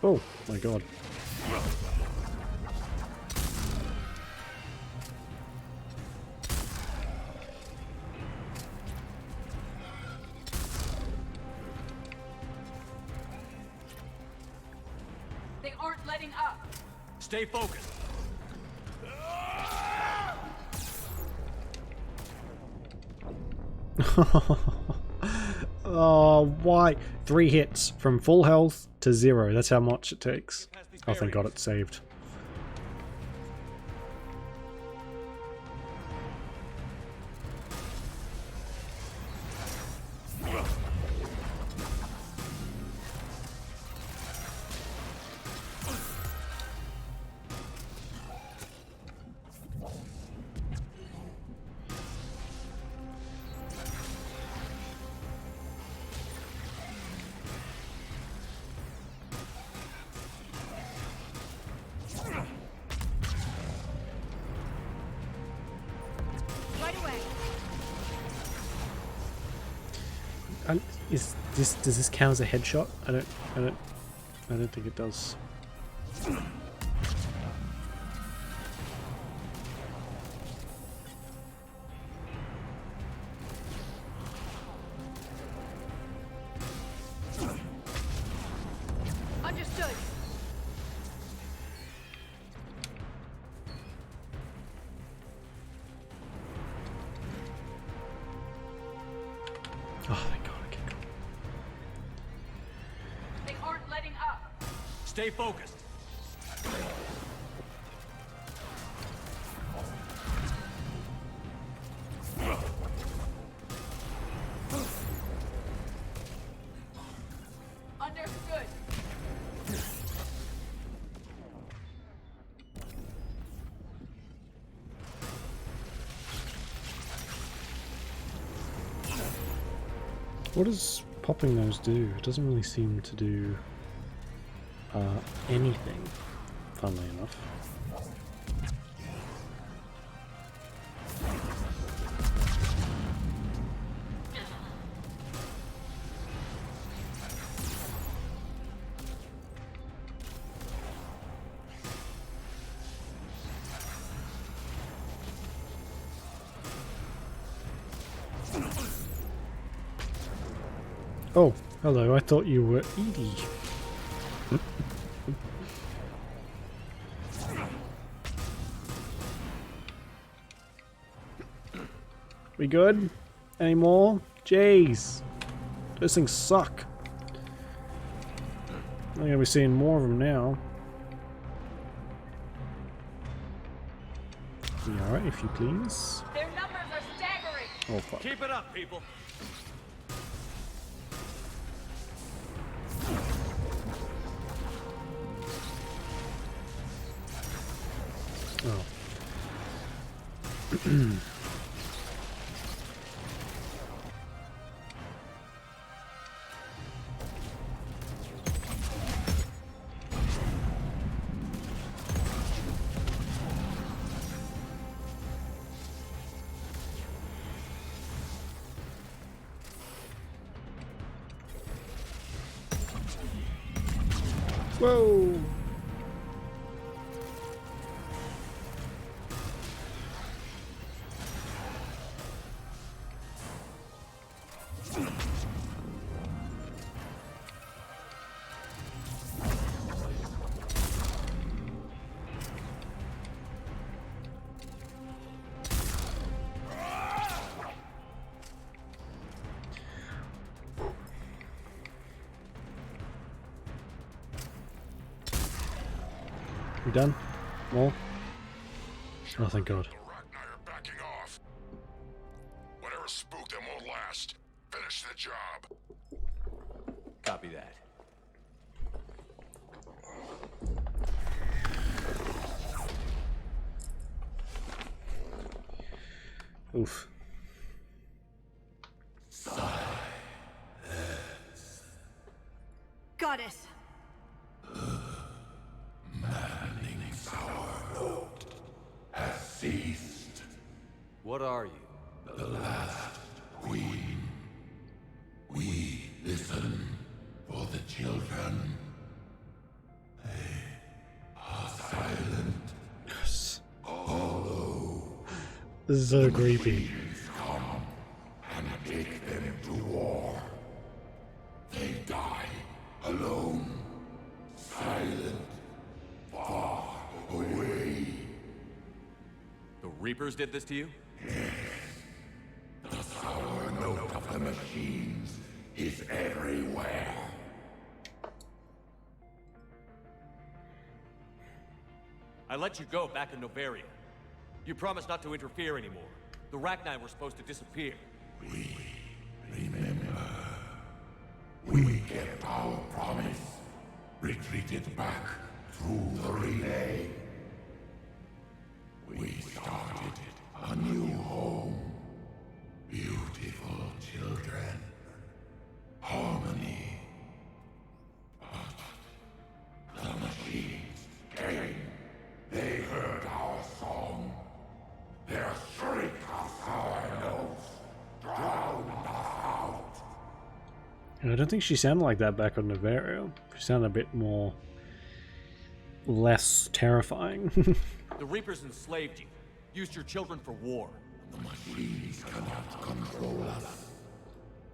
Oh my god. They aren't letting up. Stay focused. Oh, why? 3 hits from full health to 0. That's how much it takes. Oh, thank god it's saved. Does this count as a headshot? I don't think it does. Understood. Stay focused. Understood. What does popping those do? It doesn't really seem to do anything, funnily enough. Oh, hello, I thought you were Edie. We good? Any more? Jeez. Those things suck. I'm gonna be seeing more of them now. Alright, if you please. Their numbers are staggering. Oh fuck. Keep it up, people. Oh. Whoa! We done? More? Oh, thank God. Backing off. Whatever spooked them won't last. Finish the job. Copy that. Oof. Goddess. Has ceased. What are you? The last queen. We listen for the children. They are silent. Yes. Although This is so creepy. come and take them to war. They die alone, silent, far away. The Reapers did this to you? The sour note of the machines is everywhere. I let you go back in Novaria. You promised not to interfere anymore. The Rachni were supposed to disappear. We remember. We kept our promise. Retreated back through the relay. We started a new home. Beautiful children. Harmony. But the machines came. They heard our song. Their shriek of sour notes drowned us out. I don't think she sounded like that back on Novaria. She sounded a bit more... less terrifying. The Reapers enslaved you. Used your children for war. The machines cannot control us.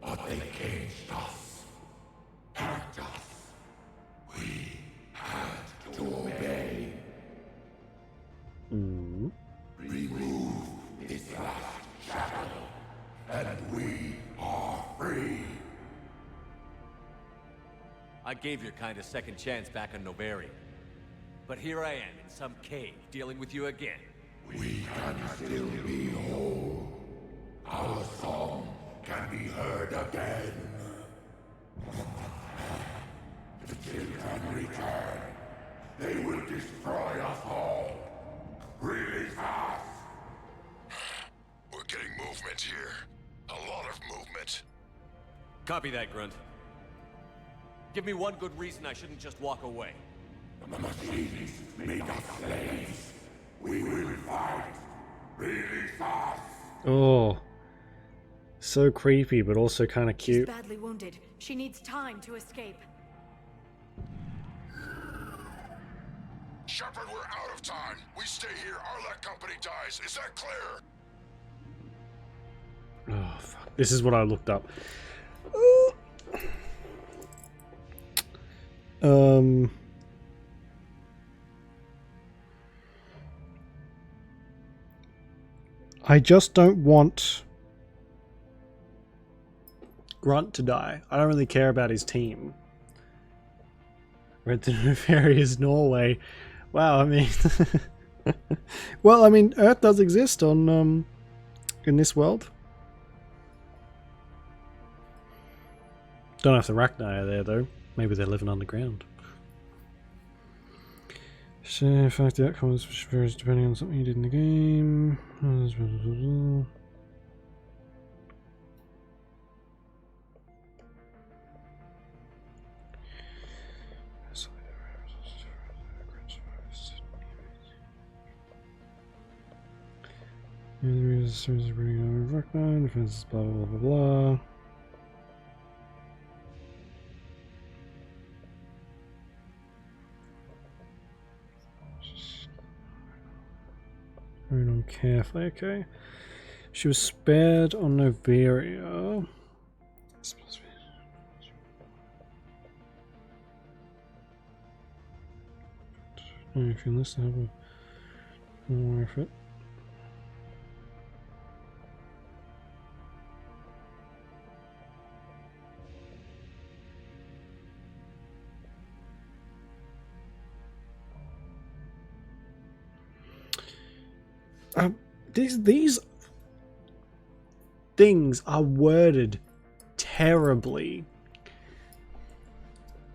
But they caged us. Hurt us. We had to obey. Mm. Remove this last shackle, and we are free. I gave your kind a second chance back in Novaria. But here I am in some cave dealing with you again. We can still be whole. Our song can be heard again. The children return. They will destroy us all. Release us! We're getting movement here. A lot of movement. Copy that, Grunt. Give me one good reason I shouldn't just walk away. The machines make us slaves. We will fight. Release us! Oh. So creepy, but also kind of She's cute. badly wounded. She needs time to escape. Shepard, we're out of time. We stay here, Arlec Company dies. Is that clear? Oh, fuck. This is what I looked up. I just don't want Grunt to die. I don't really care about his team. Red to Nefarious Norway. Wow, I mean... well, I mean, Earth does exist on, in this world. Don't know if the Rachni are there, though. Maybe they're living underground. So, in fact, the outcome varies depending on something you did in the game. The service bringing over Rockman, defense, blah blah blah blah. Very on carefully, okay. She was spared on Novaria. If you listen, have a more effort. These things are worded terribly.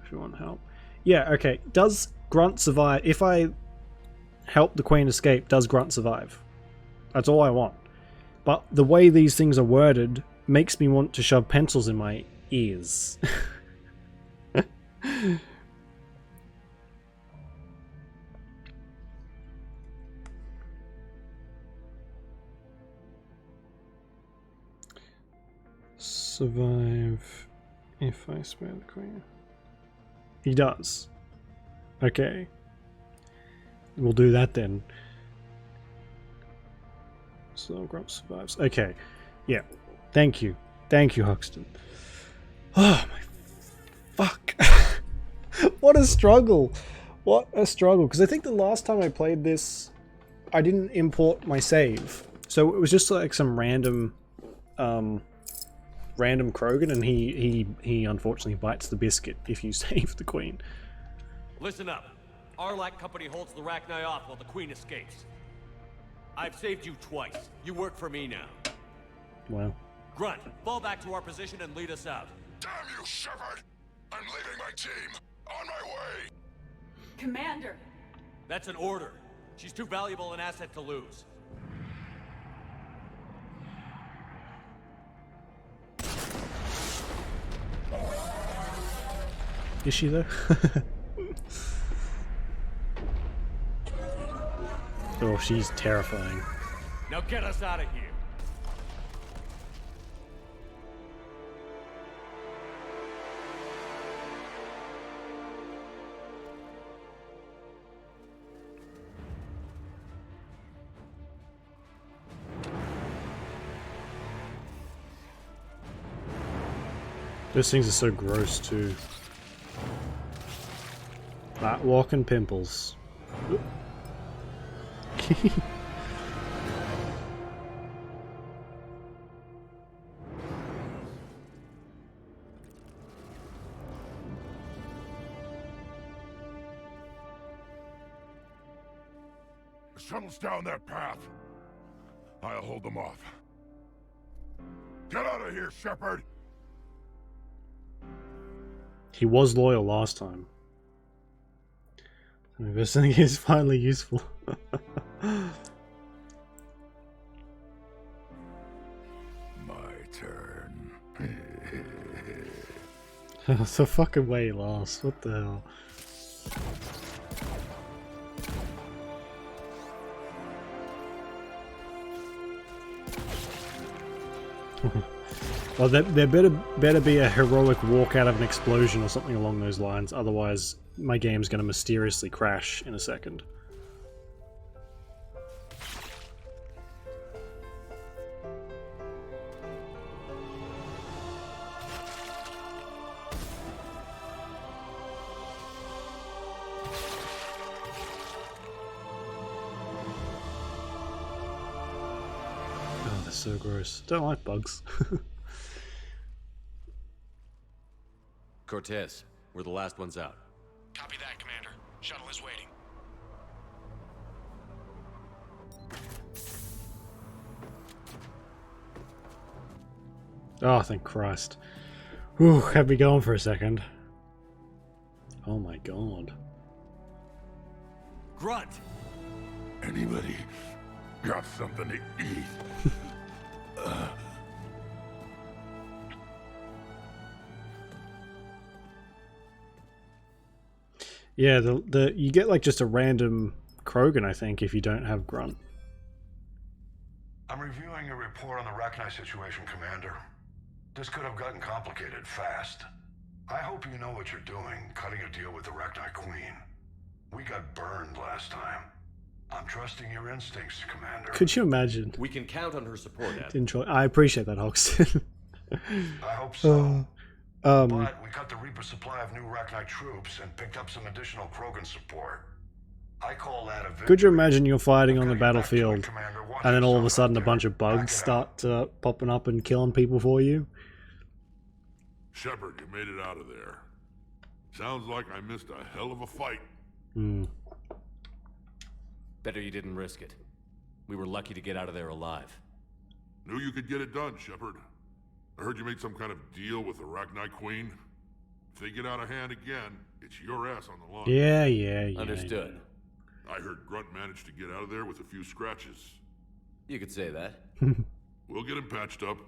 If you want help. Yeah, okay. Does Grunt survive? If I help the Queen escape, does Grunt survive? That's all I want. But the way these things are worded makes me want to shove pencils in my ears. Survive if I spare the Queen. He does. Okay. We'll do that then. So Grump survives. Okay. Yeah. Thank you. Thank you, Huxton. Oh my fuck. What a struggle. What a struggle. Because I think the last time I played this, I didn't import my save. So it was just like some random random Krogan, and he unfortunately bites the biscuit if you save the Queen. Listen up. Arlec Company holds the Rachni off while the Queen escapes. I've saved you twice. You work for me now. Wow. Grunt, fall back to our position and lead us out. Damn you, Shepard! I'm leaving my team. On my way. Commander! That's an order. She's too valuable an asset to lose. Is she though? Oh, she's terrifying. Now get us out of here. Those things are so gross too. Flat walk and pimples. shuttles down that path. I'll hold them off. Get out of here, Shepard! He was loyal last time. Investing is finally useful. My turn. That's the fucking way he laughs. What the hell? Well, there better be a heroic walk out of an explosion or something along those lines. Otherwise, my game's going to mysteriously crash in a second. Oh, they're so gross. Don't like bugs. Cortez, we're the last ones out. Copy that, Commander. Shuttle is waiting. Oh, thank Christ. Whew, had me going for a second. Oh my god. Grunt! Anybody got something to eat? Yeah, you get like just a random Krogan, I think, if you don't have Grunt. I'm reviewing a report on the Rachni situation, Commander. This could have gotten complicated fast. I hope you know what you're doing, cutting a deal with the Rachni Queen. We got burned last time. I'm trusting your instincts, Commander. Could you imagine? We can count on her support, Ed. Enjoy. I appreciate that, Hoxton. I hope so. But we cut the Reaper supply of new Rachni troops and picked up some additional Krogan support. I call that a victory. could you imagine you're fighting on the battlefield and then all of a sudden a bunch of bugs start popping up and killing people for you? Shepard, you made it out of there. Sounds like I missed a hell of a fight. Hmm. Better you didn't risk it. We were lucky to get out of there alive. Knew you could get it done, Shepard. I heard you made some kind of deal with the Rachni Queen. If they get out of hand again, it's your ass on the line. Yeah. Understood. I heard Grunt managed to get out of there with a few scratches. You could say that. We'll get him patched up,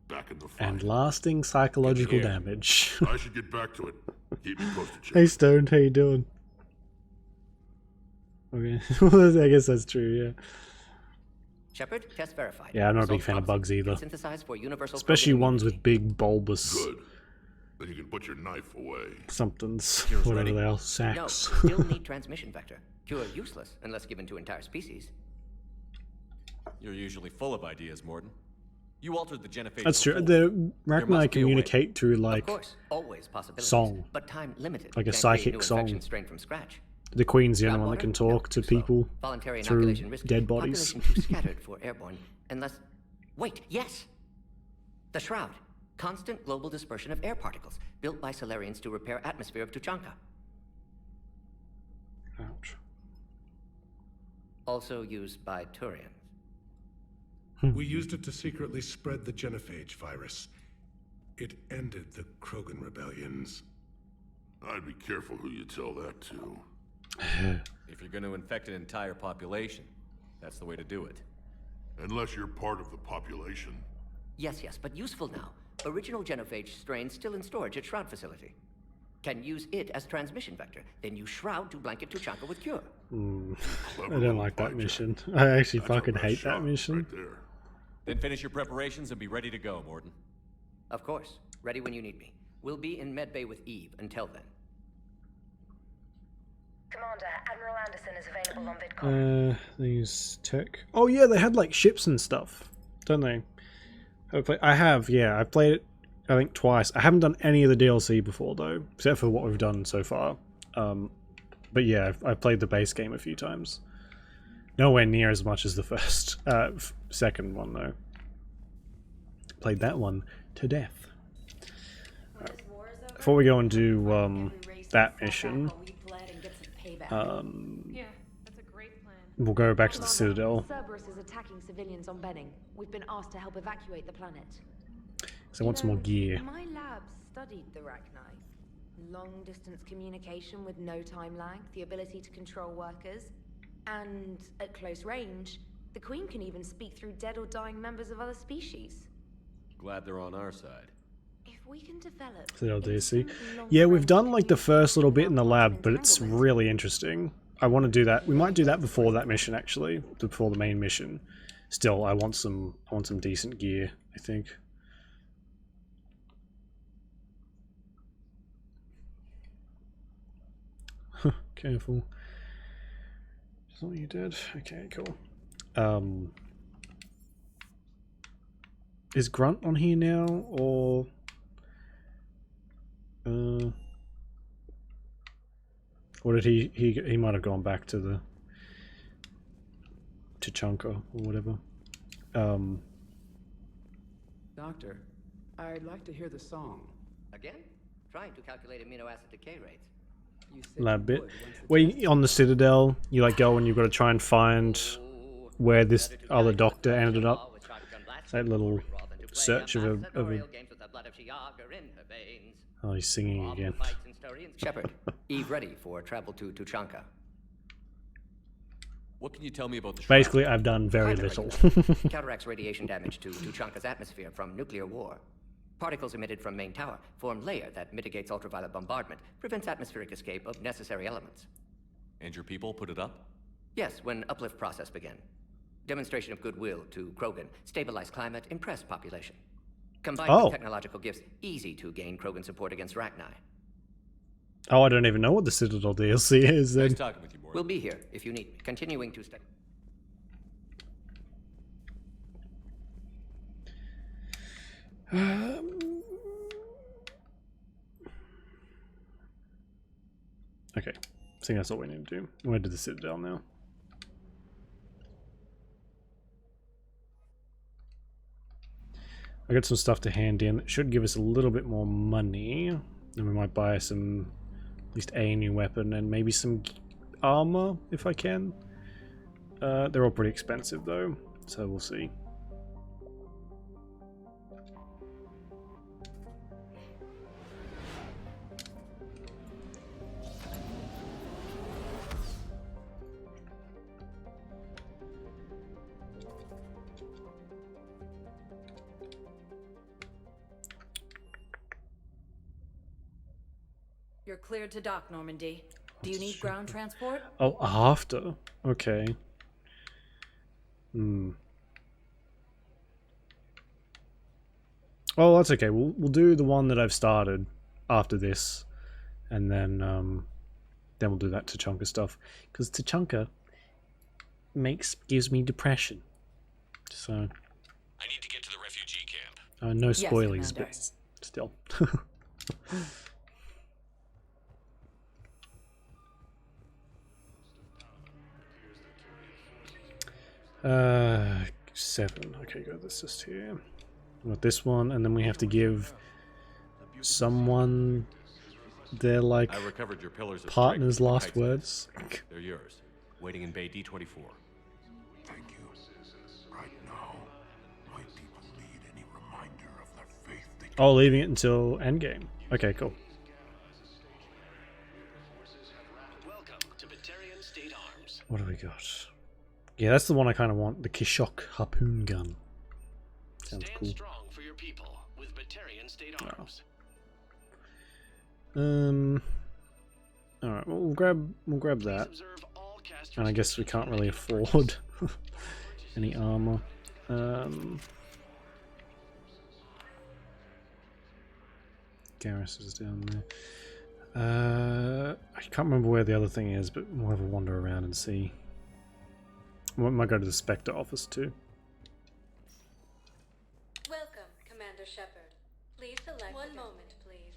back in the fight. And lasting psychological damage. I should get back to it. Keep me posted, Shepard. Hey Stone, how you doing? Okay, I guess that's true, yeah. Shepard, test verified. Yeah, I'm not a big fan of bugs either. Synthesized for universal Especially Krogan ones with big bulbous... Good. Then you can put your knife away. somethings, Cure's whatever ready. they are, No, sacks. still need transmission vector. Cure useless unless given to entire species. You're usually full of ideas, Morden. You altered the genophage. That's true. before. The There must Rachni be a way. communicate through like Of course, always possibilities, song, but time limited. like a Can't create psychic new song. infection strain from scratch. The Queen's the only one that Groundwater? can talk to people Voluntary through inoculation risky. dead bodies. Population too scattered for airborne, unless... Wait, yes! The Shroud. Constant global dispersion of air particles, built by Solarians to repair atmosphere of Tuchanka. Ouch. Also used by Turians. We used it to secretly spread the genophage virus. It ended the Krogan rebellions. I'd be careful who you tell that to. If you're going to infect an entire population, that's the way to do it. Unless you're part of the population. Yes, but useful now. Original genophage strain still in storage at Shroud facility. Can use it as transmission vector. Then use Shroud to blanket Tuchanka with cure. I don't like that mission. I actually fucking hate that mission. Then finish your preparations and be ready to go, Morden. Of course. Ready when you need me. We'll be in medbay with Eve until then. Commander, Admiral Anderson is available on VidCon. These tech. Oh yeah, they had like ships and stuff, don't they? I have, yeah. I've played it, I think, twice. I haven't done any of the DLC before though, except for what we've done so far. But yeah, I've played the base game a few times. Nowhere near as much as the first, second one though. Played that one to death. Before we go and do that mission, Yeah, that's a great plan. we'll go back to the Citadel. Cerberus is attacking civilians on Benning. We've been asked to help evacuate the planet. So I want some more gear. My lab studied the Rachni. Long-distance communication with no time lag, the ability to control workers, and at close range, the Queen can even speak through dead or dying members of other species. Glad they're on our side. If we can develop Citadel DC. Yeah, we've done like the first little bit in the lab, but it's really interesting. I want to do that. We might do that before that mission, actually, before the main mission. Still, I want some decent gear, I think. Careful. Is that what you did? Okay, cool. Is Grunt on here now, or did he might have gone back to the Chunka or whatever. Doctor, I'd like to hear the song. Again? Trying to calculate amino acid decay rates. Lab bit. Where you, on the Citadel, you like go and you've got to try and find where this other doctor ended up. It's that little search of a. Oh, he's singing again. Shepard, Eve ready for travel to Tuchanka. What can you tell me about the Basically, I've done very little. Counteracts radiation damage to Tuchanka's atmosphere from nuclear war. Particles emitted from main tower form layer that mitigates ultraviolet bombardment, prevents atmospheric escape of necessary elements. And your people put it up? Yes, when uplift process began. Demonstration of goodwill to Krogan, stabilize climate, impress population. Combined with technological gifts, easy to gain Krogan support against Rachni. Oh, I don't even know what the Citadel DLC is then. Nice talking with you, Morgan. We'll be here if you need me. Continuing to stay. Okay, I think that's all we need to do. We're to the Citadel now. I got some stuff to hand in that should give us a little bit more money. And we might buy some, at least a new weapon and maybe some armor if I can. They're all pretty expensive though, so we'll see. You're cleared to dock, Normandy. Do you need ground transport? Oh, after? Okay. Oh, that's okay. We'll do the one that I've started after this, and then we'll do that Tuchanka stuff, because Tuchanka gives me depression. So. I need to get to the refugee camp. No spoilies, but still. 7. Okay, good. That's just here. Got this one, and then we have to give someone their like I recovered your pillars of partner's strength last from the words. They're yours. Waiting in Bay D24. Thank you. Right now, my people need any reminder of their faith. Oh, leaving it until endgame. Okay, cool. Welcome to Batarian State Arms. What do we got? Yeah, that's the one I kind of want. The Kishok harpoon gun. Sounds cool. Stand strong for your people with Batarian State Arms. All right. Well, we'll grab that. And I guess we can't really afford any armor. Garrus is down there. I can't remember where the other thing is, but we'll have a wander around and see. We might go to the Spectre office too. Welcome, Commander Shepard. Please select one moment, please.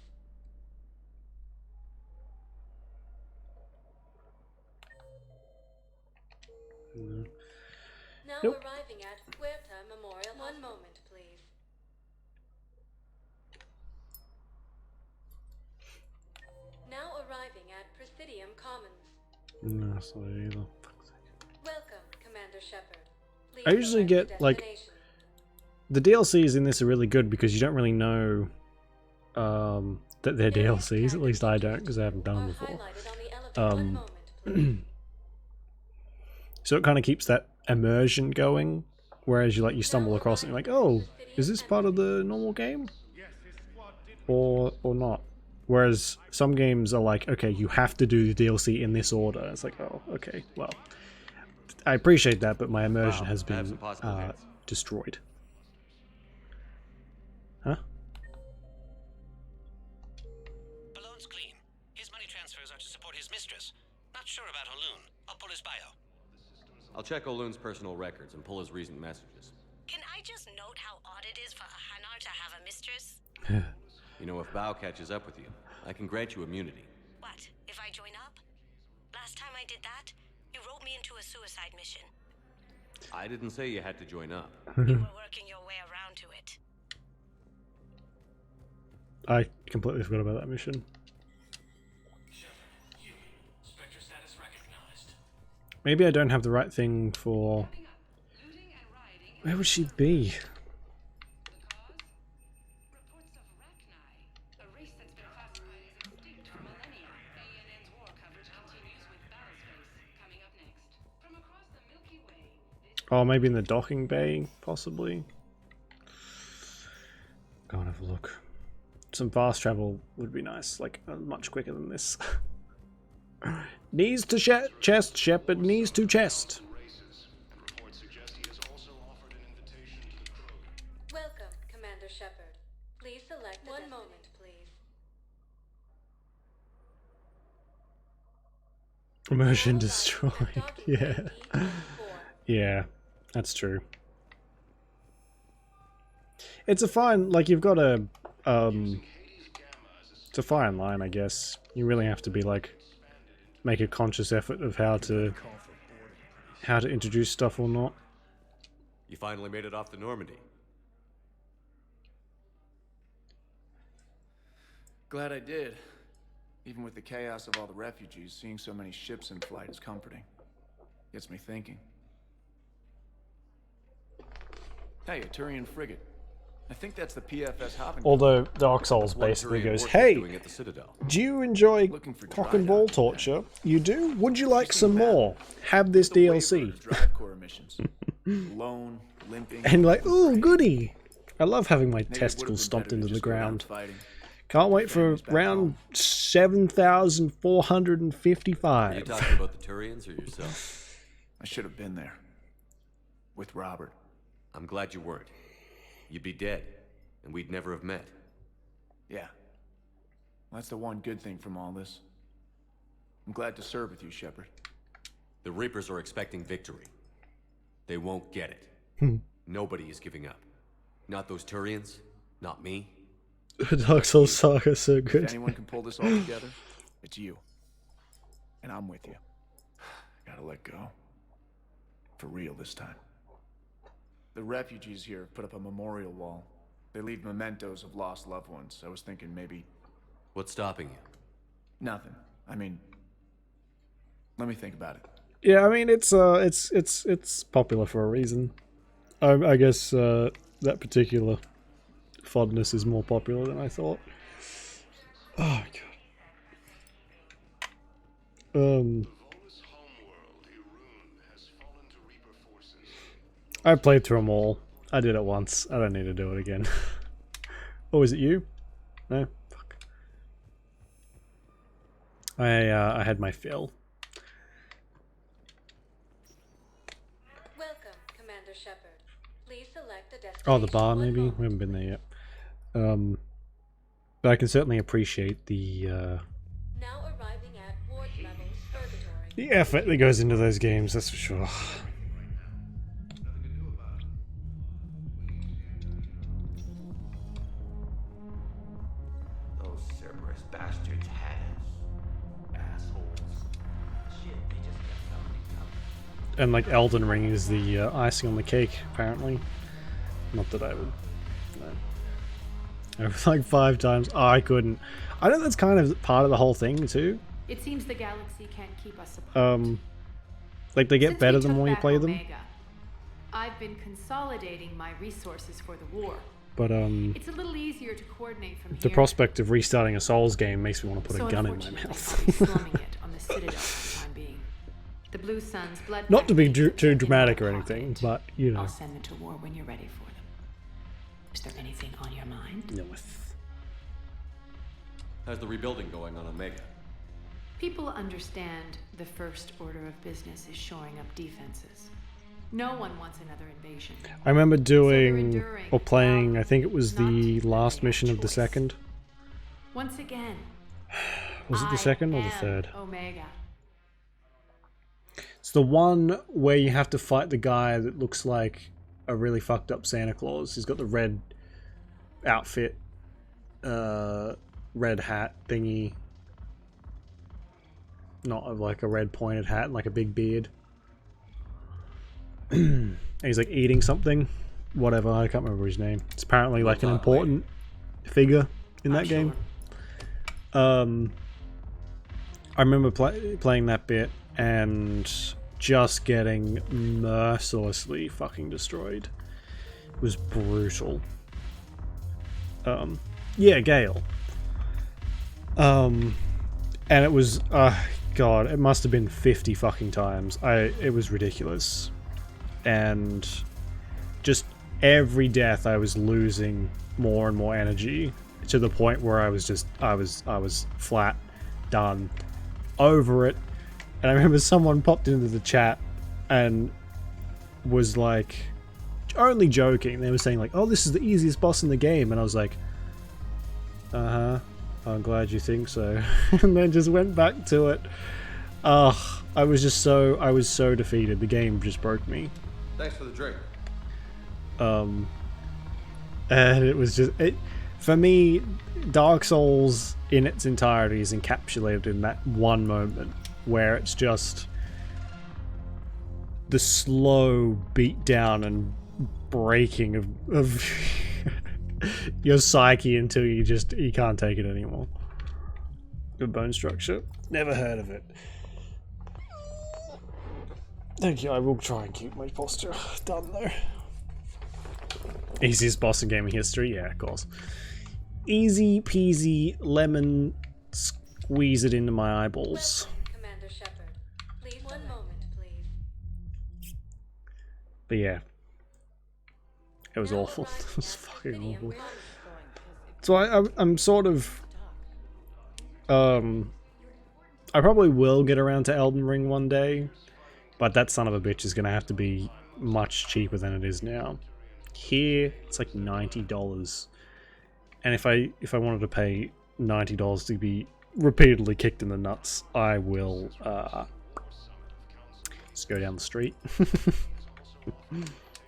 Now arriving at Huerta Memorial. One moment, please. Now arriving at Presidium Commons. No, that's not it either. Welcome Commander Shepard. Please I usually select get, the like, destination. the DLCs in this are really good because you don't really know that they're DLCs. At least I don't, because I haven't done them before. So it kind of keeps that immersion going, whereas you stumble across it and you're like, oh, is this part of the normal game? Or not? Whereas some games are like, okay, you have to do the DLC in this order. It's like, oh, okay, well, I appreciate that, but my immersion has been destroyed. Huh? Balloon's clean. His money transfers are to support his mistress. Not sure about Haloon. I'll pull his bio. I'll check Oloon's personal records and pull his recent messages. Can I just note how odd it is for a Hanar to have a mistress? You know, if Bao catches up with you, I can grant you immunity. What, if I join up? Last time I did that, you wrote me into a suicide mission. I didn't say you had to join up. You were working your way around to it. I completely forgot about that mission. Maybe I don't have the right thing for... Where would she be? Oh, maybe in the docking bay, possibly. Go and have a look. Some fast travel would be nice, like much quicker than this. Knees to chest, Shepard, knees to chest. Welcome, Commander Shepard. Please select one moment, please. Immersion destroyed. Yeah. Yeah, that's true. It's a fine, like, you've got a, it's a fine line, I guess. You really have to be, like, make a conscious effort of how to introduce stuff or not. You finally made it off the Normandy. Glad I did. Even with the chaos of all the refugees, seeing so many ships in flight is comforting. Gets me thinking. Hey, a Turian frigate. I think that's the PFS hopping. Although Dark Souls basically goes, hey, do you enjoy cock and ball torture? You do? Would you like some more? Have this DLC. Alone, limping. And like, ooh, goody. I love having my testicles stomped into the ground. Can't wait for round 7,455. Are you talking about the Turians or yourself? I should have been there. With Robert. I'm glad you weren't. You'd be dead, and we'd never have met. Yeah. That's the one good thing from all this. I'm glad to serve with you, Shepard. The Reapers are expecting victory. They won't get it. Nobody is giving up. Not those Turians, not me. Dark Souls Saga is so good. If anyone can pull this all together, it's you. And I'm with you. Gotta let go. For real this time. The refugees here have put up a memorial wall. They leave mementos of lost loved ones. I was thinking maybe... What's stopping you? Nothing. I mean... Let me think about it. Yeah, I mean, it's popular for a reason. I guess that particular fondness is more popular than I thought. Oh, God. I played through them all. I did it once. I don't need to do it again. Oh, is it you? No? Fuck. I had my fill. Welcome, Commander Shepard. Please select a destination. Oh, the bar, maybe? We haven't been there yet. But I can certainly appreciate the Now arriving at Ward Levels Purgatory. the effort that goes into those games, that's for sure. Bastards has assholes. Shit, they just got somebody up. And like Elden Ring is the icing on the cake, apparently. Not that I would. No. Like 5 times. Oh, I couldn't. I know that's kind of part of the whole thing too. It seems the galaxy can't keep us apart. Like they get better the more you play them. Omega, I've been consolidating my resources for the war. But It's a little easier to coordinate from the here. prospect of restarting a Souls game makes me want to put a gun in my Unfortunately, mouth. I'll be slumming it on the Citadel for the time being. The Blue Sun's blood. Not to be too dramatic or anything, but you know. I'll send them to war when you're ready for them. Is there anything on your mind? No. How's the rebuilding going on Omega? People understand the first order of business is shoring up defenses. No one wants another invasion. I remember doing or playing, I think it was the last mission of the second. Once again. Was it the second or the third? Omega. It's the one where you have to fight the guy that looks like a really fucked up Santa Claus. He's got the red outfit, red hat thingy. Not like a red pointed hat and like a big beard. And he's like eating something. Whatever, I can't remember his name. It's apparently like an important figure in that game. I remember playing that bit and just getting mercilessly fucking destroyed. It was brutal. Yeah, Gale. And it was, God, it must have been 50 fucking times. It was ridiculous. And just every death I was losing more and more energy to the point where I was flat, done, over it. And I remember someone popped into the chat and was like, only joking. They were saying like, "Oh, this is the easiest boss in the game," and I was like, "Uh-huh, I'm glad you think so." And then just went back to it. I was so defeated. The game just broke me. Thanks for the drink. And it was just for me. Dark Souls in its entirety is encapsulated in that one moment where it's just the slow beat down and breaking of your psyche until you can't take it anymore. Good bone structure. Never heard of it. Thank you. I will try and keep my posture done though. Easiest boss in gaming history? Yeah, of course. Easy peasy lemon squeeze it into my eyeballs. Commander Shepard. Please, one moment, please. But yeah. It was awful. It was fucking awful. So I'm sort of I probably will get around to Elden Ring one day, but that son of a bitch is gonna have to be much cheaper than it is now. Here it's like $90. And if I wanted to pay $90 to be repeatedly kicked in the nuts, I will just go down the street.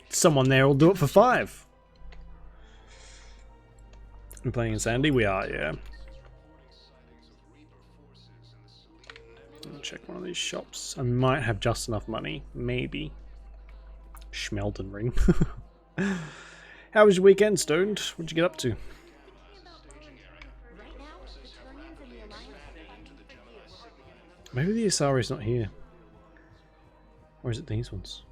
Someone there will do it for $5. We're playing Insanity? We are, yeah. I'll check one of these shops. I might have just enough money. Maybe. Schmelden Ring. How was your weekend, Stoned? What'd you get up to? Maybe the Asari's not here. Or is it these ones?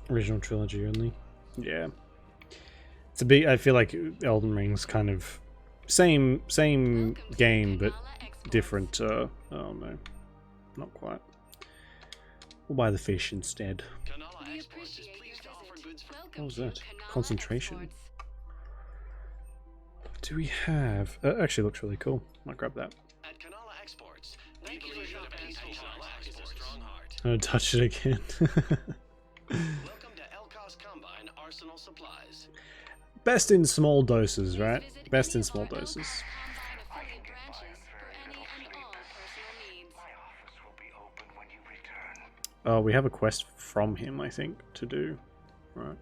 Original trilogy only. Yeah. It's a bit, I feel like Elden Ring's kind of same game but different oh no. Not quite. We'll buy the fish instead. What was that? Concentration. Do we have... actually looks really cool. Might grab that. I'm gonna touch it again. Best in small doses, right? Best in small doses. Oh, we have a quest from him, I think, to do. Right.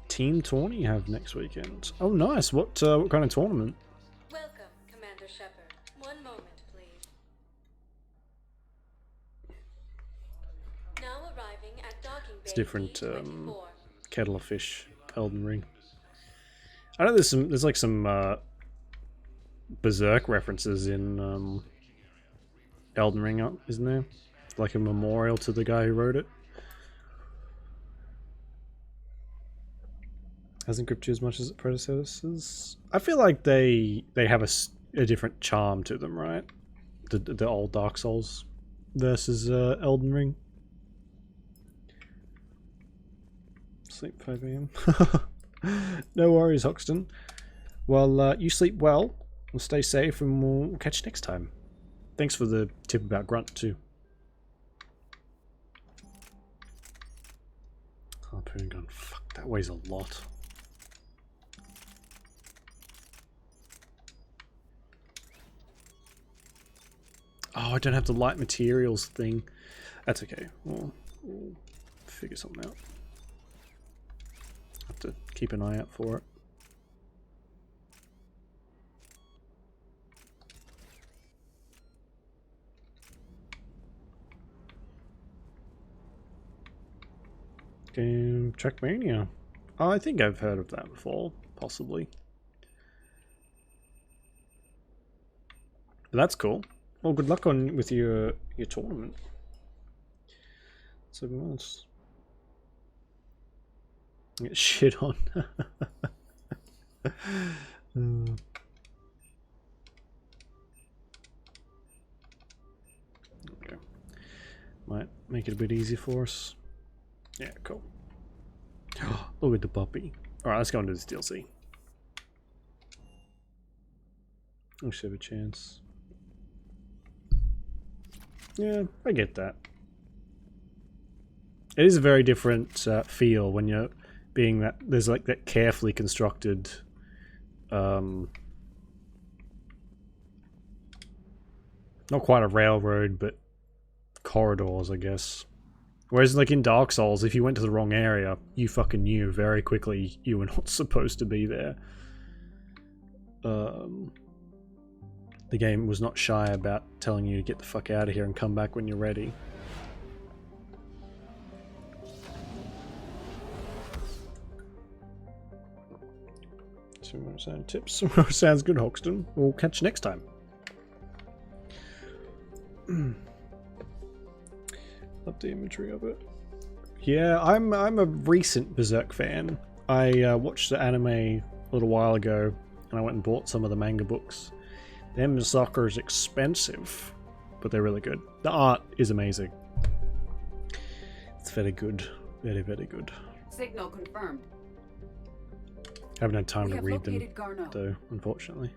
Team tourney you have next weekend. Oh, nice. What kind of tournament? Welcome, Commander Shepard. One moment, please. Now arriving at docking bay It's different kettle of fish, Elden Ring. I know there's like some Berserk references in Elden Ring, isn't there? Like a memorial to the guy who wrote it. Hasn't gripped you as much as its predecessors. I feel like they have a different charm to them, right? The old Dark Souls versus Elden Ring. Sleep 5 AM. No worries, Hoxton. Well, you sleep well. We'll stay safe, and we'll catch you next time. Thanks for the tip about Grunt too. Harpoon gun. Fuck, that weighs a lot. Oh, I don't have the light materials thing. That's okay. We'll figure something out. Have to keep an eye out for it. Game Trackmania. Oh, I think I've heard of that before, possibly. But that's cool. Well, good luck with your tournament. 7 months. Get shit on. Okay. Might make it a bit easier for us. Yeah, cool. Look at the puppy. Alright, let's go into this DLC. We should have a chance. Yeah, I get that. It is a very different feel when you're being that... There's like that carefully constructed... not quite a railroad, but corridors, I guess. Whereas like in Dark Souls, if you went to the wrong area, you fucking knew very quickly you were not supposed to be there. The game was not shy about telling you to get the fuck out of here and come back when you're ready. Sound tips. Sounds good, Hoxton. We'll catch you next time. Love the imagery of it. Yeah, I'm a recent Berserk fan. I watched the anime a little while ago, and I went and bought some of the manga books. Them suckers expensive, but they're really good. The art is amazing. It's very good. Very, very good. Signal confirmed. Haven't had time We to have read them, located Garneau. though, unfortunately.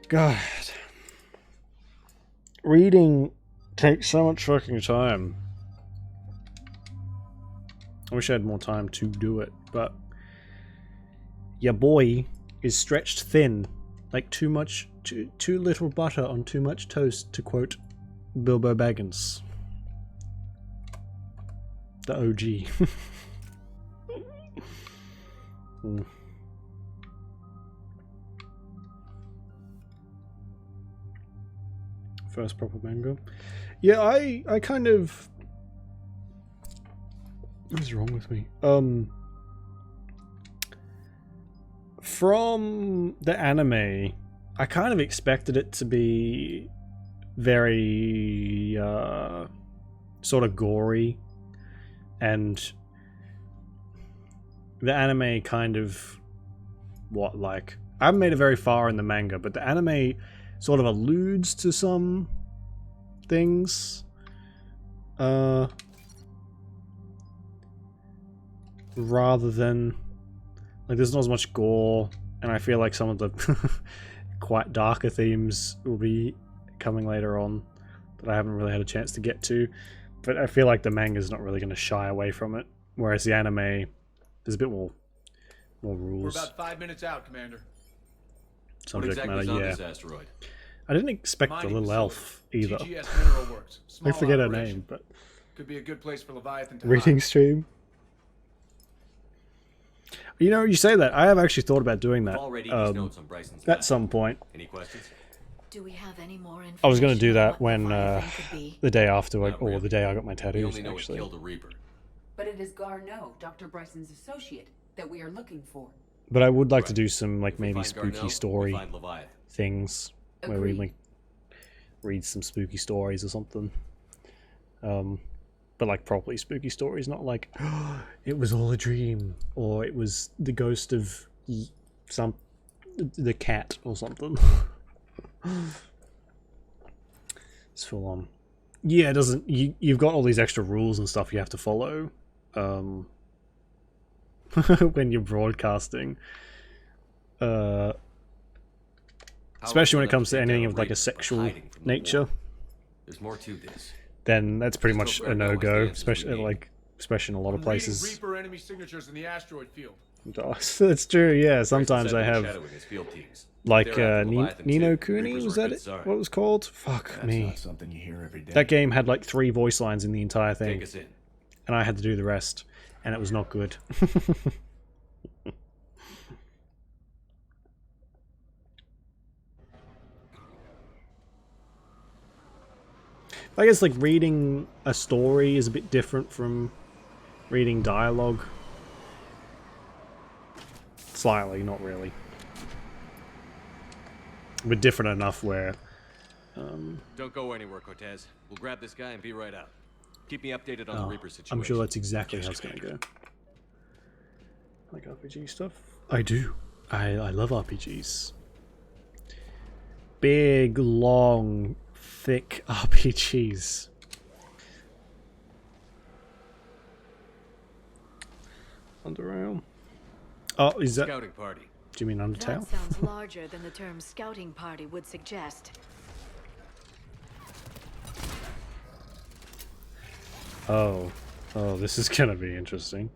God. Reading takes so much fucking time. I wish I had more time to do it, but your boy is stretched thin, like too little butter on too much toast, to quote Bilbo Baggins. The OG. First proper manga. Yeah, I kind of... What's wrong with me? From the anime, I kind of expected it to be very sort of gory, and the anime kind of I haven't made it very far in the manga, but the anime sort of alludes to some things. Rather than like, there's not as much gore, and I feel like some of the quite darker themes will be coming later on that I haven't really had a chance to get to. But I feel like the manga's not really going to shy away from it, whereas the anime, there's a bit more rules. We're about 5 minutes out, Commander. Subject what exactly matter, is on yeah. this asteroid? I didn't expect the Mining little facility. elf either. TGS Mineral Works. I Small forget her operation. name, but Could be a good place for Leviathan to reading hide. stream. You know, you say that. I have actually thought about doing that Already these notes on Bryson's at back. some point. Any questions? Do we have any more information? I was going to do on that what the when fire thing could be? the day after, Not or really. the day I got my We tattoos. only know Actually, it killed a Reaper. But it is Garneau, Dr. Bryson's associate, that we are looking for. But I would like to do some like maybe find spooky Garnell, we story find Leviathan. things where we Agreed. like read some spooky stories or something. But like properly spooky stories, not like it was all a dream or it was the ghost of the cat or something. It's full on. Yeah, it doesn't. You've got all these extra rules and stuff you have to follow. When you're broadcasting, especially when it comes to anything of like a sexual nature, There's more to this. then that's pretty much a Garnell has the no-go, answers we especially need. in a lot of places. Reaper enemy signatures in the asteroid field. That's true. Yeah, sometimes I have Shadowing his field teams. like They're after Leviathan Nino too. Kuni, Reapers was were a that good it? sign. What it was called? Fuck That's me. not something you hear every day. That game had like 3 voice lines in the entire thing, Take us in. and I had to do the rest, and it was not good. I guess like reading a story is a bit different from reading dialogue. Slightly, not really. But different enough where Don't go anywhere, Cortez. We'll grab this guy and be right out. Keep me updated on the Reaper situation. I'm sure that's exactly how it's going to go. Like RPG stuff? I do. I love RPGs. Big, long, thick RPGs. Underrail. Oh, is that... Scouting party. Do you mean Undertale? That sounds larger than the term scouting party would suggest. Oh. Oh, this is gonna be interesting.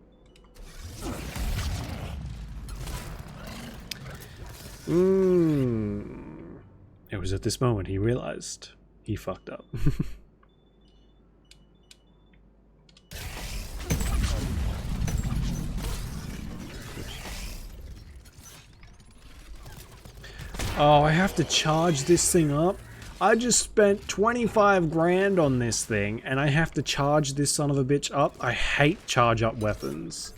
It was at this moment he realized he fucked up. Oh, I have to charge this thing up? I just spent 25 grand on this thing, and I have to charge this son of a bitch up? I hate charge up weapons.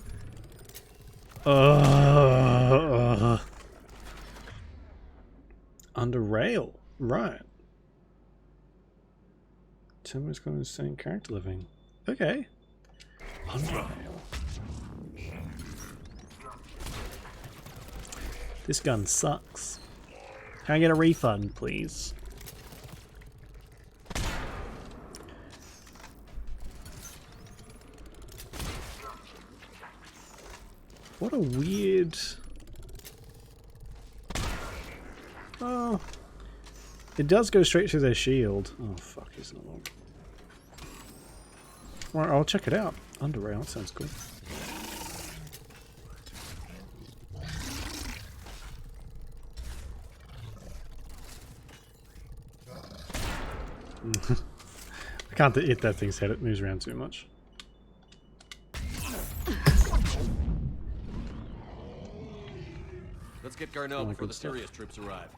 Under rail. Right. Someone's got the same character living. Okay. Under rail. This gun sucks. Can I get a refund, please? What a weird... Oh. It does go straight through their shield. Oh, fuck, isn't it long? Well, I'll check it out. Underrail, that sounds good. I can't hit that thing's head, it moves around too much. Let's get Garnell before the serious troops arrive.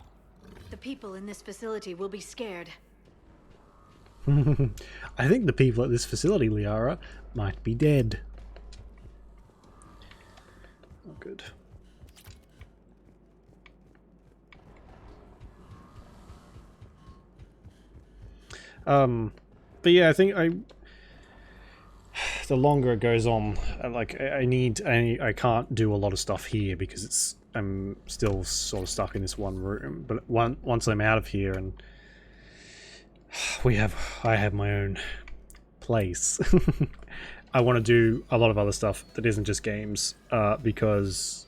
The people in this facility will be scared. I think the people at this facility, Liara, might be dead. Oh, good. But yeah, I think the longer it goes on, like I can't do a lot of stuff here because I'm still sort of stuck in this one room. But once I'm out of here and I have my own place, I want to do a lot of other stuff that isn't just games, because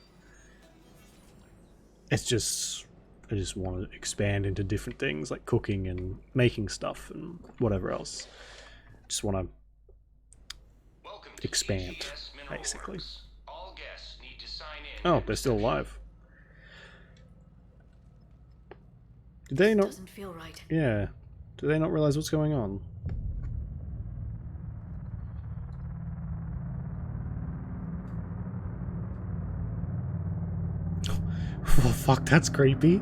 I just want to expand into different things like cooking and making stuff and whatever else. Just want to expand, basically. Oh, they're still alive. Did they not? Doesn't feel right. Yeah. Do they not realize what's going on? Oh, fuck, that's creepy.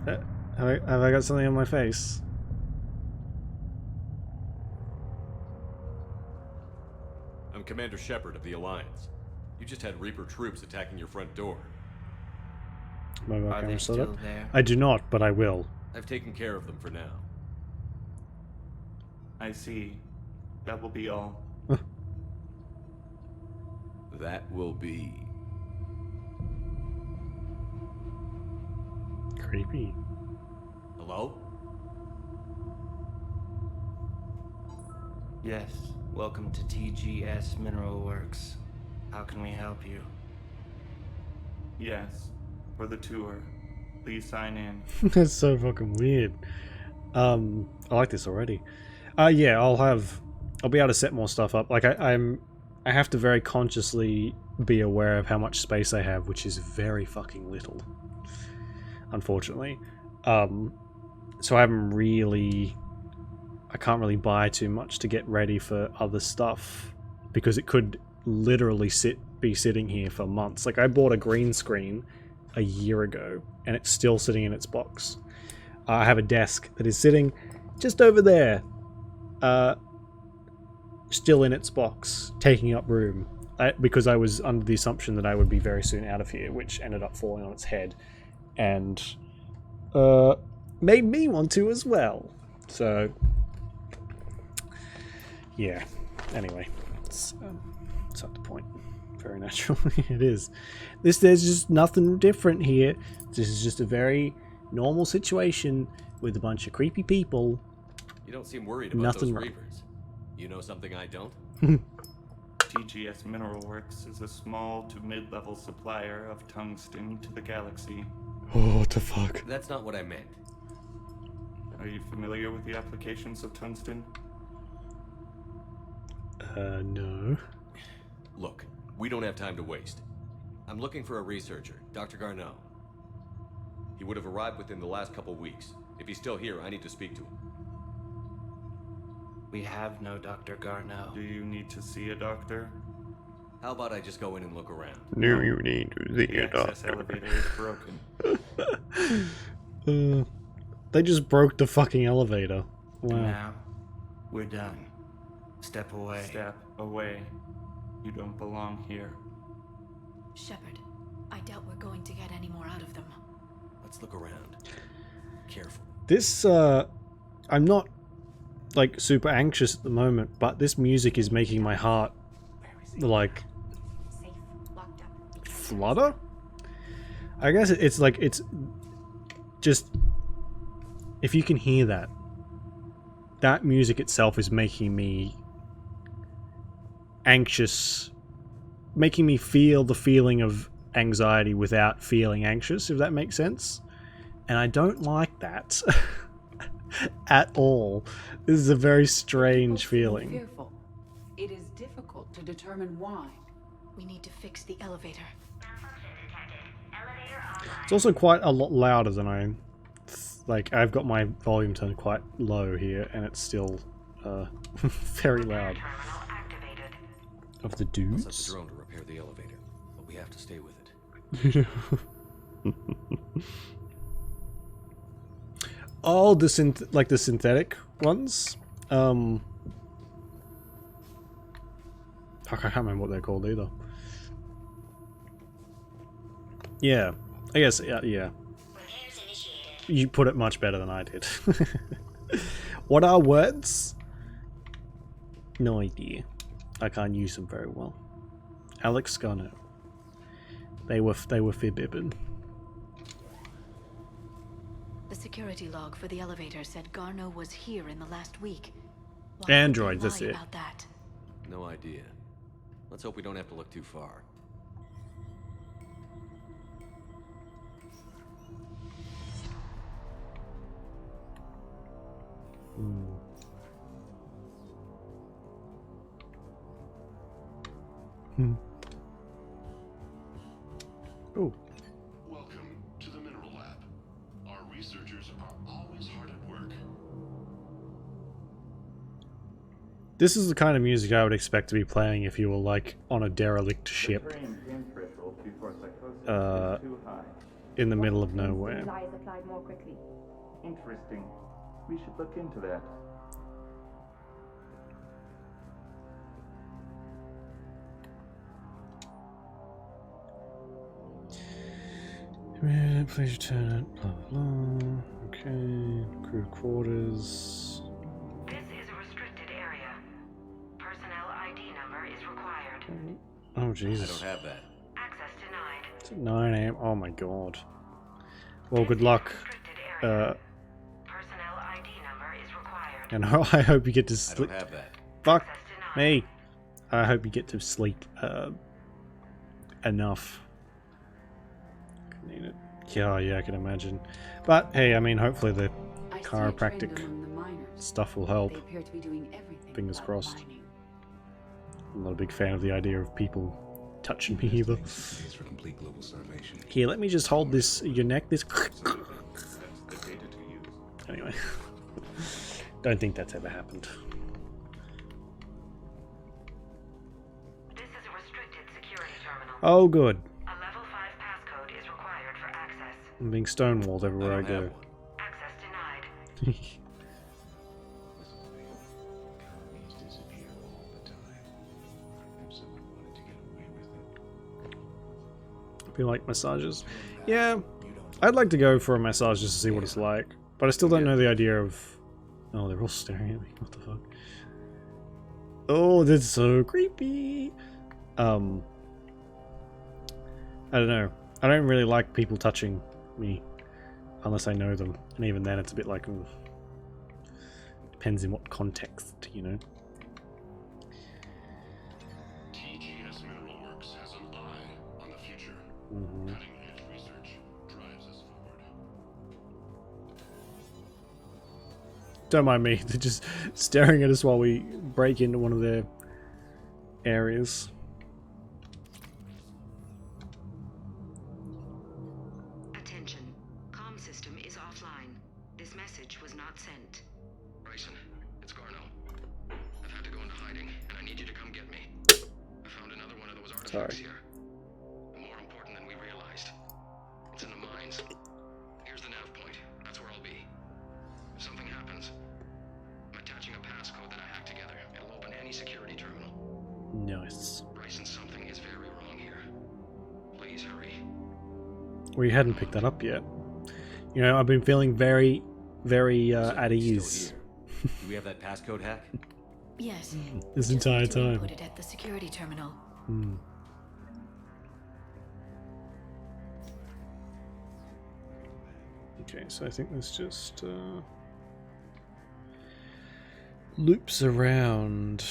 Have I got something on my face? I'm Commander Shepard of the Alliance. You just had Reaper troops attacking your front door. Mobile Are camera they set up? still there? I do not, but I will. I've taken care of them for now. I see. That will be all. That will be... Creepy. Hello? Yes. Welcome to TGS Mineral Works. How can we help you? Yes. For the tour. Please sign in. That's so fucking weird. I like this already. Yeah, I'll be able to set more stuff up. Like I have to very consciously be aware of how much space I have, which is very fucking little, unfortunately. So I can't really buy too much to get ready for other stuff, because it could literally be sitting here for months. Like I bought a green screen a year ago and it's still sitting in its box. I have a desk that is sitting just over there, still in its box, taking up room, because I was under the assumption that I would be very soon out of here, which ended up falling on its head and made me want to as well. So yeah, anyway, it's not the point. Very natural. It is. There's just nothing different here. This is just a very normal situation with a bunch of creepy people. You don't seem worried about Nothing those wrong. Reapers. You know something I don't? TGS Mineral Works is a small to mid-level supplier of tungsten to the galaxy. Oh, what the fuck? That's not what I meant. Are you familiar with the applications of tungsten? No. Look, we don't have time to waste. I'm looking for a researcher, Dr. Garneau. He would have arrived within the last couple weeks. If he's still here, I need to speak to him. We have no Dr. Garneau. Do you need to see a doctor? How about I just go in and look around? No, you need to see The a access doctor. elevator is broken. They just broke the fucking elevator. Wow. Now, we're done. Step away. Step away. You don't belong here. Shepard, I doubt we're going to get any more out of them. Let's look around. Careful. This, I'm not, like, super anxious at the moment, but this music is making my heart, like, flutter? I guess it's like, it's just, if you can hear that, that music itself is making me anxious, making me feel the feeling of anxiety without feeling anxious, if that makes sense. And I don't like that at all. This is a very strange feeling. Fearful. It is difficult to determine why. We need to fix the elevator. It's also quite a lot louder than I... Like, I've got my volume turned quite low here, and it's still very loud. Of the I'll set the dudes? drone to repair the elevator, but we have to stay with it. Oh, the synthetic ones? I can't remember what they're called either. Yeah, I guess, yeah. You put it much better than I did. What are words? No idea. I can't use them very well. Alex Garneau. They were fibbibbing. The security log for the elevator said Garneau was here in the last week. Why would they Androids, that's lie it. about that? No idea. Let's hope we don't have to look too far. Oh. Welcome to the Mineral Lab. Our researchers are always hard at work. This is the kind of music I would expect to be playing if you were, like, on a derelict ship. In the middle of nowhere. Eyes applied more quickly. Interesting. We should look into that. Please return it. Blah blah. Okay. Crew quarters. This is a restricted area. Personnel ID number is required. Oh Jesus. I don't have that. Access denied. It's at 9 AM. Oh my god. Well, good luck. Personnel ID number is required. And I hope you get to sleep. I don't have that. Fuck me. I hope you get to sleep enough. Need it. Yeah, I can imagine. But hey, I mean, hopefully the chiropractic stuff will help. They appear to be doing everything Fingers without crossed. mining. I'm not a big fan of the idea of people touching me either. Here, let me just hold this, your neck, this. Anyway. Don't think that's ever happened. This is a restricted security terminal. Oh, good. A level 5 passcode is required for access. I'm being stonewalled everywhere I go. Access denied. Feel like massages. Yeah, I'd like to go for a massage just to see what it's like. But I still don't know the idea of... Oh, they're all staring at me. What the fuck? Oh, that's so creepy. I don't know. I don't really like people touching me unless I know them. And even then it's a bit like... depends in what context, you know? TGS Mineral Works has an eye on the future. Mm-hmm. Cutting-edge research drives us forward. Don't mind me. They're just staring at us while we break into one of their areas. Attention. Comm system is offline. This message was not sent. Bryson, it's Garno. I've had to go into hiding, and I need you to come get me. I found another one of those artifacts here. More important than we realized. It's in the mines. Here's the nav point. That's where I'll be. If something happens, I'm attaching a passcode that I hacked together. It'll open any security terminal. Nice. Bryson, something is very wrong here. Please hurry. We hadn't picked that up yet. You know, I've been feeling very, very at ease. Do we have that passcode hack? Yes. This entire time. Put it at the security terminal. Hmm. Okay, so I think this just loops around.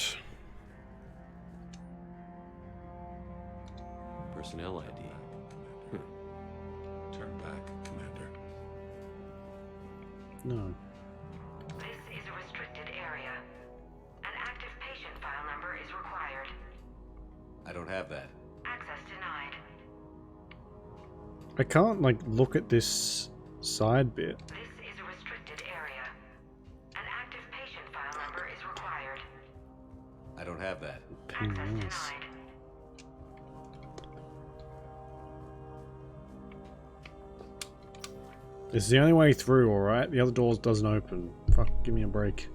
Personnel ID. Turn back, Commander. No. This is a restricted area. An active patient file number is required. I don't have that. Access denied. I can't, like, look at this side bit. This is a restricted area. An active patient file number is required. I don't have that. Pain in the ass. Denied. This is the only way through, alright? The other doors doesn't open. Fuck, give me a break.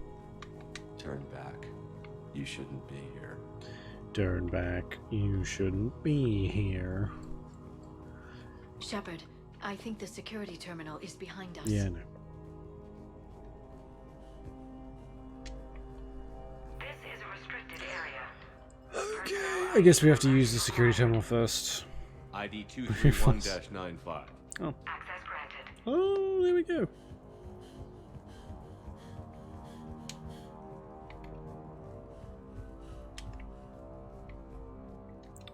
Turn back. You shouldn't be here. Turn back. You shouldn't be here. Shepard, I think the security terminal is behind us. Yeah, no. This is a restricted area. Okay, I guess we have to use the security terminal first. ID 231-95. Oh. Access granted. Oh, there we go.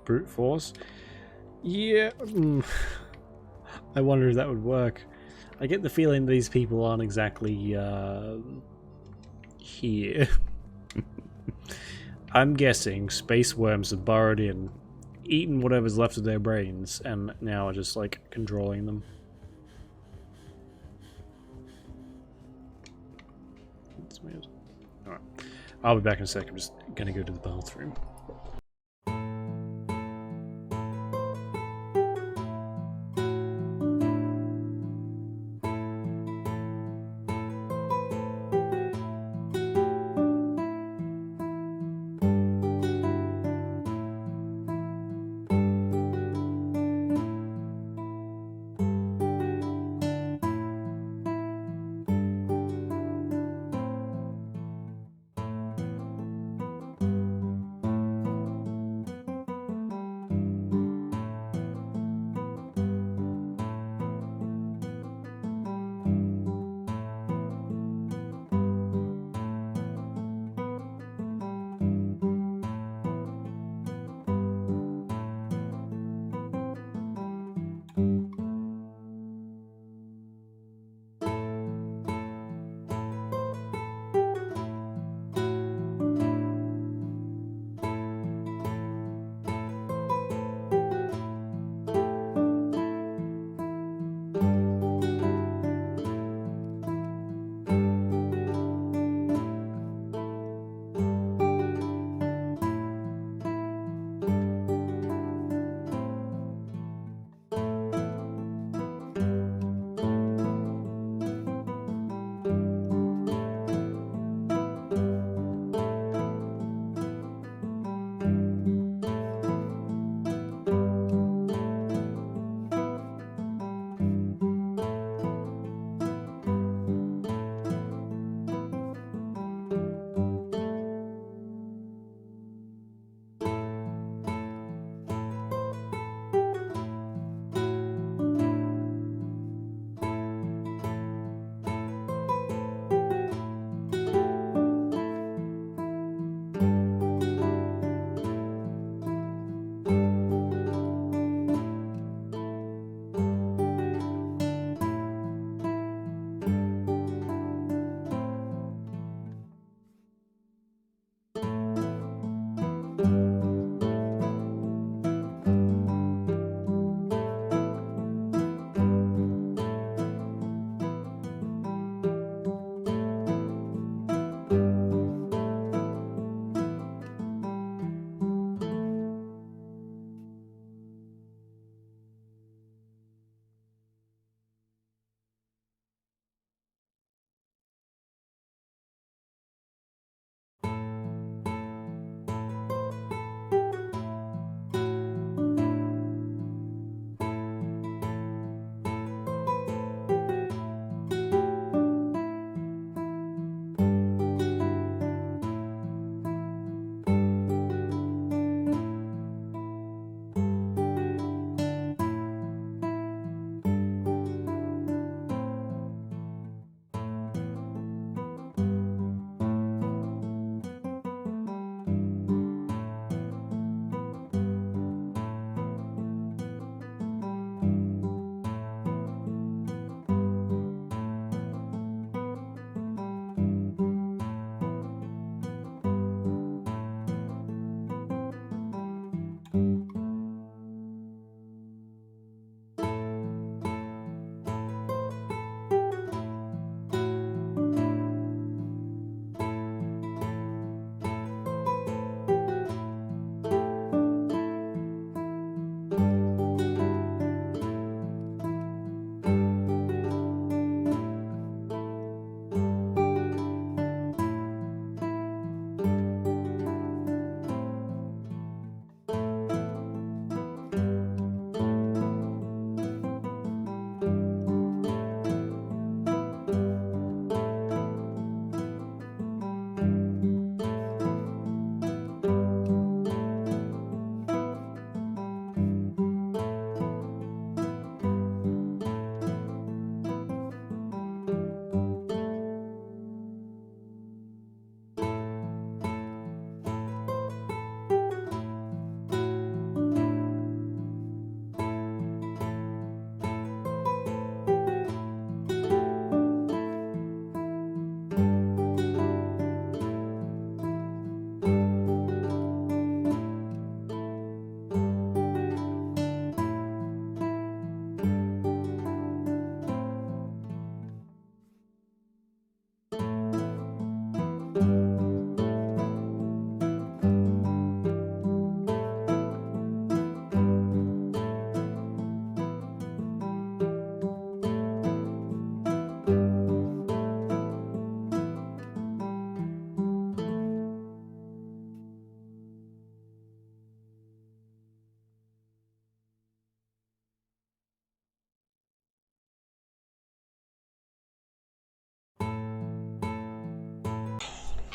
Brute force? Yeah. I wonder if that would work. I get the feeling these people aren't exactly here. I'm guessing space worms have burrowed in, eaten whatever's left of their brains, and now are just like controlling them. That's weird. Alright. I'll be back in a sec. I'm just gonna go to the bathroom.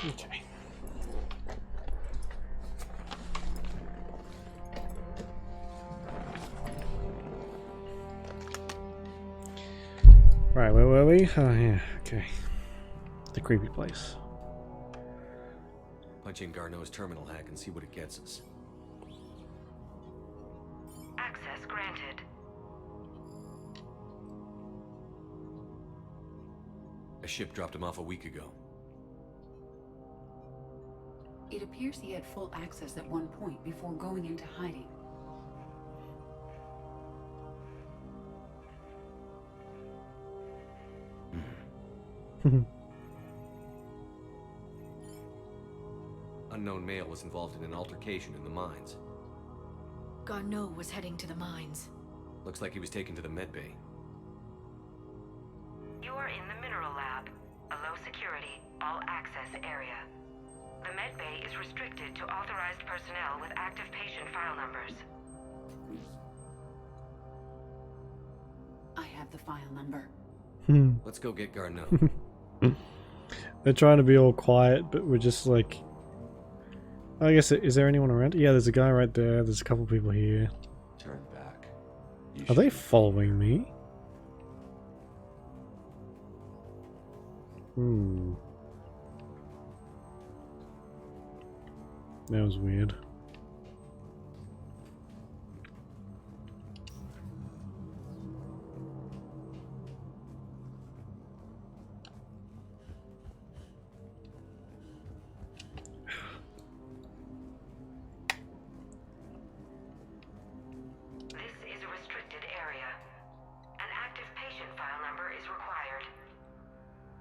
Okay. Right, where were we? Oh yeah, okay. The creepy place. Punch in Garneau's terminal hack and see what it gets us. Access granted. A ship dropped him off a week ago. It appears he had full access at one point before going into hiding. Unknown male was involved in an altercation in the mines. Garneau was heading to the mines. Looks like he was taken to the medbay. You are in the mineral lab, a low security, all access area. The medbay is restricted to authorized personnel with active patient file numbers. I have the file number. Let's go get Garneau. They're trying to be all quiet, but we're just like... I guess, is there anyone around? Yeah, there's a guy right there. There's a couple people here. Turn back. Are they following me? That was weird.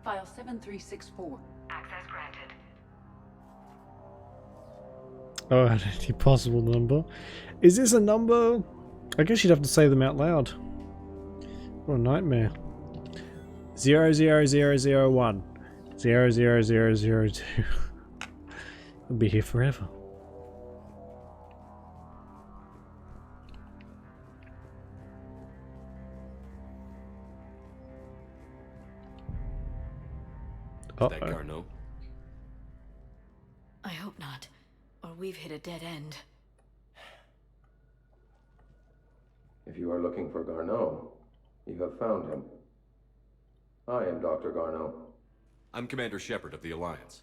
File 7364. Access granted. Oh, at any possible number. Is this a number? I guess you'd have to say them out loud. What a nightmare. 00001. 00002. I'll be here forever. Is that Garneau? I hope not, or we've hit a dead end. If you are looking for Garneau, you have found him. I am Dr. Garneau. I'm Commander Shepard of the Alliance.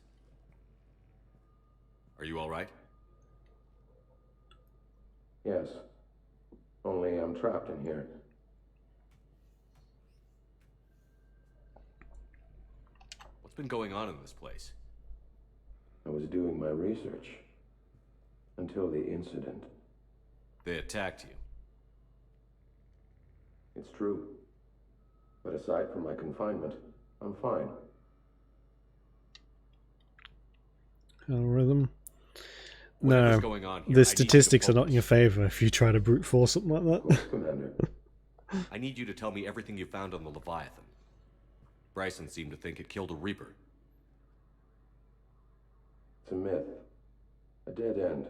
Are you all right? Yes. Only I'm trapped in here. What's been going on in this place? I was doing my research. Until the incident. They attacked you. It's true. But aside from my confinement, I'm fine. Algorithm. Whatever's No, going on here, the statistics are not in your favor if you try to brute force something like that. Course, Commander. I need you to tell me everything you found on the Leviathan. Bryson seemed to think it killed a Reaper. It's a myth. A dead end.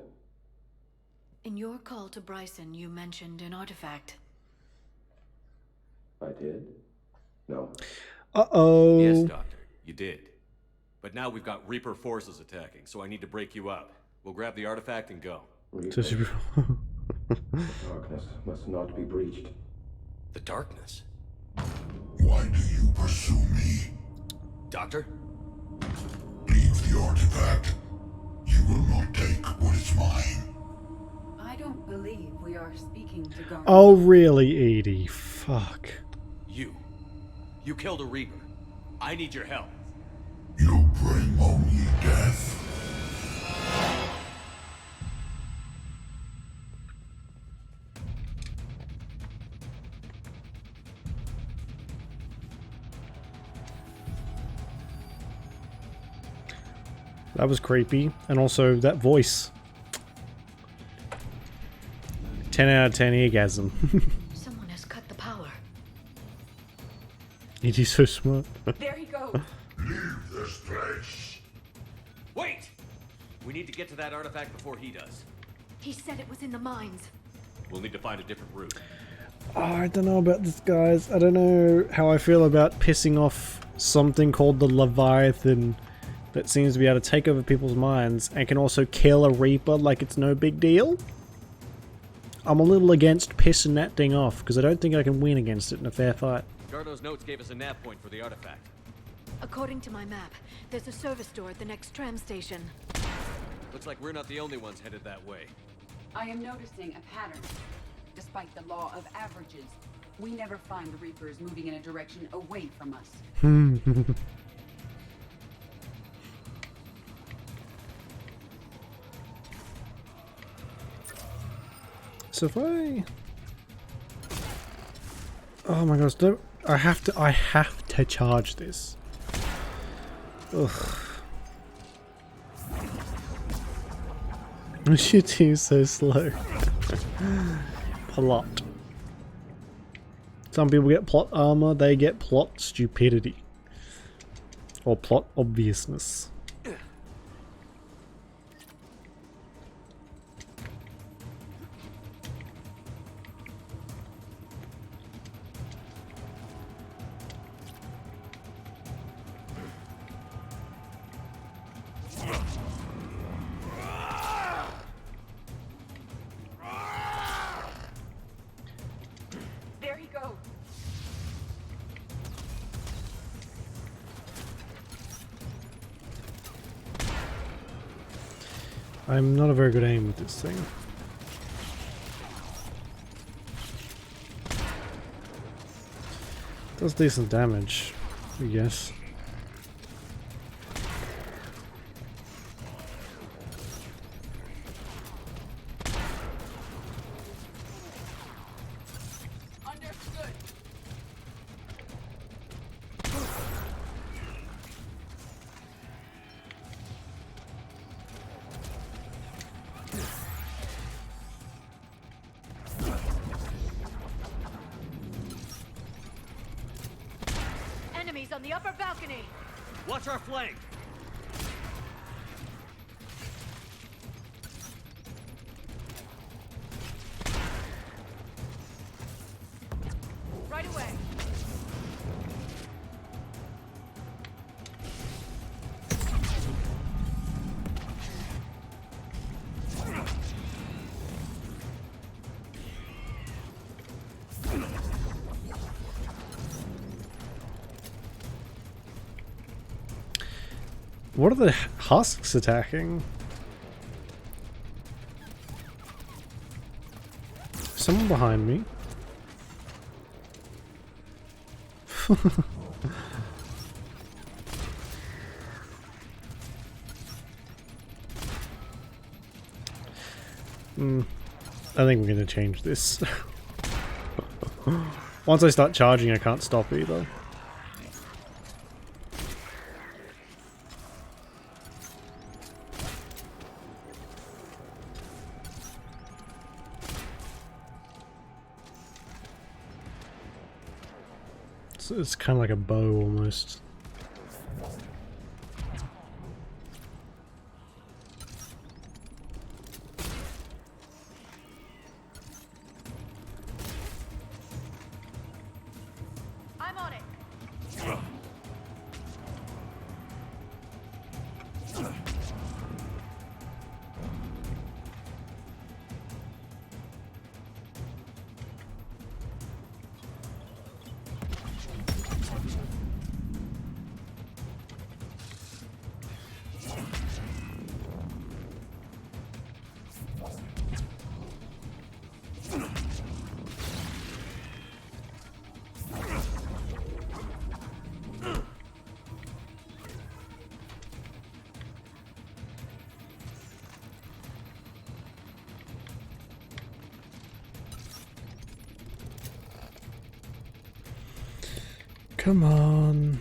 In your call to Bryson, you mentioned an artifact. I did? No. Uh-oh. Yes, Doctor, you did. But now we've got Reaper forces attacking, so I need to break you up. We'll grab the artifact and go. The darkness must not be breached. The darkness? Why do you pursue me? Doctor? Leave the artifact. You will not take what is mine. I don't believe we are speaking to Garneau. Oh, really, Edie? Fuck. You killed a Reaper. I need your help. You bring only death. That was creepy. And also, that voice. 10 out of 10 eargasm. Someone has cut the power. Edie's so smart. There he goes. Leave this place. Wait! We need to get to that artifact before he does. He said it was in the mines. We'll need to find a different route. Oh, I don't know about this, guys. I don't know how I feel about pissing off something called the Leviathan that seems to be able to take over people's minds and can also kill a Reaper like it's no big deal. I'm a little against pissing that thing off because I don't think I can win against it in a fair fight. Gardo's notes gave us a nav point for the artifact. According to my map, there's a service door at the next tram station. Looks like we're not the only ones headed that way. I am noticing a pattern. Despite the law of averages, we never find the Reapers moving in a direction away from us. So if I... Oh my gosh, don't... I have to charge this. Ugh. Shooting is so slow. Plot. Some people get plot armor, they get plot stupidity. Or plot obviousness. There he goes. I'm not a very good aim with this thing. Does decent damage, I guess. Understood. Enemies on the upper balcony! Watch our flank! Right away! What are the husks attacking? Someone behind me. I think we're going to change this. Once I start charging, I can't stop either. It's kind of like a bow almost. I'm on it! Come on,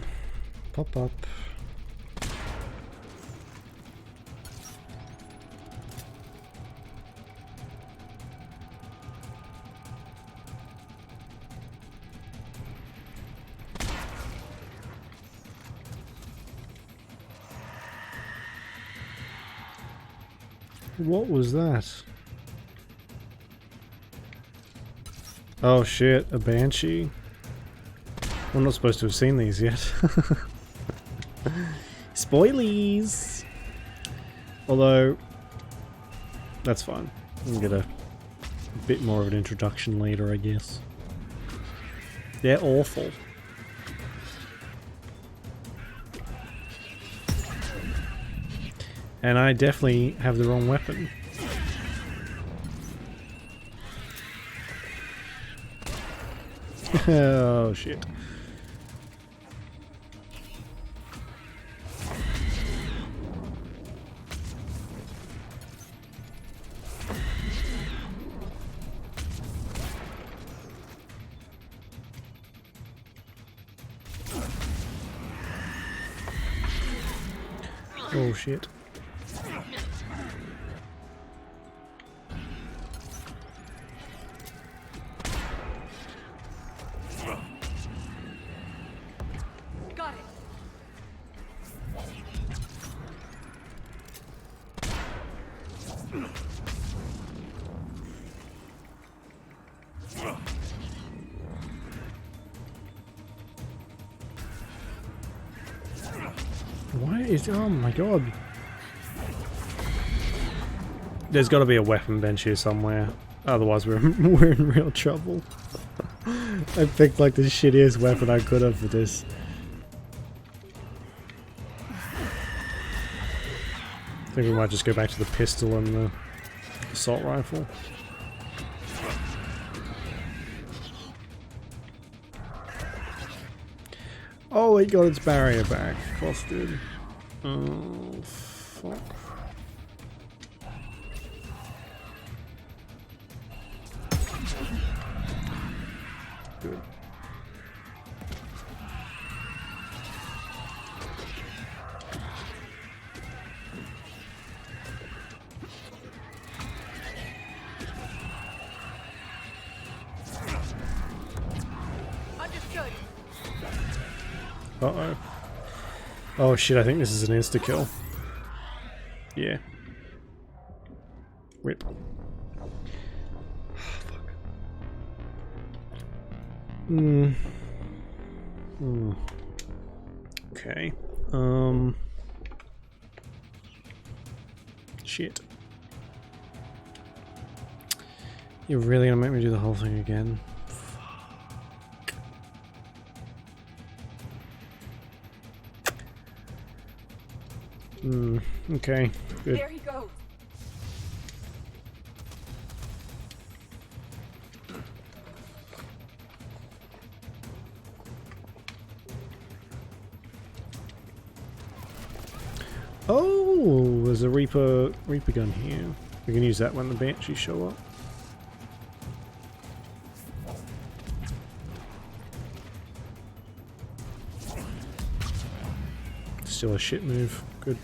pop up. What was that? Oh shit, a banshee. I'm not supposed to have seen these yet. It's Spoilies! Although, that's fine. We'll get a bit more of an introduction later, I guess. They're awful. And I definitely have the wrong weapon. Oh shit. Oh shit. Got it. Why is... oh my god. There's got to be a weapon bench here somewhere. Otherwise we're in real trouble. I picked like the shittiest weapon I could have for this. I think we might just go back to the pistol and the assault rifle. Oh, it got its barrier back. Of course, dude. Oh, fuck. Good. Understood. Uh-oh. Oh shit, I think this is an insta-kill. Yeah. Rip. Fuck. Okay. Shit. You're really gonna make me do the whole thing again? Okay, good. There he goes. Oh, there's a Reaper gun here. We can use that when the Banshees show up. Still a shit move. Good.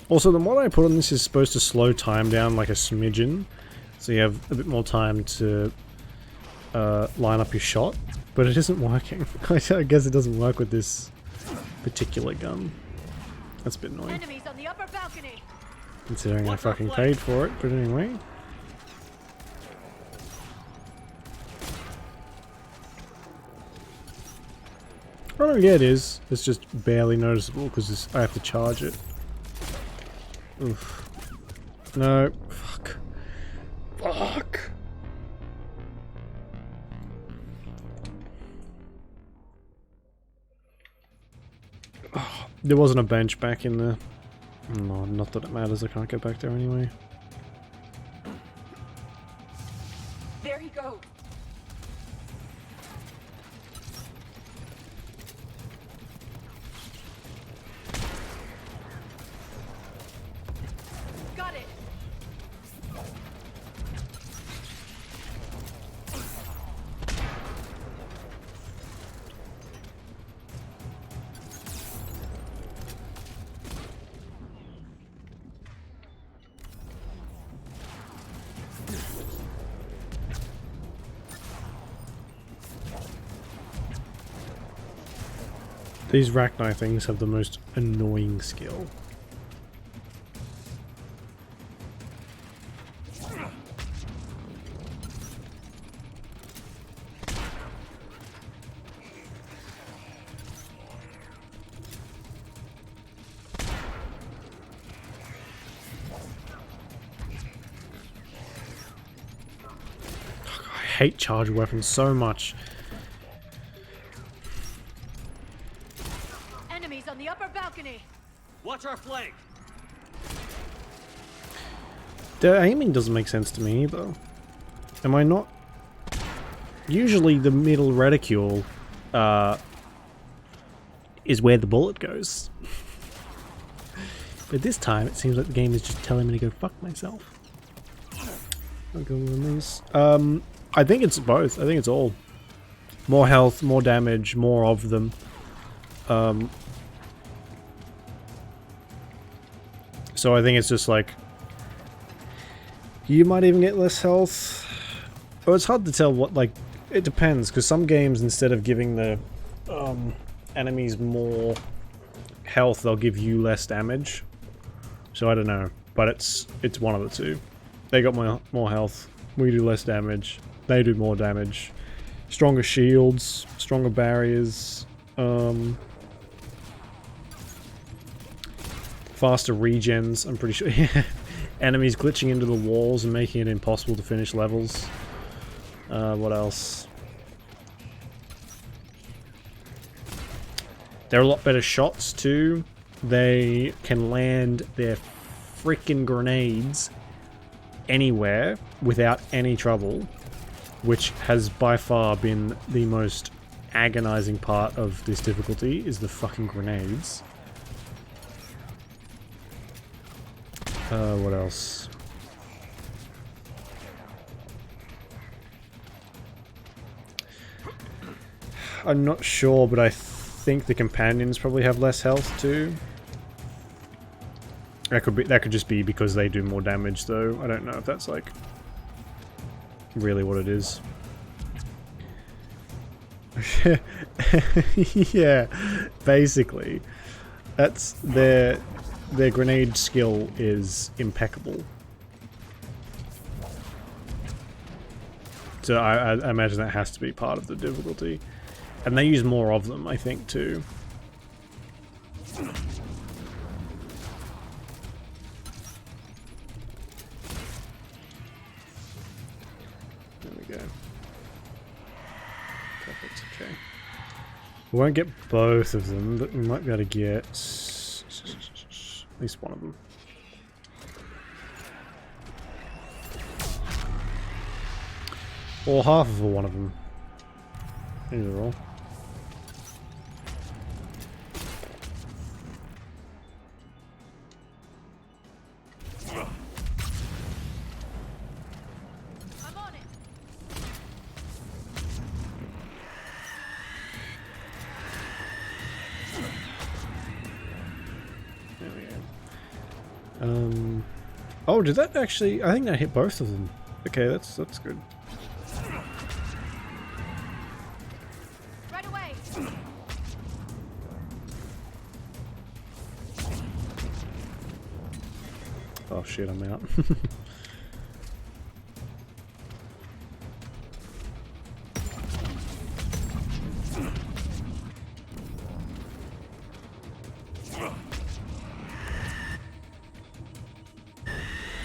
Also, the mod I put on this is supposed to slow time down like a smidgen, so you have a bit more time to line up your shot, but it isn't working. I guess it doesn't work with this particular gun. That's a bit annoying. Enemies on the upper balcony. Considering I fucking paid for it, but anyway. Oh yeah, it is. It's just barely noticeable because I have to charge it. Oof. No. Fuck. Fuck. Oh, there wasn't a bench back in there. No, not that it matters. I can't get back there anyway. There he goes. Got it. These Rachni things have the most annoying skill. I hate charge weapons so much. Enemies on the upper balcony. Watch our flank. The aiming doesn't make sense to me either. Am I not? Usually the middle reticule is where the bullet goes. But this time it seems like the game is just telling me to go fuck myself. I'll go on these. I think it's both. I think it's all. More health, more damage, more of them. So I think it's just like you might even get less health. But it's hard to tell what, like, it depends, because some games, instead of giving the enemies more health, they'll give you less damage. So I don't know, but it's one of the two. They got more health, we do less damage, they do more damage. Stronger shields, stronger barriers, faster regens, I'm pretty sure. Enemies glitching into the walls and making it impossible to finish levels. What else? They're a lot better shots too. They can land their freaking grenades anywhere without any trouble, which has by far been the most agonizing part of this difficulty, is the fucking grenades. What else? I'm not sure, but I think the companions probably have less health too. That could just be because they do more damage though. I don't know if that's like really what it is. Yeah, basically. That's their grenade skill is impeccable. So I imagine that has to be part of the difficulty. And they use more of them, I think, too. There we go. Perfect, okay. We won't get both of them, but we might be able to get at least one of them. Or half of one of them. Either or. I'm on it. There we go. Oh, did that actually? I think that hit both of them. Okay, that's good. Right away. Oh shit, I'm out.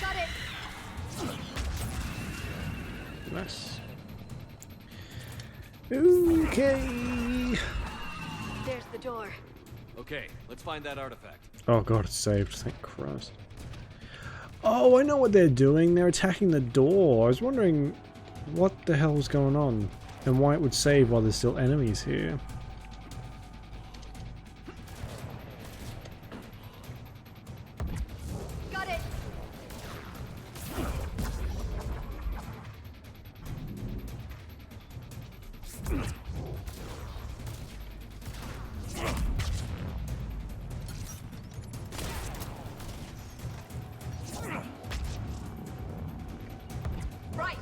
Got it. Nice. Okay. There's the door. Okay, let's find that artifact. Oh god, it's saved. Thank Christ. Oh, I know what they're doing. They're attacking the door. I was wondering what the hell was going on and why it would save while there's still enemies here. Got it. Right.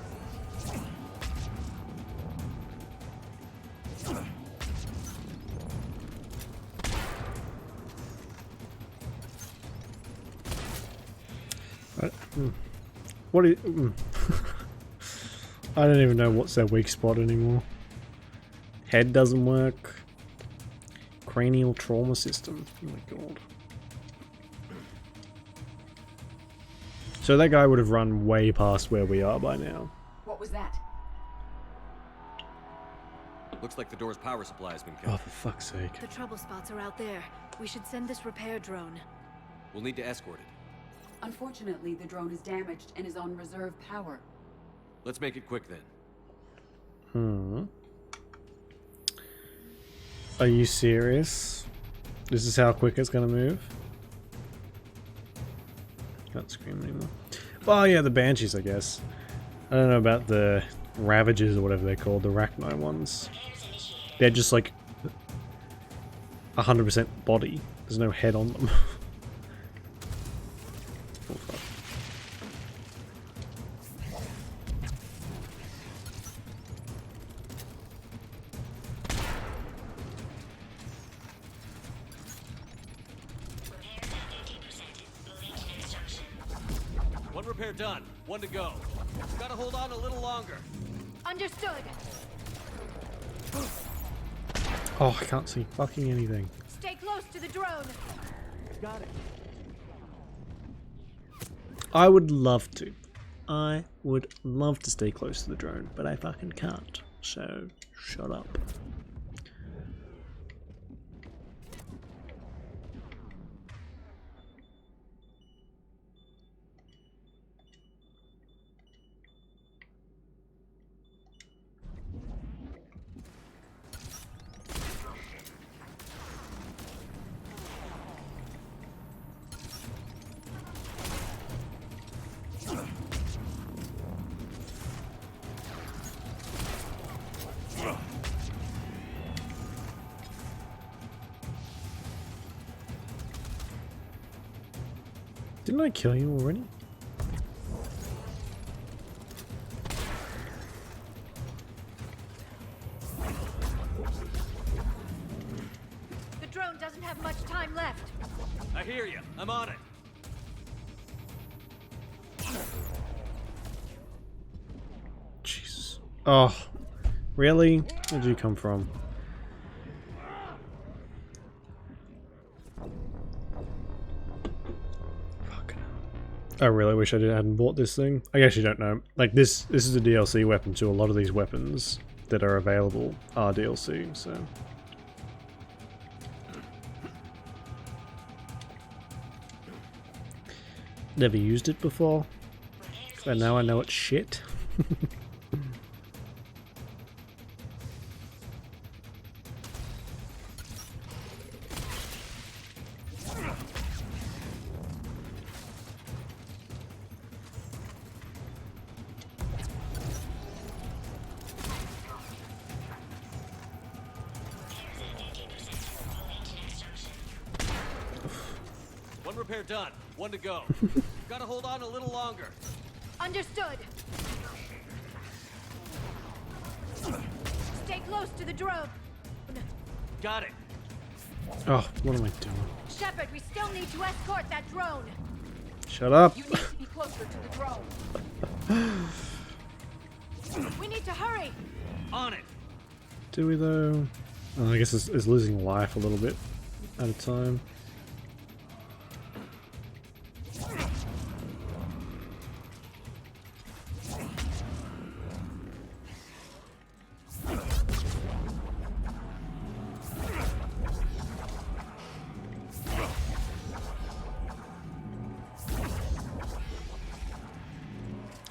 What is... I don't even know what's their weak spot anymore. Head doesn't work. Cranial trauma system. Oh my god. So that guy would have run way past where we are by now. What was that? Looks like the door's power supply has been Oh, cut. for fuck's sake. The trouble spots are out there. We should send this repair drone. We'll need to escort it. Unfortunately, the drone is damaged and is on reserve power. Let's make it quick then. Are you serious? This is how quick it's gonna move? Can't scream anymore. Oh yeah, the Banshees, I guess. I don't know about the Ravagers or whatever they're called, the Arachnite ones. They're just like 100% body. There's no head on them. Oh, fuck. One repair done. One to go. Gotta hold on a little longer. Understood. Oh, I can't see fucking anything. Stay close to the drone. Got it. I would love to. I would love to stay close to the drone, but I fucking can't. So, shut up. Didn't I kill you already? The drone doesn't have much time left. I hear you. I'm on it. Jesus. Oh, really? Where'd you come from? I really wish I hadn't bought this thing. I actually don't know. Like this is a DLC weapon too. A lot of these weapons that are available are DLC, so. Never used it before. And now I know it's shit. One repair done. One to go. Gotta hold on a little longer. Understood. Stay close to the drone. Got it. Oh, what am I doing? Shepard, we still need to escort that drone. Shut up. You need to be closer to the drone. We need to hurry. On it. Do we though? Oh, I guess it's losing life a little bit at a time.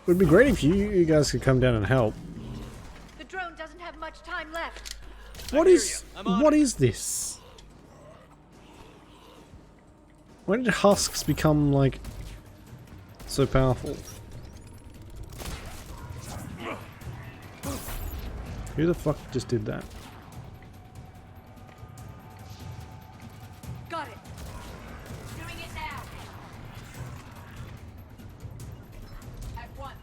It would be great if you guys could come down and help. The drone doesn't have much time left. What is this? When did husks become like so powerful? Who the fuck just did that? Got it. Doing it now. At one.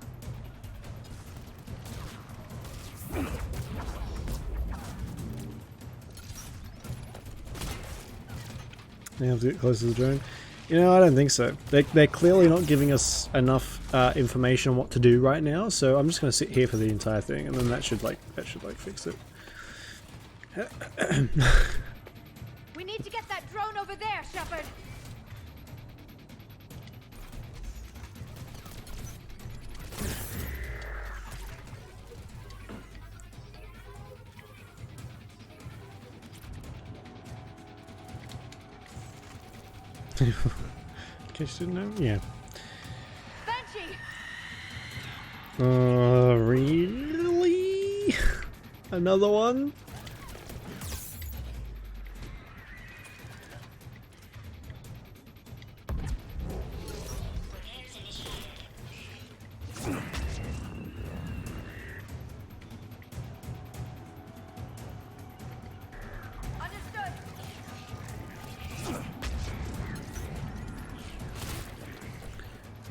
I have to get closer to the drone. You know, I don't think so. They're clearly not giving us enough information on what to do right now, so I'm just going to sit here for the entire thing, and then that should fix it. We need to get that drone over there, Shepard. In case you didn't know, yeah. Banshee. Really? Another one?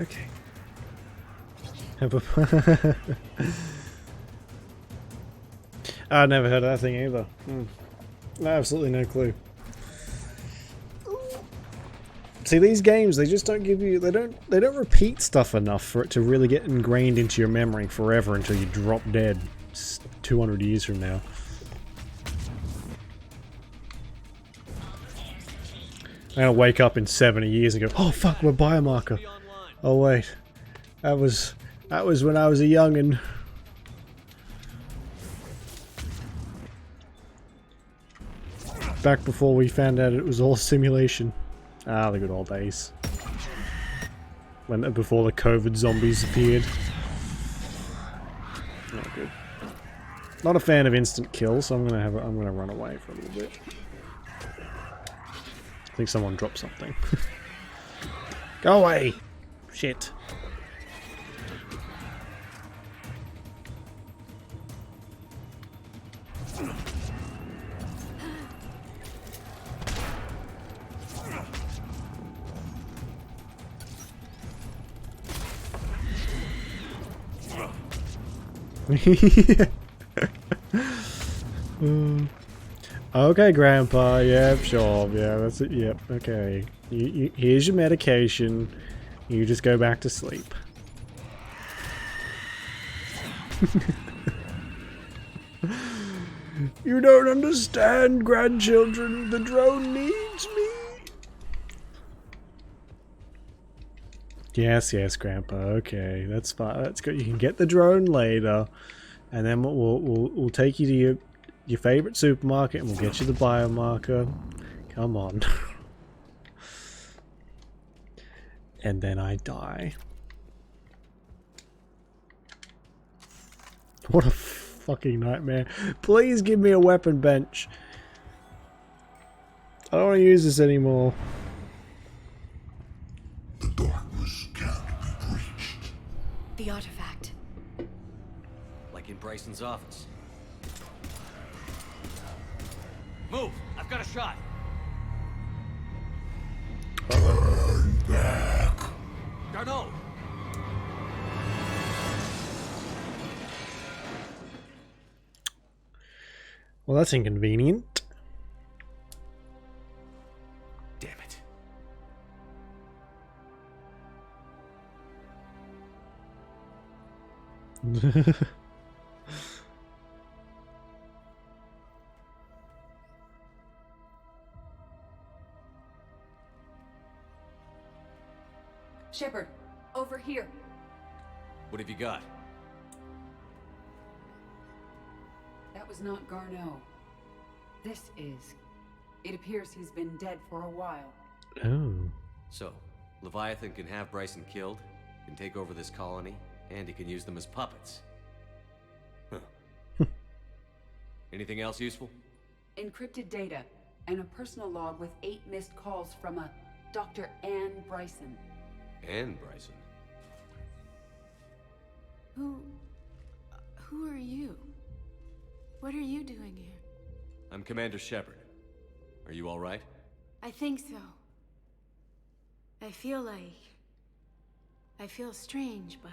Okay. I never heard of that thing either. Absolutely no clue. See, these games, they just don't give you, they don't repeat stuff enough for it to really get ingrained into your memory forever until you drop dead 200 years from now. I'm gonna wake up in 70 years and go, oh fuck, my biomarker. Oh wait, that was when I was a youngin'. Back before we found out it was all simulation. Ah, the good old days. Before the COVID zombies appeared. Not good. Not a fan of instant kills, so I'm gonna run away for a little bit. I think someone dropped something. Go away! Shit. Okay, Grandpa. Yep, sure. Yeah, that's it. Yep. Okay. Here's your medication. You just go back to sleep. You don't understand, grandchildren. The drone needs me. Yes, yes, Grandpa. Okay, that's fine. That's good. You can get the drone later, and then we'll take you to your favorite supermarket, and we'll get you the biomarker. Come on. And then I die. What a fucking nightmare. Please give me a weapon bench. I don't want to use this anymore. The darkness can't be breached. The artifact. Like in Bryson's office. Move! I've got a shot! Turn back. Garneau! Well, that's inconvenient. Damn it. Shepard, over here. What have you got? That was not Garneau. This is. It appears he's been dead for a while. Oh. So, Leviathan can have Bryson killed, can take over this colony, and he can use them as puppets. Huh. Anything else useful? Encrypted data, and a personal log with 8 missed calls from a Dr. Ann Bryson. Ann Bryson? Who are you? What are you doing here? I'm Commander Shepard. Are you alright? I think so. I feel strange, but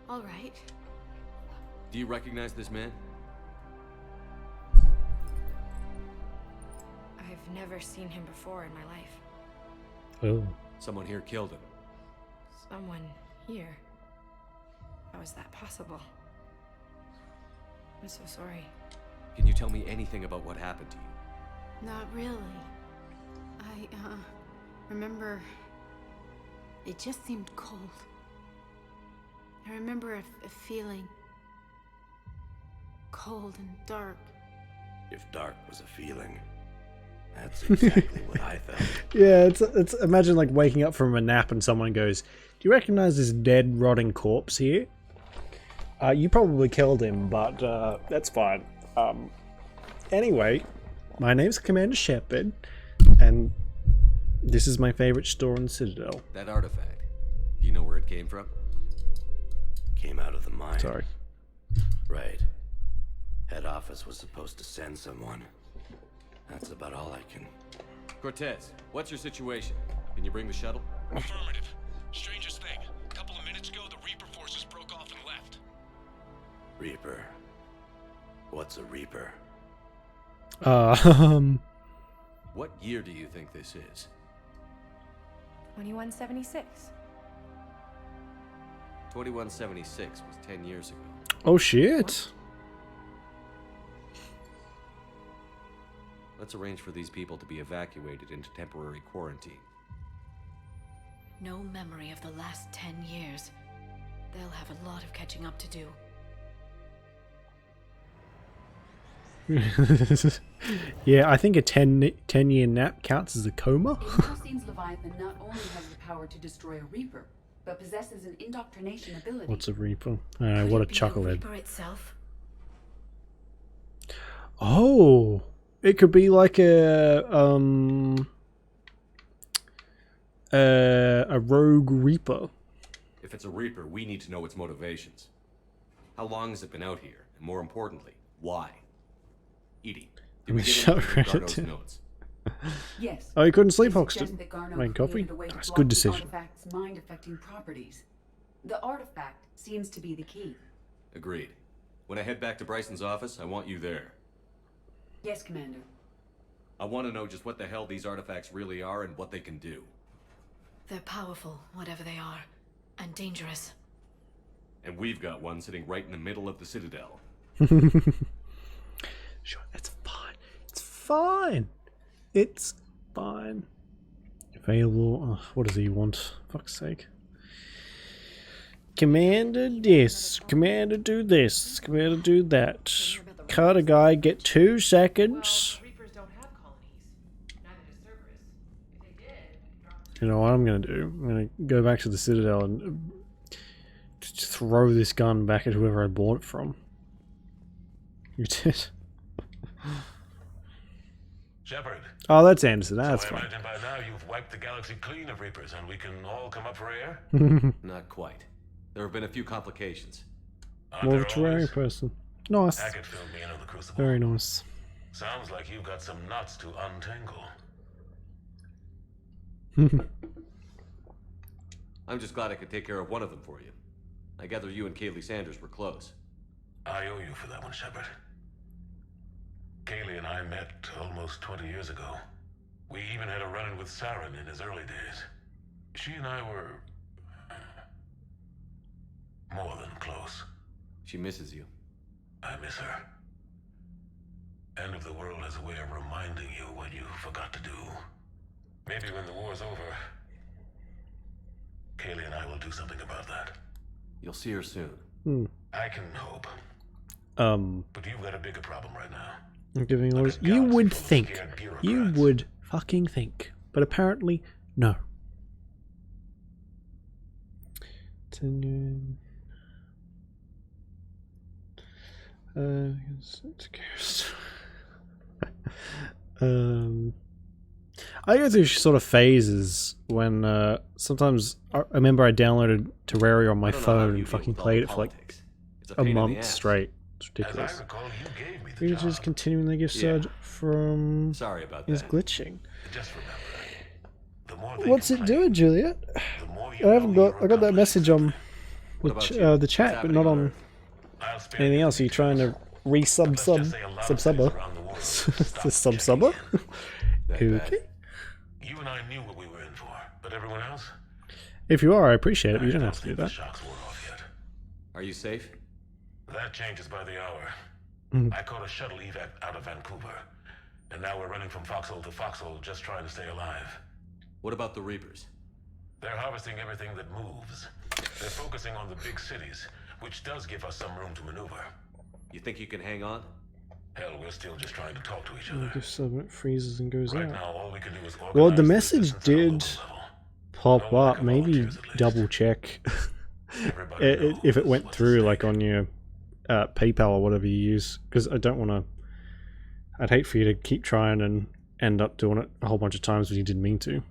all right. Do you recognize this man? I've never seen him before in my life. Oh. Someone here killed him. Someone here. How is that possible? I'm so sorry. Can you tell me anything about what happened to you? Not really. I, remember... It just seemed cold. I remember a feeling... cold and dark. If dark was a feeling, that's exactly what I felt. Yeah, it's imagine like waking up from a nap and someone goes, "Do you recognize this dead, rotting corpse here? You probably killed him, but that's fine." Anyway, my name's Commander Shepard, and this is my favorite store in the Citadel. That artifact. Do you know where it came from? Came out of the mine. Sorry. Right. Head office was supposed to send someone. That's about all I can... Cortez, what's your situation? Can you bring the shuttle? Affirmative. Strangest thing. A couple of minutes ago, the Reaper forces broke off and left. Reaper. What's a Reaper? What year do you think this is? 2176. 2176 was 10 years ago. Oh shit. Let's arrange for these people to be evacuated into temporary quarantine. No memory of the last 10 years. They'll have a lot of catching up to do. Yeah, I think a 10-year nap counts as a coma. It now seems Leviathan not only has the power to destroy a Reaper, but possesses an indoctrination ability. What's a Reaper? What a chucklehead. Reaper itself? Oh, it could be like a rogue Reaper. If it's a Reaper, we need to know its motivations. How long has it been out here? And more importantly, why? Edie, did we get anything from Garneau's notes? Yes. Oh, you couldn't sleep, They Hoxton. suggest that Garneau Make coffee? created a way to That's a block good the decision. artifact's mind-affecting properties. The artifact seems to be the key. Agreed. When I head back to Bryson's office, I want you there. Yes, Commander. I want to know just what the hell these artifacts really are and what they can do. They're powerful, whatever they are, and dangerous. And we've got one sitting right in the middle of the Citadel. Sure, it's fine. It's fine. It's fine. Available. What does he want? Fuck's sake. Commander this. Commander do this. Commander do that. Cut a guy, get 2 seconds. You know what I'm gonna do? I'm gonna go back to the Citadel and just throw this gun back at whoever I bought it from. You did. Shepard. Oh, that's Anderson. That's So I fine. imagine by now you've wiped the galaxy clean of Reapers and we can all come up for air? Not quite. There have been a few complications. More of a Terraria person. Nice. Hackett filled me in on the Crucible. Very nice. Sounds like you've got some knots to untangle. I'm just glad I could take care of one of them for you. I gather you and Kaylee Sanders were close. I owe you for that one, Shepard. Kaylee and I met almost 20 years ago. We even had a run-in with Saren in his early days. She and I were... more than close. She misses you. I miss her. End of the world has a way of reminding you what you forgot to do. Maybe when the war's over, Kaylee and I will do something about that. You'll see her soon. I can hope. But you've got a bigger problem right now. I'm giving orders. You would think. You would fucking think. But apparently, no. I go through sort of phases when sometimes I remember I downloaded Terraria on my phone and fucking played it for like a month straight. It's ridiculous. You're just continuing the gift surge from. Sorry about is that. glitching. Just remember, What's it doing, Juliet? I haven't got. I got that message on the chat, but not on anything else. Are you trying to sub-subber? The sub-subber? Okay. you and I knew what we were in for. But everyone else? If you are, I appreciate it, but you don't have to do that. Are you safe? That changes by the hour. I caught a shuttle evac out of Vancouver. And now we're running from foxhole to foxhole just trying to stay alive. What about the Reapers? They're harvesting everything that moves. They're focusing on the big cities, which does give us some room to maneuver. You think you can hang on? Hell, we're still just trying to talk to each other. If submit freezes and goes Right out. now, all we can do is organize Well, the the message did pop up. Maybe double check if it went through, like on your PayPal or whatever you use, because I don't want to. I'd hate for you to keep trying and end up doing it a whole bunch of times when you didn't mean to.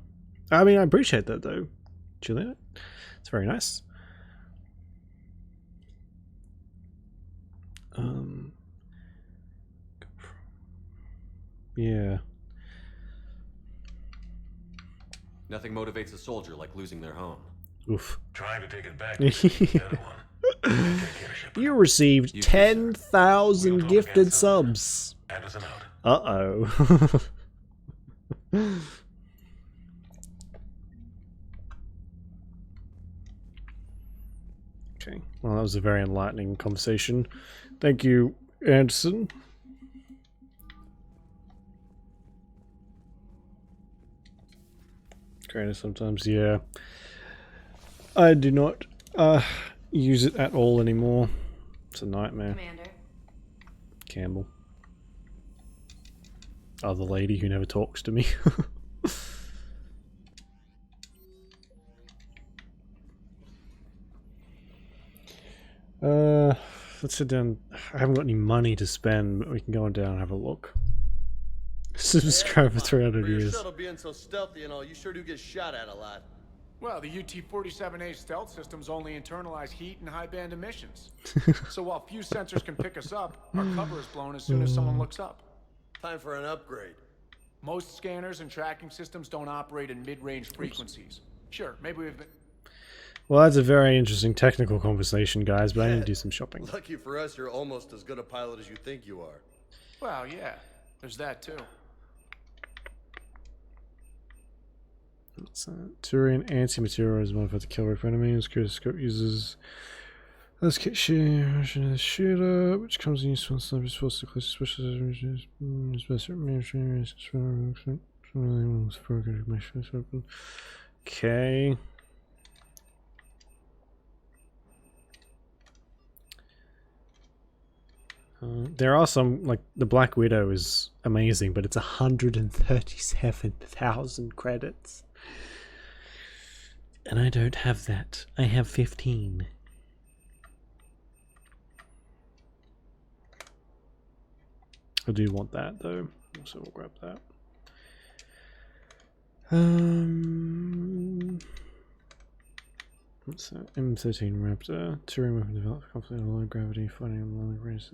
I mean, I appreciate that though, Juliet. It's very nice. Yeah. Nothing motivates a soldier like losing their home. Oof. Trying to take it back. You received 10,000 gifted subs. Uh-oh. Okay. Well, that was a very enlightening conversation. Thank you, Anderson. Creator sometimes, yeah. I do not use it at all anymore. It's a nightmare. Commander. Campbell. Oh, the lady who never talks to me. Let's sit down. I haven't got any money to spend, but we can go on down and have a look. Subscribe for 300 Your years. shuttle being so stealthy and all, you sure do get shot at a lot. Well, the UT-47A stealth systems only internalize heat and high-band emissions. So while few sensors can pick us up, our cover is blown as soon as someone looks up. Time for an upgrade. Most scanners and tracking systems don't operate in mid-range frequencies. Sure, maybe we've been... Well, that's a very interesting technical conversation, guys, but I need to do some shopping. Lucky for us, you're almost as good a pilot as you think you are. Well, yeah, there's that too. Turian anti-material is modified to kill rip enemies. Scope uses this kit shooter, which comes in use when sniper is forced to close special okay. There are some, like, the Black Widow is amazing, but it's 137,000 credits. And I don't have that. I have 15. I do want that, though, so we'll grab that. What's that? M13 Raptor. Touring weapon developed for conflict on low gravity, fighting on long range.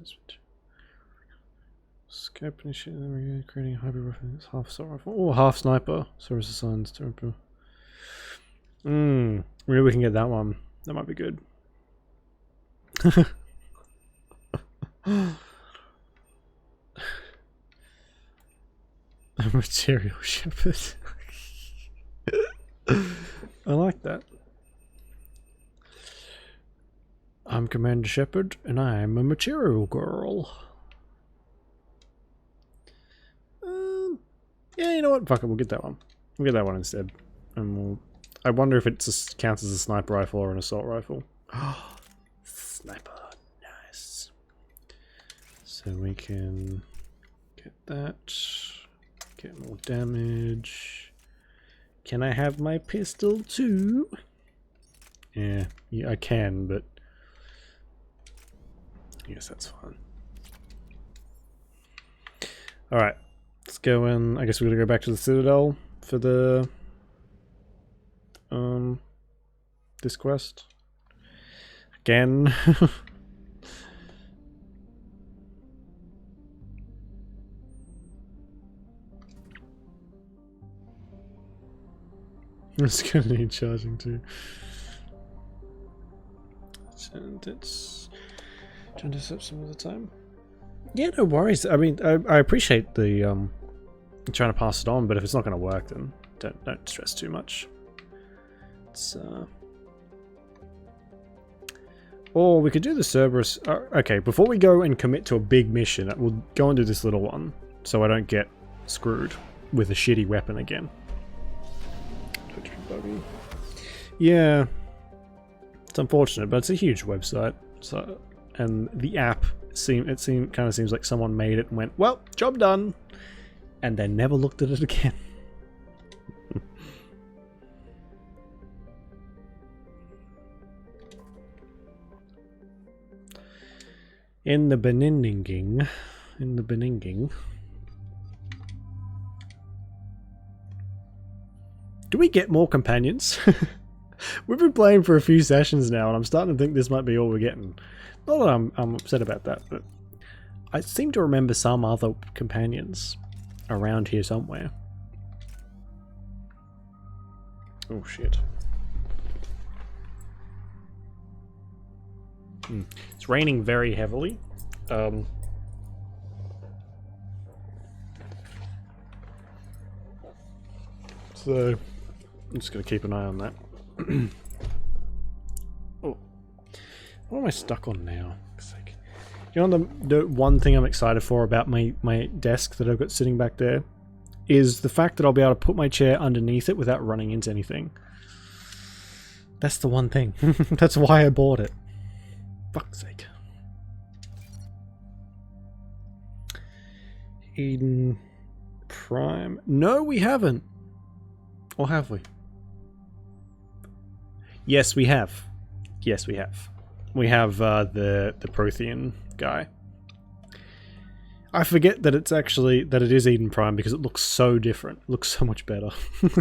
Scope initiating, creating a hybrid weapon. It's half assault rifle. Oh, half sniper. Service assigns to Emperor. Maybe we can get that one. That might be good. A material shepherd. I like that. I'm Commander Shepard, and I'm a material girl. Yeah, you know what? Fuck it, we'll get that one. We'll get that one instead. And we'll... I wonder if it just counts as a sniper rifle or an assault rifle. Sniper. Nice. So we can get that. Get more damage. Can I have my pistol too? Yeah, I can, but... I guess that's fine. Alright. Let's go in. I guess we're gonna go back to the Citadel for the this quest. Again. It's gonna need charging too. And it's to intercept some of the time. Yeah, no worries. I mean, I appreciate the trying to pass it on, but if it's not going to work, then don't stress too much. Let's or we could do the Cerberus. Okay, before we go and commit to a big mission, we'll go and do this little one, so I don't get screwed with a shitty weapon again. Yeah, it's unfortunate, but it's a huge website. So, and the app kind of seems like someone made it and went, well, job done, and then never looked at it again. In the Beninging. Do we get more companions? We've been playing for a few sessions now, and I'm starting to think this might be all we're getting. Not that I'm upset about that, but I seem to remember some other companions around here somewhere. Oh shit. It's raining very heavily. So I'm just going to keep an eye on that. Oh, what am I stuck on now? You know, the one thing I'm excited for about my desk that I've got sitting back there is the fact that I'll be able to put my chair underneath it without running into anything. That's the one thing. That's why I bought it. Fuck's sake. Eden Prime. No, we haven't. Or have we? Yes, we have. Yes, we have. We have the Prothean guy. I forget that it is Eden Prime because it looks so different. It looks so much better. Shepard,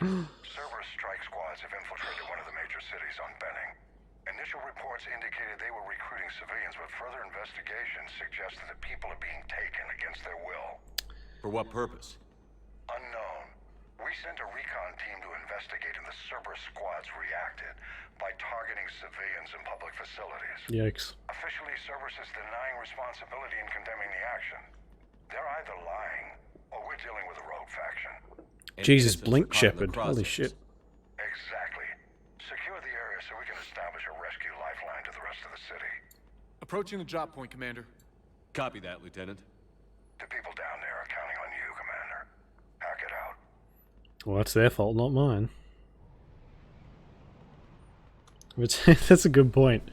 Cerberus strike squads have infiltrated one of the major cities on Benning. Initial reports indicated they were recruiting civilians, but further investigation suggests that people are being taken against their will. For what purpose? Unknown. We sent a recon team to investigate, and the Cerberus squads reacted by targeting civilians in public facilities. Yikes. Officially, Cerberus is denying responsibility and condemning the action. They're either lying, or we're dealing with a rogue faction. Jesus, Blink Shepherd. Holy shit. Exactly. Secure the area so we can establish a rescue lifeline to the rest of the city. Approaching the drop point, Commander. Copy that, Lieutenant. The people down there are counting on you, Commander. Hack it out. Well, that's their fault, not mine. But that's a good point.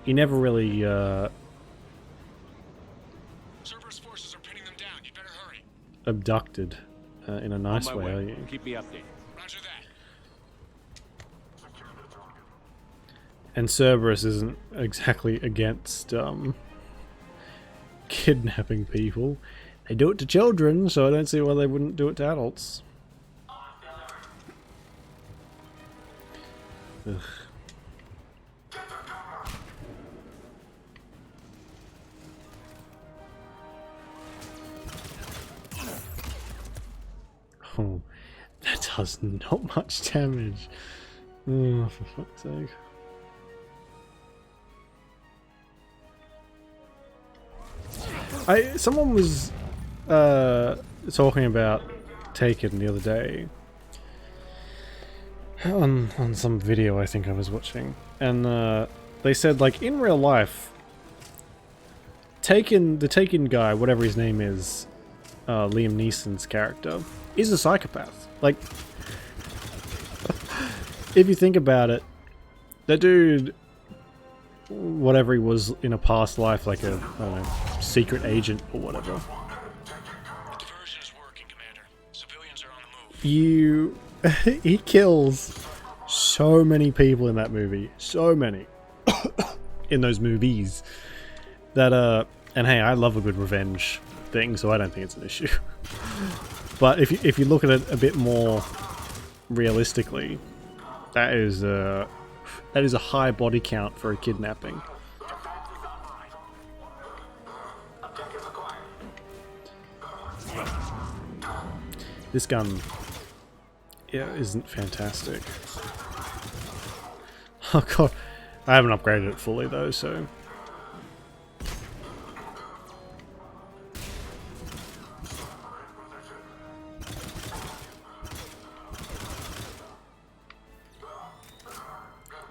You never really Cerberus forces are pinning them down. You'd better hurry. abducted in a nice way, are you? Keep me updated. Roger that. And Cerberus isn't exactly against kidnapping people. They do it to children, so I don't see why they wouldn't do it to adults. Ugh. Oh, that does not much damage. Oh, for fuck's sake. Someone was talking about Taken the other day on some video I think I was watching, and they said, like, in real life, the Taken guy, whatever his name is, Liam Neeson's character, is a psychopath. Like, if you think about it, that dude, whatever he was in a past life, like a, I don't know, secret agent or whatever. Diversion is working, Commander. Civilians are on the move. He kills so many people in that movie. So many. In those movies. That, and hey, I love a good revenge thing, so I don't think it's an issue. But if you look at it a bit more realistically, that is a high body count for a kidnapping. This gun, yeah, isn't fantastic. Oh god, I haven't upgraded it fully though, so.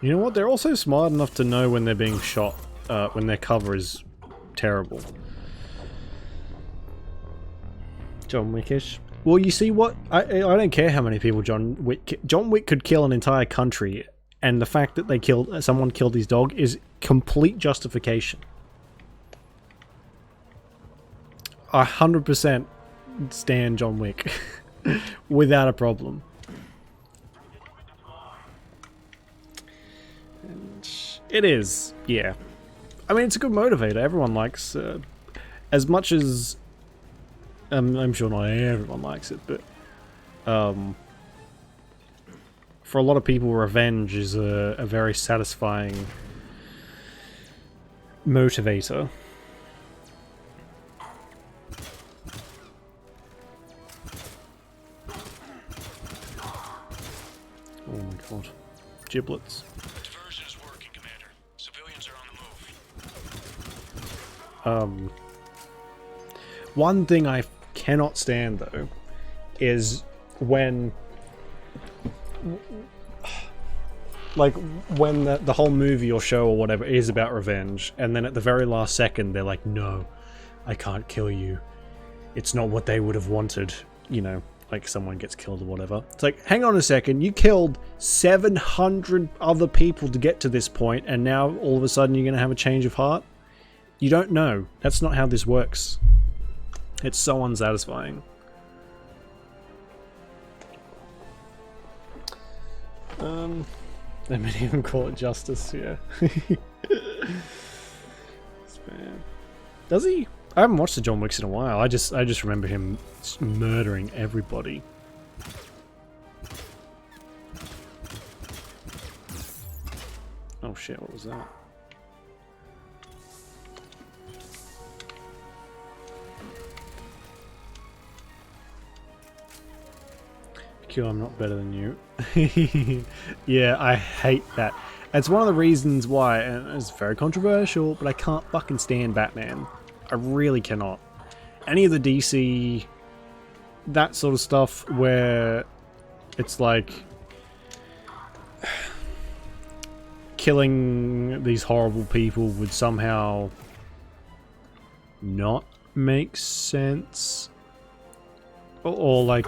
You know what? They're also smart enough to know when they're being shot, when their cover is terrible. John Wickish. Well, you see what? I don't care how many people John Wick could kill an entire country, and the fact that someone killed his dog is complete justification. 100% stand John Wick without a problem. And it is, yeah. I mean, it's a good motivator. Everyone likes, as much as I'm sure not everyone likes it, but for a lot of people, revenge is a very satisfying motivator. Oh my god. Giblets. Diversion is working, Commander. Civilians are on the move. One thing I cannot stand, though, is when... Like, when the whole movie or show or whatever is about revenge, and then at the very last second they're like, no, I can't kill you. It's not what they would have wanted, you know, like someone gets killed or whatever. It's like, hang on a second, you killed 700 other people to get to this point, and now all of a sudden you're going to have a change of heart? You don't know. That's not how this works. It's so unsatisfying. They may even call it justice, yeah. Does he? I haven't watched the John Wicks in a while. I just remember him murdering everybody. Oh shit, what was that? Q, I'm not better than you. Yeah, I hate that. It's one of the reasons why, and it's very controversial, but I can't fucking stand Batman. I really cannot. Any of the DC, that sort of stuff where it's like killing these horrible people would somehow not make sense. Or like...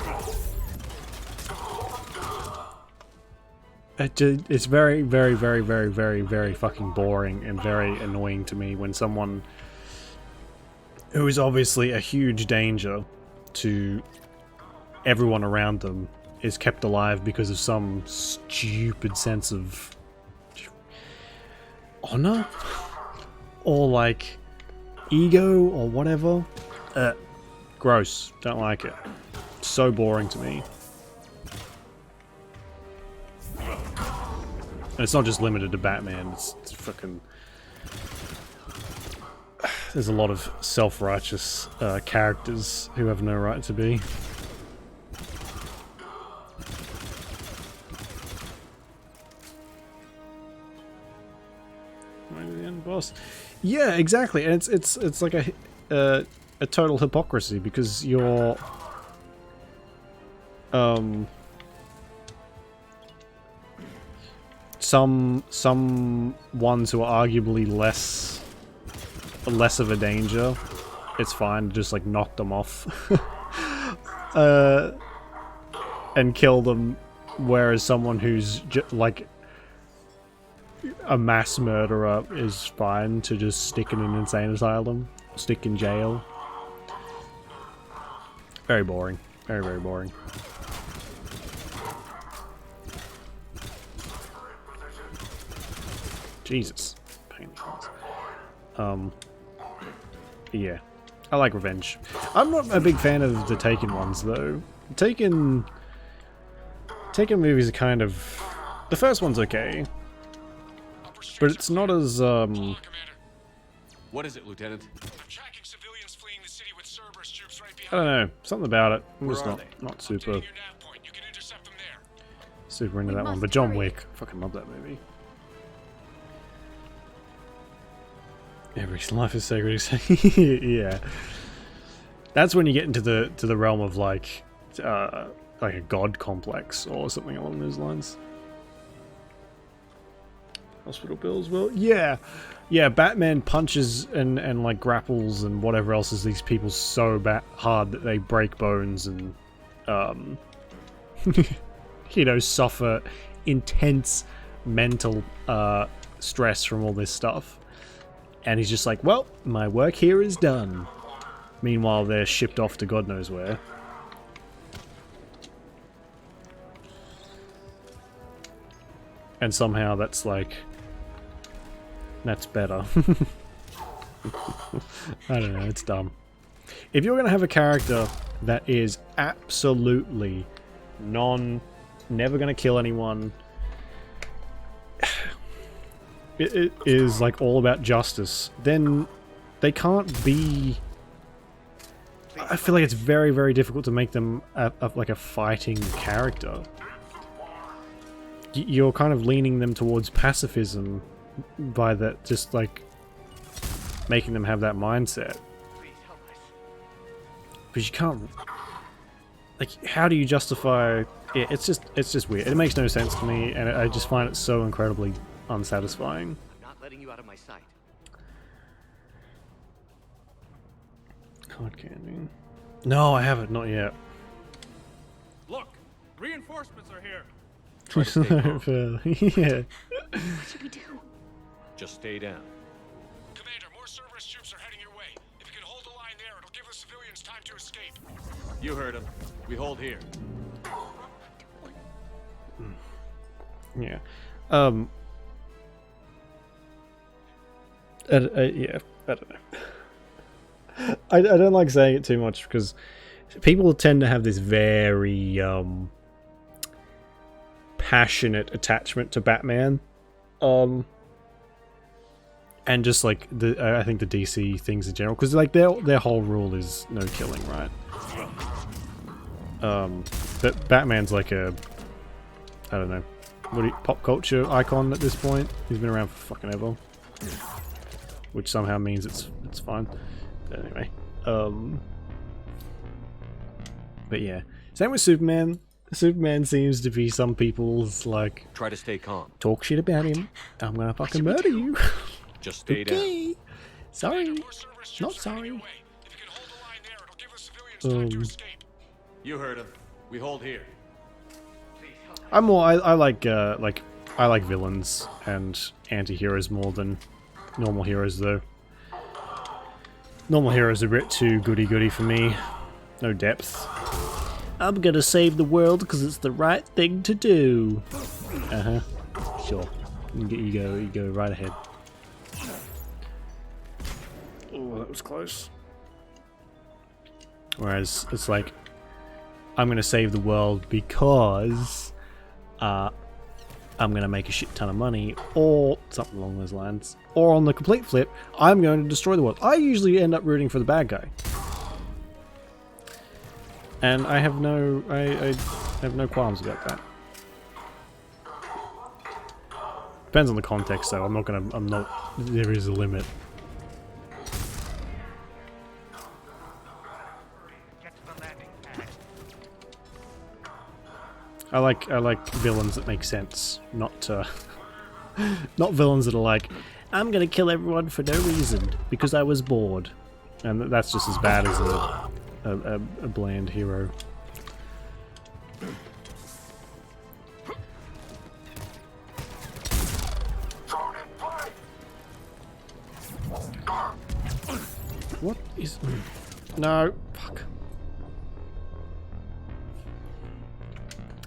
It's very, very, very, very, very, very fucking boring and very annoying to me when someone who is obviously a huge danger to everyone around them is kept alive because of some stupid sense of honor or like ego or whatever. Gross. Don't like it. So boring to me. And it's not just limited to Batman, it's fucking... There's a lot of self-righteous characters who have no right to be. Right to the end boss. Yeah, exactly, and it's like a total hypocrisy because you're... Some ones who are arguably less of a danger, it's fine to just like knock them off and kill them, whereas someone who's like a mass murderer is fine to just stick in an insane asylum, stick in jail. Very boring. Very, very boring. Jesus. Pain in the ass. Yeah. I like revenge. I'm not a big fan of the Taken ones, though. Taken movies are kind of... The first one's okay. But it's not as, What is it, Lieutenant? I don't know. Something about it. I'm just not super into that one. But John Wick. I fucking love that movie. Every life is sacred. Yeah, that's when you get into the realm of like a god complex or something along those lines. Hospital bills. Well, yeah. Yeah, Batman punches and like grapples and whatever else is these people so hard that they break bones and you know, suffer intense mental stress from all this stuff. And he's just like, well, my work here is done. Meanwhile, they're shipped off to God knows where. And somehow that's like... that's better. I don't know, it's dumb. If you're going to have a character that is absolutely never going to kill anyone, it is like all about justice, then they can't be... I feel like it's very, very difficult to make them like a fighting character. You're kind of leaning them towards pacifism by that, just like making them have that mindset. But you can't, like, how do you justify? Yeah, it's just weird. It makes no sense to me, and I just find it so incredibly unsatisfying. I'm not letting you out of my sight. Card candy. No, I haven't. Not yet. Look, reinforcements are here. Try to stay calm. Yeah. What should we do? Just stay down. Commander, more Cerberus troops are heading your way. If you can hold the line there, it'll give the civilians time to escape. You heard him. We hold here. Yeah. Yeah, I don't know. I don't like saying it too much because people tend to have this very passionate attachment to Batman, and just like I think the DC things in general, because like their whole rule is no killing, right? But Batman's like a, I don't know, pop culture icon at this point. He's been around for fucking ever, which somehow means it's fine. But anyway, but yeah, same with Superman. Superman seems to be some people's like, try to stay calm. Talk shit about him, I'm gonna fucking murder you. Just stay okay. Down. Sorry, not sorry. You heard him. We hold here. I'm more. I like villains and anti-heroes more than normal heroes, though. Normal heroes are a bit too goody-goody for me. No depth. I'm gonna save the world because it's the right thing to do. Uh-huh. Sure. You go right ahead. Oh, that was close. Whereas it's like, I'm gonna save the world because I'm gonna make a shit ton of money, or something along those lines. Or on the complete flip, I'm going to destroy the world. I usually end up rooting for the bad guy. And I have no qualms about that. Depends on the context, though. There is a limit. I like villains that make sense, not not villains that are like, I'm gonna kill everyone for no reason because I was bored, and that's just as bad as a bland hero. What is... No, fuck.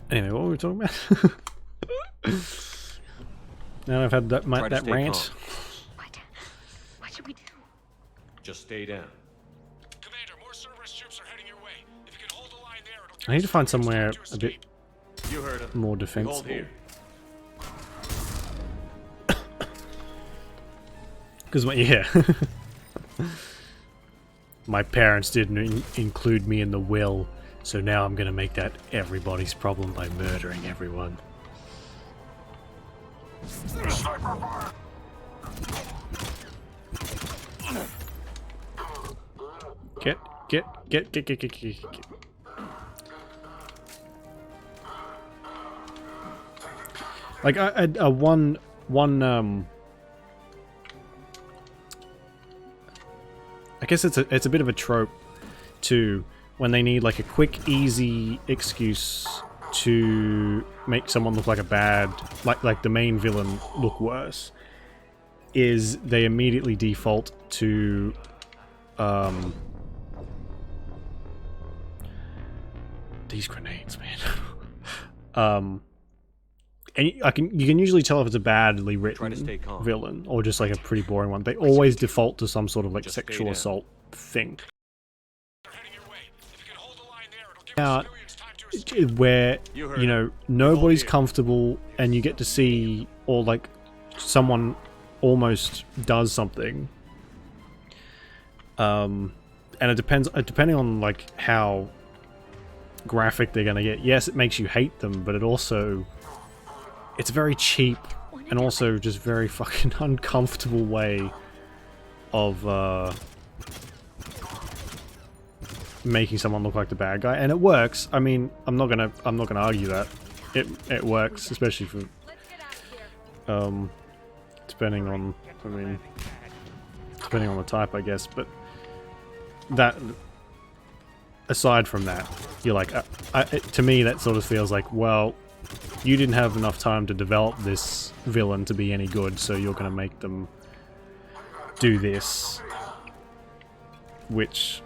Anyway, what were we talking about? Now I've had that rant. What should we do? Just stay down. Commander, more Cerberus troops are heading your way. If you can hold the line there, it'll give I need to find somewhere a bit more Hold defensible. here. Because yeah, my parents didn't include me in the will, so now I'm gonna make that everybody's problem by murdering everyone. Get. Like one I guess it's a bit of a trope too, when they need like a quick, easy excuse to make someone look like a bad, like the main villain look worse, is they immediately default to these grenades, man. And you can usually tell if it's a badly written villain or just like a pretty boring one. They always default to some sort of like sexual assault thing. Out where, you know, nobody's comfortable and you get to see, or like someone almost does something. And it depends, depending on like how graphic they're gonna get. Yes, it makes you hate them, but it also, it's a very cheap and also just very fucking uncomfortable way of making someone look like the bad guy, and it works. I mean, I'm not gonna argue that it works, especially for depending on the type, I guess. But that, aside from that, you're like, to me that sort of feels like, well, you didn't have enough time to develop this villain to be any good, so you're gonna make them do this, which,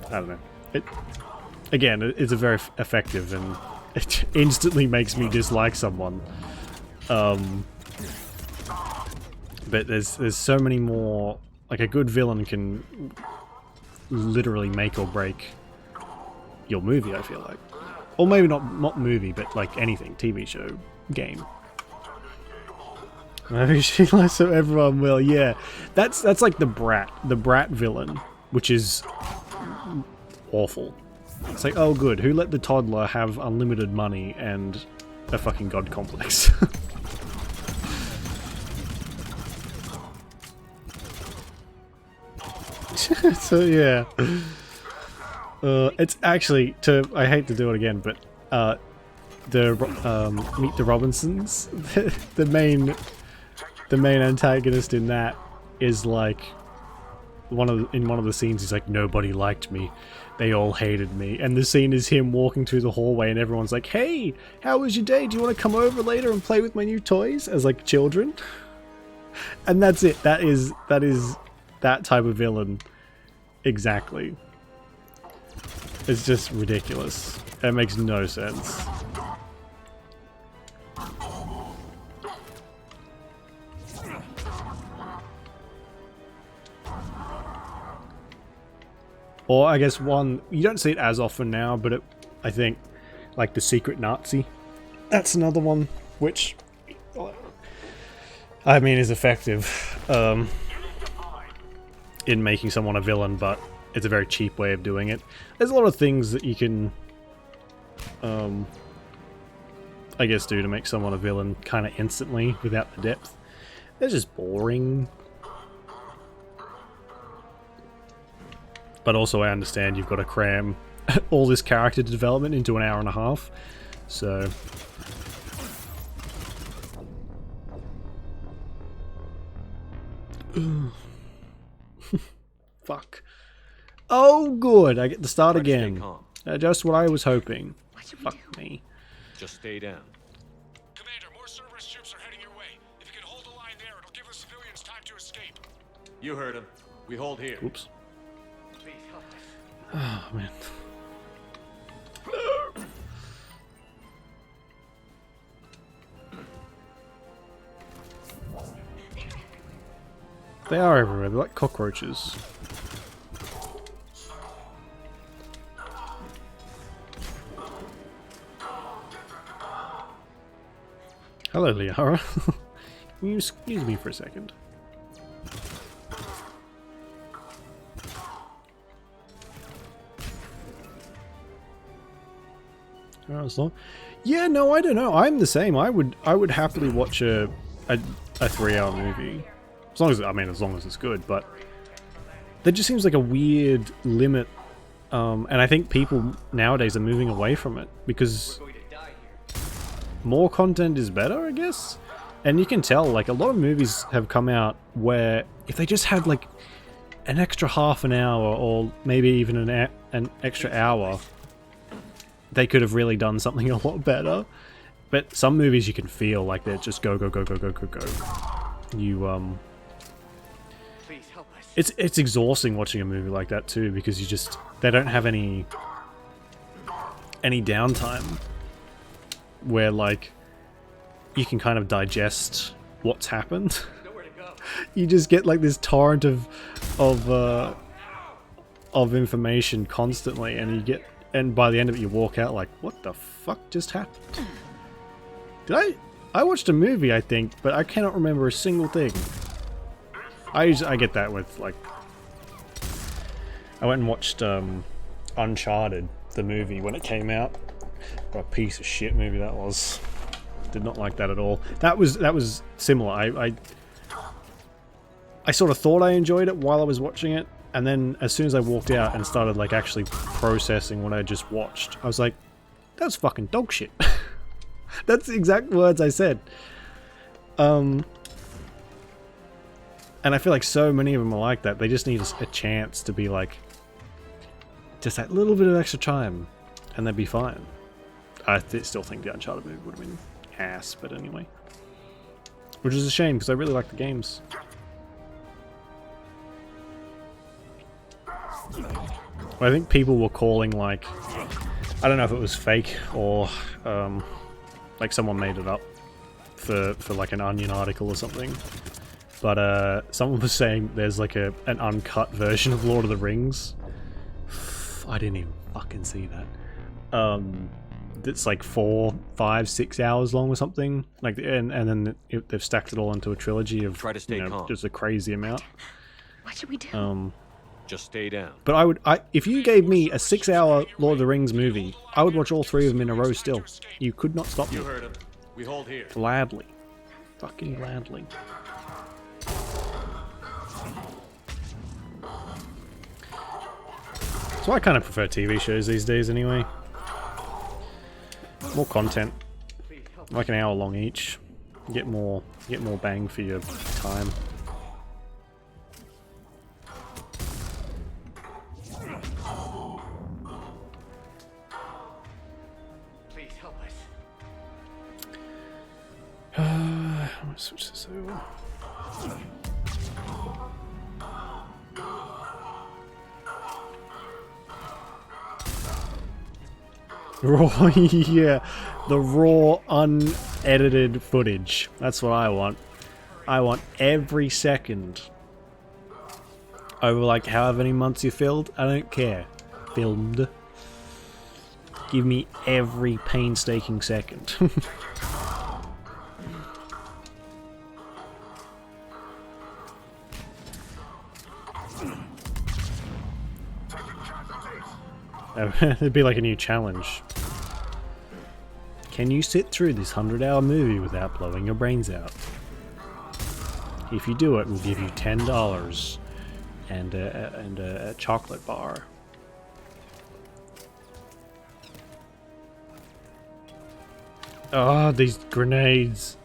I don't know. It's a very effective, and it instantly makes me dislike someone. But there's so many more. Like, a good villain can literally make or break your movie, I feel like. Or maybe not movie, but like anything, TV show, game. Maybe she likes so everyone will. Yeah, that's like the brat villain, which is awful. It's like, oh good, who let the toddler have unlimited money and a fucking god complex? So yeah, it's actually, I hate to do it again, but Meet the Robinsons, the main antagonist in that is like in one of the scenes he's like, nobody liked me, they all hated me, and the scene is him walking through the hallway and everyone's like, hey, how was your day, do you want to come over later and play with my new toys, as like children. And that's it. That is that type of villain exactly. It's just ridiculous. It makes no sense. Or I guess one, you don't see it as often now, but I think, like the Secret Nazi, that's another one which, I mean, is effective in making someone a villain, but it's a very cheap way of doing it. There's a lot of things that you can, I guess, do to make someone a villain kind of instantly without the depth. They're just boring. But also I understand you've got to cram all this character development into an hour and a half, so... Fuck. Oh good, I get to start again. Just what I was hoping. Fuck me. Just stay down. Commander, more Cerberus troops are heading your way. If you can hold the line there, it'll give the civilians time to escape. You heard him. We hold here. Oops. Oh, man. They are everywhere. They're like cockroaches. Hello, Liara. Can you excuse me for a second? Yeah, no, I don't know. I'm the same. I would happily watch a 3-hour movie, as long as it's good. But there just seems like a weird limit, and I think people nowadays are moving away from it because more content is better, I guess. And you can tell, like, a lot of movies have come out where if they just had, like, an extra half an hour or maybe even an extra hour, they could have really done something a lot better. But some movies you can feel like they're just go, go, go, go, go, go, go. You, It's exhausting watching a movie like that too, because you just... They don't have any downtime where, like, you can kind of digest what's happened. You just get like this torrent of information constantly, and by the end of it you walk out like, what the fuck just happened? I watched a movie, I think, but I cannot remember a single thing. I get that with, like, I went and watched Uncharted, the movie, when it came out. What a piece of shit movie that was. Did not like that at all. That was similar. I sort of thought I enjoyed it while I was watching it, and then as soon as I walked out and started, like, actually processing what I just watched, I was like, that's fucking dog shit. That's the exact words I said. And I feel like so many of them are like that. They just need a chance to be like, just that little bit of extra time, and they'd be fine. I still think the Uncharted movie would have been ass, but anyway. Which is a shame, because I really like the games. I think people were calling, like, I don't know if it was fake or like someone made it up for like an Onion article or something, but someone was saying there's like an uncut version of Lord of the Rings. I didn't even fucking see that. That's like 4, 5, 6 hours long or something, like, and then they've stacked it all into a trilogy of, try to stay calm. Just a crazy amount. What should we do? Just stay down. But if you gave me a 6-hour Lord of the Rings movie, I would watch all 3 of them in a row still. You could not stop me. You heard him. We hold here. Gladly. Fucking gladly. So I kind of prefer TV shows these days anyway. More content. Like an hour long each. Get more bang for your time. I'm gonna switch this over. Raw, yeah, the raw, unedited footage. That's what I want. I want every second. Over like however many months you filmed, I don't care. Filmed. Give me every painstaking second. It'd be like a new challenge. Can you sit through this 100-hour movie without blowing your brains out? If you do it, we'll give you $10 and a chocolate bar. Oh, these grenades.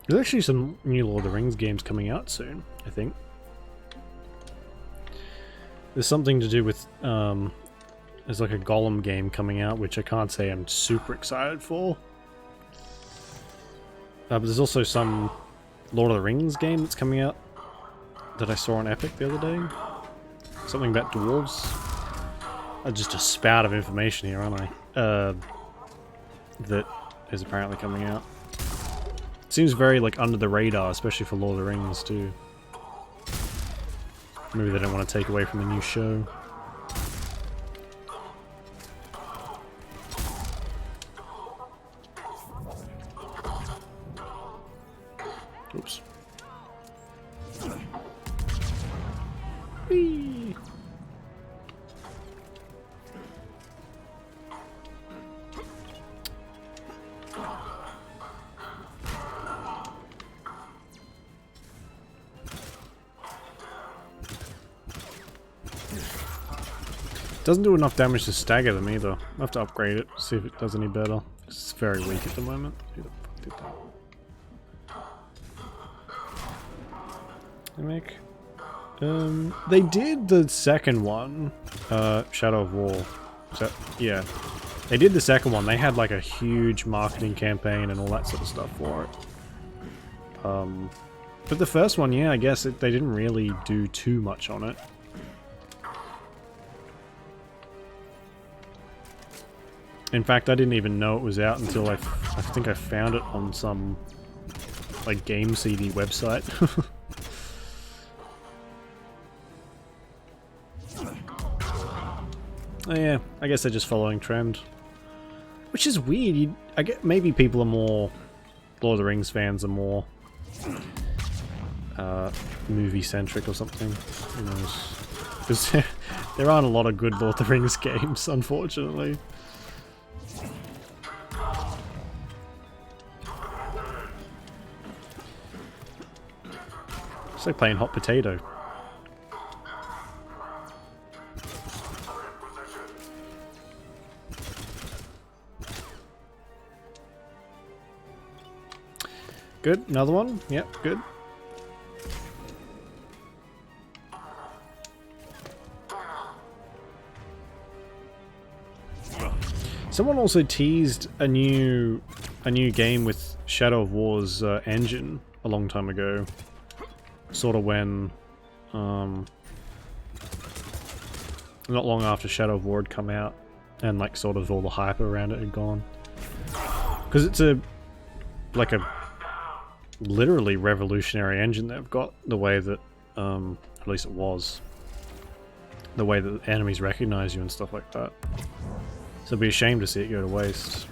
There's actually some new Lord of the Rings games coming out soon, I think. There's something to do with, there's like a Gollum game coming out, which I can't say I'm super excited for. But there's also some Lord of the Rings game that's coming out that I saw on Epic the other day. Something about dwarves. Just a spout of information here, aren't I? That is apparently coming out. Seems very, like, under the radar, especially for Lord of the Rings, too. Maybe they don't want to take away from the new show. Doesn't do enough damage to stagger them either. I have to upgrade it, see if it does any better. It's very weak at the moment. Who the fuck did that? Make. They did the second one, Shadow of War. So, yeah, they did the second one. They had like a huge marketing campaign and all that sort of stuff for it. But the first one, yeah, I guess they didn't really do too much on it. In fact, I didn't even know it was out until I think I found it on some like Game CD website. Oh yeah, I guess they're just following trend. Which is weird. I get maybe people are more Lord of the Rings fans are more movie centric or something. Who knows? Because there aren't a lot of good Lord of the Rings games, unfortunately. It's like playing hot potato. Good, another one. Yep, good. Someone also teased a new game with Shadow of War's engine a long time ago. Sort of when, not long after Shadow of War had come out, and like sort of all the hype around it had gone. Because it's like a literally revolutionary engine they've got, the way that, at least it was, the way that enemies recognize you and stuff like that. So it'd be a shame to see it go to waste.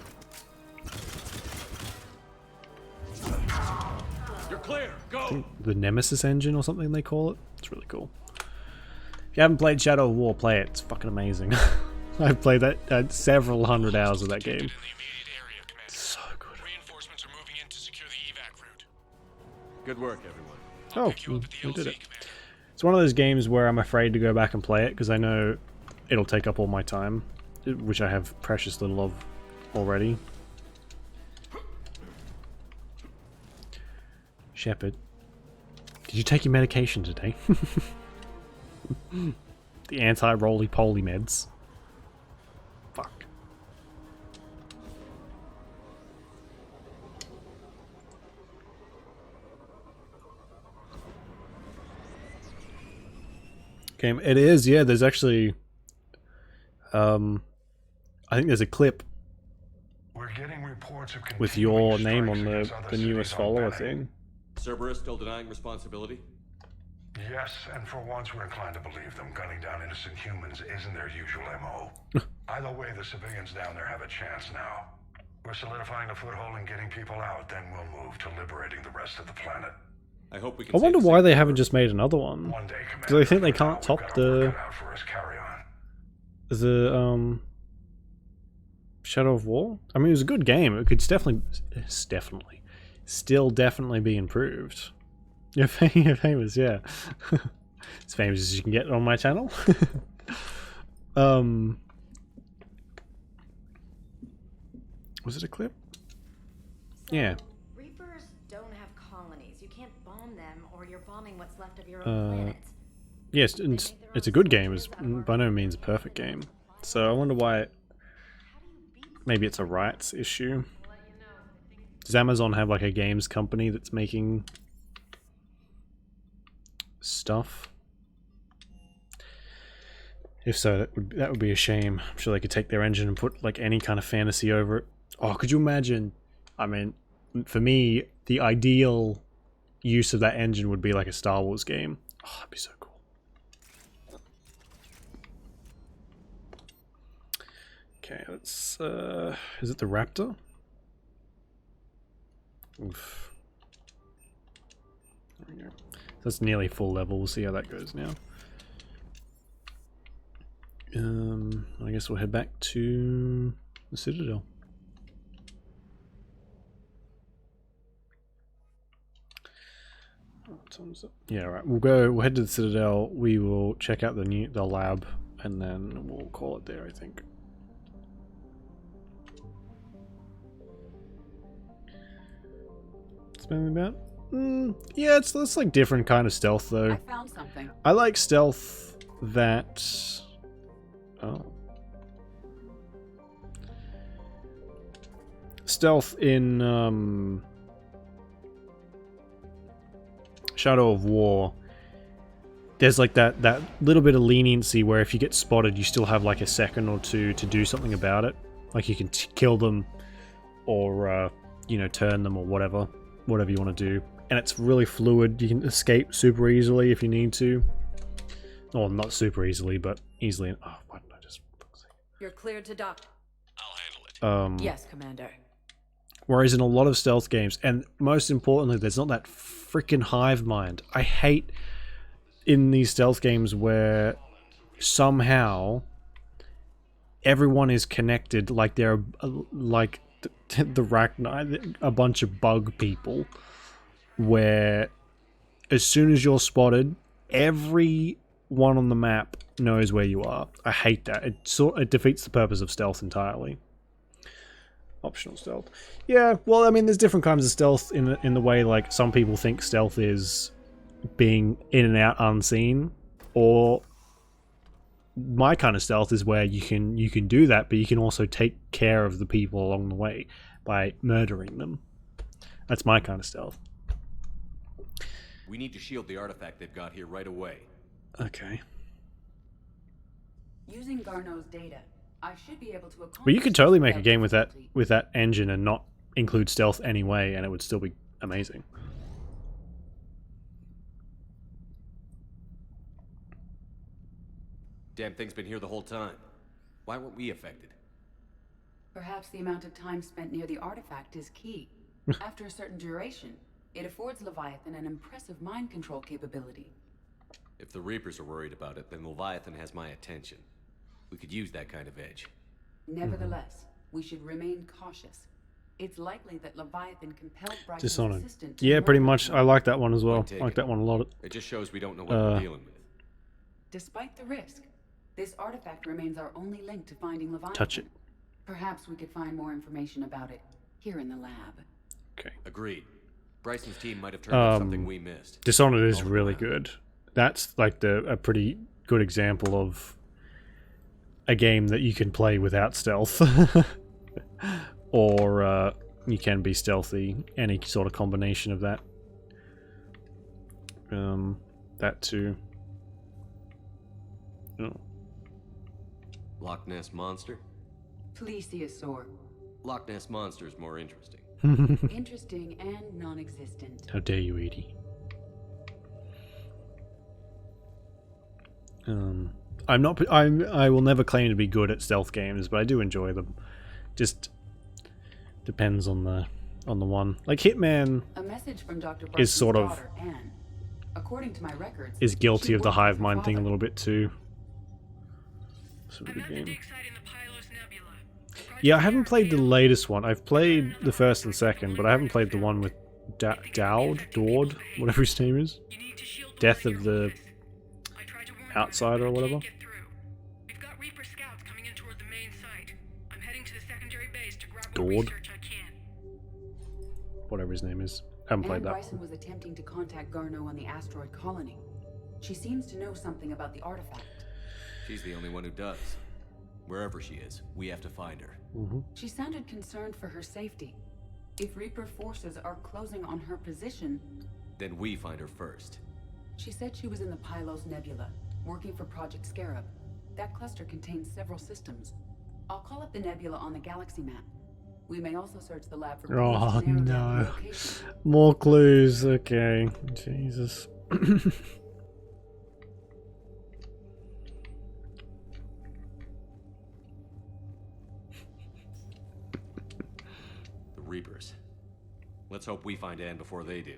You're clear. Go. I think the Nemesis engine or something they call it. It's really cool. If you haven't played Shadow of War, play it. It's fucking amazing. I've played that several hundred hours of that game. So good. Good work, everyone. Oh, we did it. It's one of those games where I'm afraid to go back and play it because I know it'll take up all my time, which I have precious little of already. Shepard, did you take your medication today? The anti-roly-poly meds. Fuck. Game. It is, yeah. There's actually, I think there's a clip with your name on the newest follower thing. Cerberus still denying responsibility? Yes, and for once we're inclined to believe them. Gunning down innocent humans isn't their usual MO. Either way, the civilians down there have a chance now. We're solidifying a foothold and getting people out, then we'll move to liberating the rest of the planet. I hope we can. I wonder why they haven't just made another one. Do they think they can't top the Shadow of War? I mean, it was a good game. It could definitely be improved. You're famous, yeah. As famous as you can get on my channel. Was it a clip? Yeah. Reapers don't have colonies. You can't bomb them, or you're bombing what's left of your own planet. Yes, it's a good game. It's by no means a perfect game. So I wonder why. Maybe it's a rights issue. Does Amazon have like a games company that's making stuff? If so, that would be a shame. I'm sure they could take their engine and put like any kind of fantasy over it. Oh, could you imagine? I mean, for me, the ideal use of that engine would be like a Star Wars game. Oh, that'd be so cool. Okay, let's. Is it the Raptor? Oof. There we go. That's nearly full level. We'll see how that goes now. I guess we'll head back to the Citadel. Yeah, right. We'll head to the Citadel. We will check out the lab and then we'll call it there, I think. Spending about? Yeah, it's like different kind of stealth though. I found something. I like stealth that... Oh. Stealth in Shadow of War. There's like that little bit of leniency where if you get spotted, you still have like a second or two to do something about it. Like you can kill them, or you know, turn them or whatever you want to do. And it's really fluid. You can escape super easily if you need to. Or not super easily, but easily. Oh, why did I just? You're cleared to dock. Yes, Commander. Whereas in a lot of stealth games, and most importantly, there's not that freaking hive mind. I hate in these stealth games where somehow everyone is connected, like they're like the Rachni, a bunch of bug people, where as soon as you're spotted, everyone on the map knows where you are. I hate that. It defeats the purpose of stealth entirely. Optional stealth. Yeah, well, I mean, there's different kinds of stealth in the way, like, some people think stealth is being in and out unseen, or my kind of stealth is where you can do that, but you can also take care of the people along the way by murdering them. That's my kind of stealth. We need to shield the artifact they've got here right away. Okay. Using Garneau's data, I should be able to accomplish. But you could totally make a game with that engine and not include stealth anyway, and it would still be amazing. Damn thing's been here the whole time. Why weren't we affected? Perhaps the amount of time spent near the artifact is key. After a certain duration, it affords Leviathan an impressive mind control capability. If the Reapers are worried about it, then Leviathan has my attention. We could use that kind of edge. Nevertheless, we should remain cautious. It's likely that Leviathan compelled Bryson's Dishonored. assistant to Yeah, pretty murder much. him. I like that one as well. Point I like that one a lot. It just shows we don't know what we're dealing with. Despite the risk, this artifact remains our only link to finding Leviathan. Touch it. Perhaps we could find more information about it here in the lab. Okay. Agreed. Bryson's team might have turned up something we missed. Dishonored is really good. That's like a pretty good example of a game that you can play without stealth. Or you can be stealthy. Any sort of combination of that. That too. Oh. Loch Ness Monster? Plesiosaur. Loch Ness Monster is more interesting. Interesting and non-existent. How dare you, Edie? I will never claim to be good at stealth games, but I do enjoy them. Just depends on the one. Like Hitman A message from Dr. is Bryson's sort of daughter, Anne. According to my records, is guilty she of the worked with hive her mind thing a father. little bit too. It's a good game. Yeah, I haven't played the latest one. I've played the first and second, but I haven't played the one with Dowd, whatever his name is. Death of the Outsider or whatever. Dord. Whatever his name is. I haven't played Anne that. Bryson was attempting to contact Garneau on the asteroid colony. She seems to know something about the artifact. She's the only one who does. Wherever she is, we have to find her. She sounded concerned for her safety. If Reaper forces are closing on her position, Then we find her first. she said she was in the Pylos Nebula, working for Project Scarab. That cluster contains several systems. I'll call up the nebula on the galaxy map. We may also search the lab for Oh clues to narrow down her no. location. More clues. Okay. Jesus. The Reapers. Let's hope we find Anne before they do.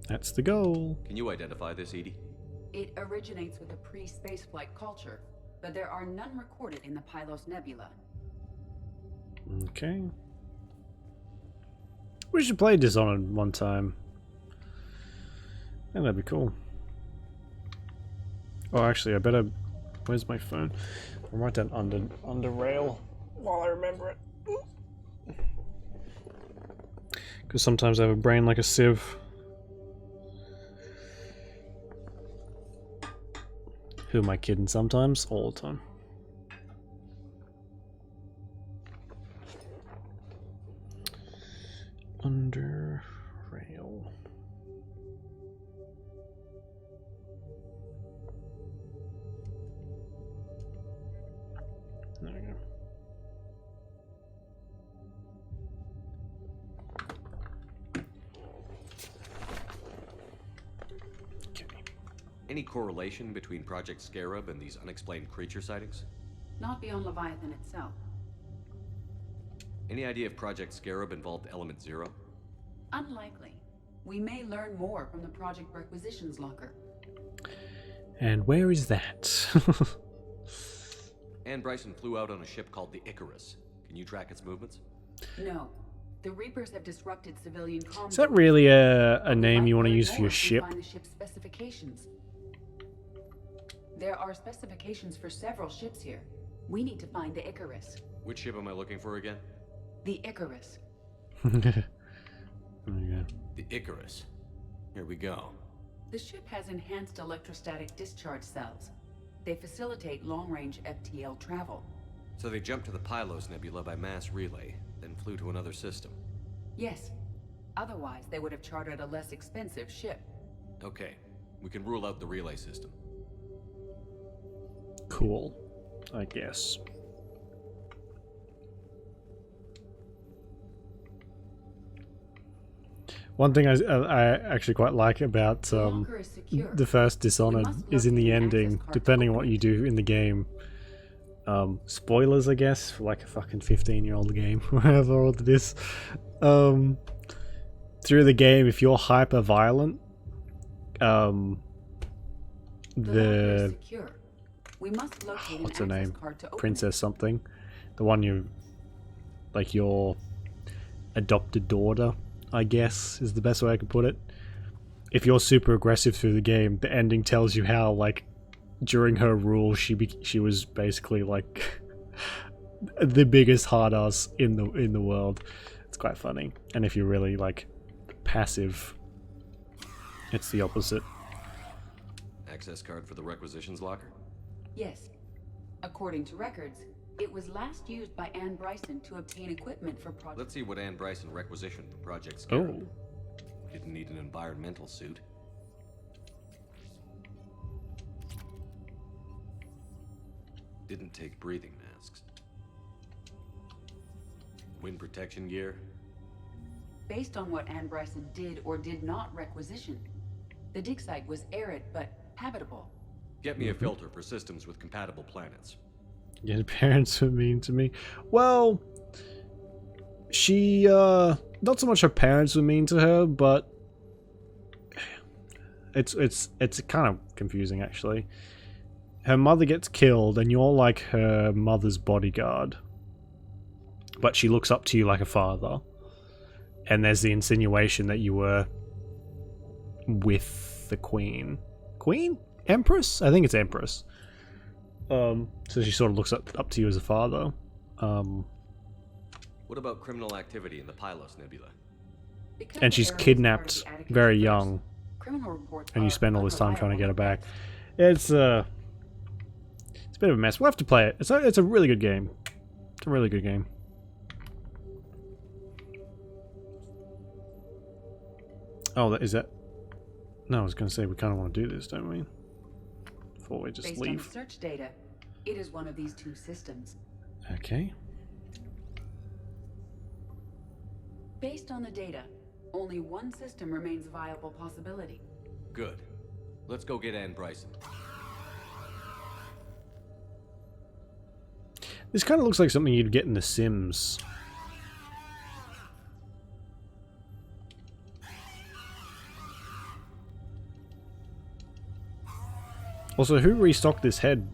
That's the goal. Can you identify this, Edie? It originates with a pre-spaceflight culture, but there are none recorded in the Pylos Nebula. Okay. We should play Dishonored one time. I think that'd be cool. Oh, actually, I better... Where's my phone? I'll write down under rail while I remember it. Because sometimes I have a brain like a sieve. Who am I kidding? Sometimes? All the time. Under rail. There we go. Any correlation between Project Scarab and these unexplained creature sightings? Not beyond Leviathan itself. Any idea if Project Scarab involved Element Zero? Unlikely. We may learn more from the Project Requisitions Locker. And where is that? Anne Bryson flew out on a ship called the Icarus. Can you track its movements? No. The Reapers have disrupted civilian comms. Is that really a name you want to use for your ship? Find the ship's specifications. There are specifications for several ships here. We need to find the Icarus. Which ship am I looking for again? The Icarus. There you go. The Icarus. Here we go. The ship has enhanced electrostatic discharge cells. They facilitate long-range FTL travel. So they jumped to the Pylos Nebula by mass relay, then flew to another system. Yes. Otherwise, they would have chartered a less expensive ship. Okay. We can rule out the relay system. Cool, I guess. One thing I actually quite like about the first Dishonored is in the ending, depending on what you do in the game. Spoilers, I guess, for like a fucking 15-year-old game, whatever old it is. Through the game, if you're hyper violent, We must locate what's her an access name? card to open Princess something. The one you... Like your adopted daughter, I guess, is the best way I can put it. If you're super aggressive through the game, the ending tells you how, like, during her rule, she was basically, like, the biggest hard-ass in the world. It's quite funny. And if you're really, like, passive, it's the opposite. Access card for the Requisitions Locker? Yes. According to records, it was last used by Anne Bryson to obtain equipment for Project... Let's see what Anne Bryson requisitioned for Project Scarab. Oh. Didn't need an environmental suit. Didn't take breathing masks. Wind protection gear. Based on what Anne Bryson did or did not requisition, the dig site was arid but habitable. Get me a filter for systems with compatible planets. Yeah, parents were mean to me. Well, she, not so much her parents were mean to her, but it's kind of confusing, actually. Her mother gets killed, and you're like her mother's bodyguard. But she looks up to you like a father. And there's the insinuation that you were with the Queen. Queen? Empress? I think it's Empress. So she sort of looks up to you as a father. What about criminal activity in the Pylos Nebula? And she's kidnapped very young. And you spend all this time trying to get her back. It's a bit of a mess. We'll have to play it. It's a really good game. It's a really good game. Oh, is that... No, I was going to say we kind of want to do this, don't we? Before we just Based leave. on the search data, it is one of these two systems. Okay. Based on the data, only one system remains a viable possibility. Good. Let's go get Anne Bryson. This kind of looks like something you'd get in The Sims. Also, who restocked this head?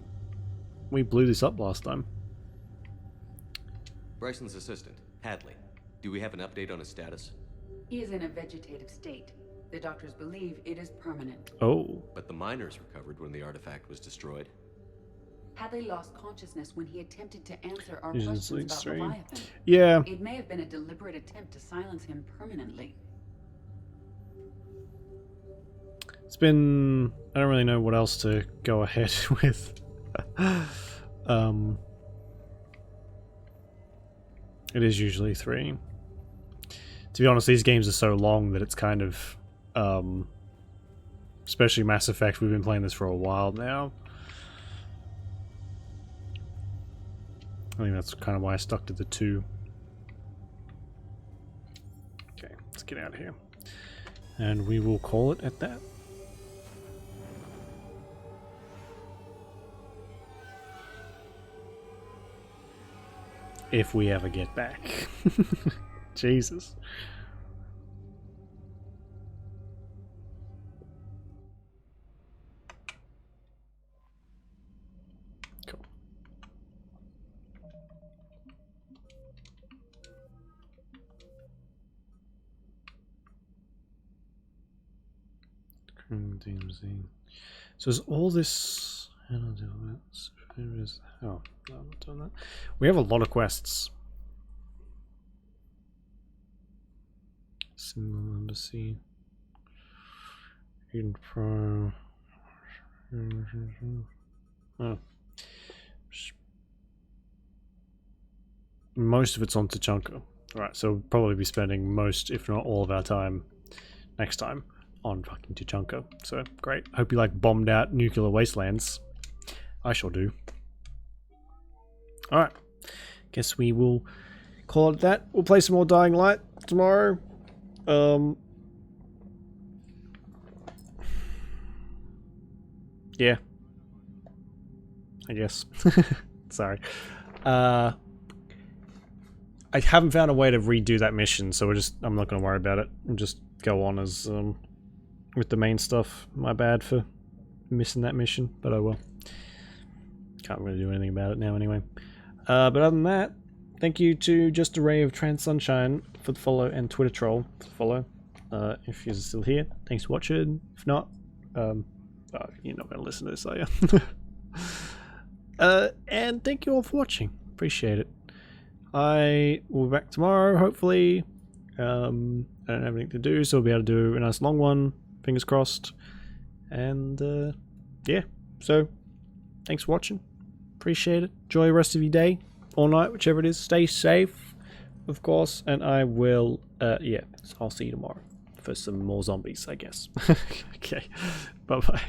We blew this up last time. Bryson's assistant, Hadley. Do we have an update on his status? He is in a vegetative state. The doctors believe it is permanent. Oh. But the miners recovered when the artifact was destroyed. Hadley lost consciousness when he attempted to answer our Vision questions Link about stream. Leviathan. Yeah. It may have been a deliberate attempt to silence him permanently. It's been... I don't really know what else to go ahead with. It is usually 3. To be honest, these games are so long that it's kind of... especially Mass Effect, we've been playing this for a while now. I think that's kind of why I stuck to the 2. Okay, let's get out of here. And we will call it at that. If we ever get back. Jesus. Cool. DMZ. So is all this... Oh, no, I'm not doing that. We have a lot of quests. Single embassy. Hidden Pro. Oh. Most of it's on Tachanka. Alright, so we'll probably be spending most, if not all of our time next time on fucking Tachanka. So, great. Hope you like bombed out nuclear wastelands. I sure do. Alright. Guess we will call it that. We'll play some more Dying Light tomorrow. Yeah. I guess. Sorry. I haven't found a way to redo that mission, so I'm not going to worry about it. We'll just go on as with the main stuff. My bad for missing that mission, but oh well. Can't really do anything about it now anyway. But other than that, thank you to Just a Ray of Trans Sunshine for the follow and Twitter Troll for the follow. If you're still here, thanks for watching. If not, you're not going to listen to this, are you? And thank you all for watching. Appreciate it. I will be back tomorrow, hopefully. I don't have anything to do, so we'll be able to do a nice long one. Fingers crossed. And, yeah. So, thanks for watching. Appreciate it. Enjoy the rest of your day. Or night, whichever it is. Stay safe, of course. And I will, yeah. So I'll see you tomorrow. For some more zombies, I guess. Okay. Bye-bye.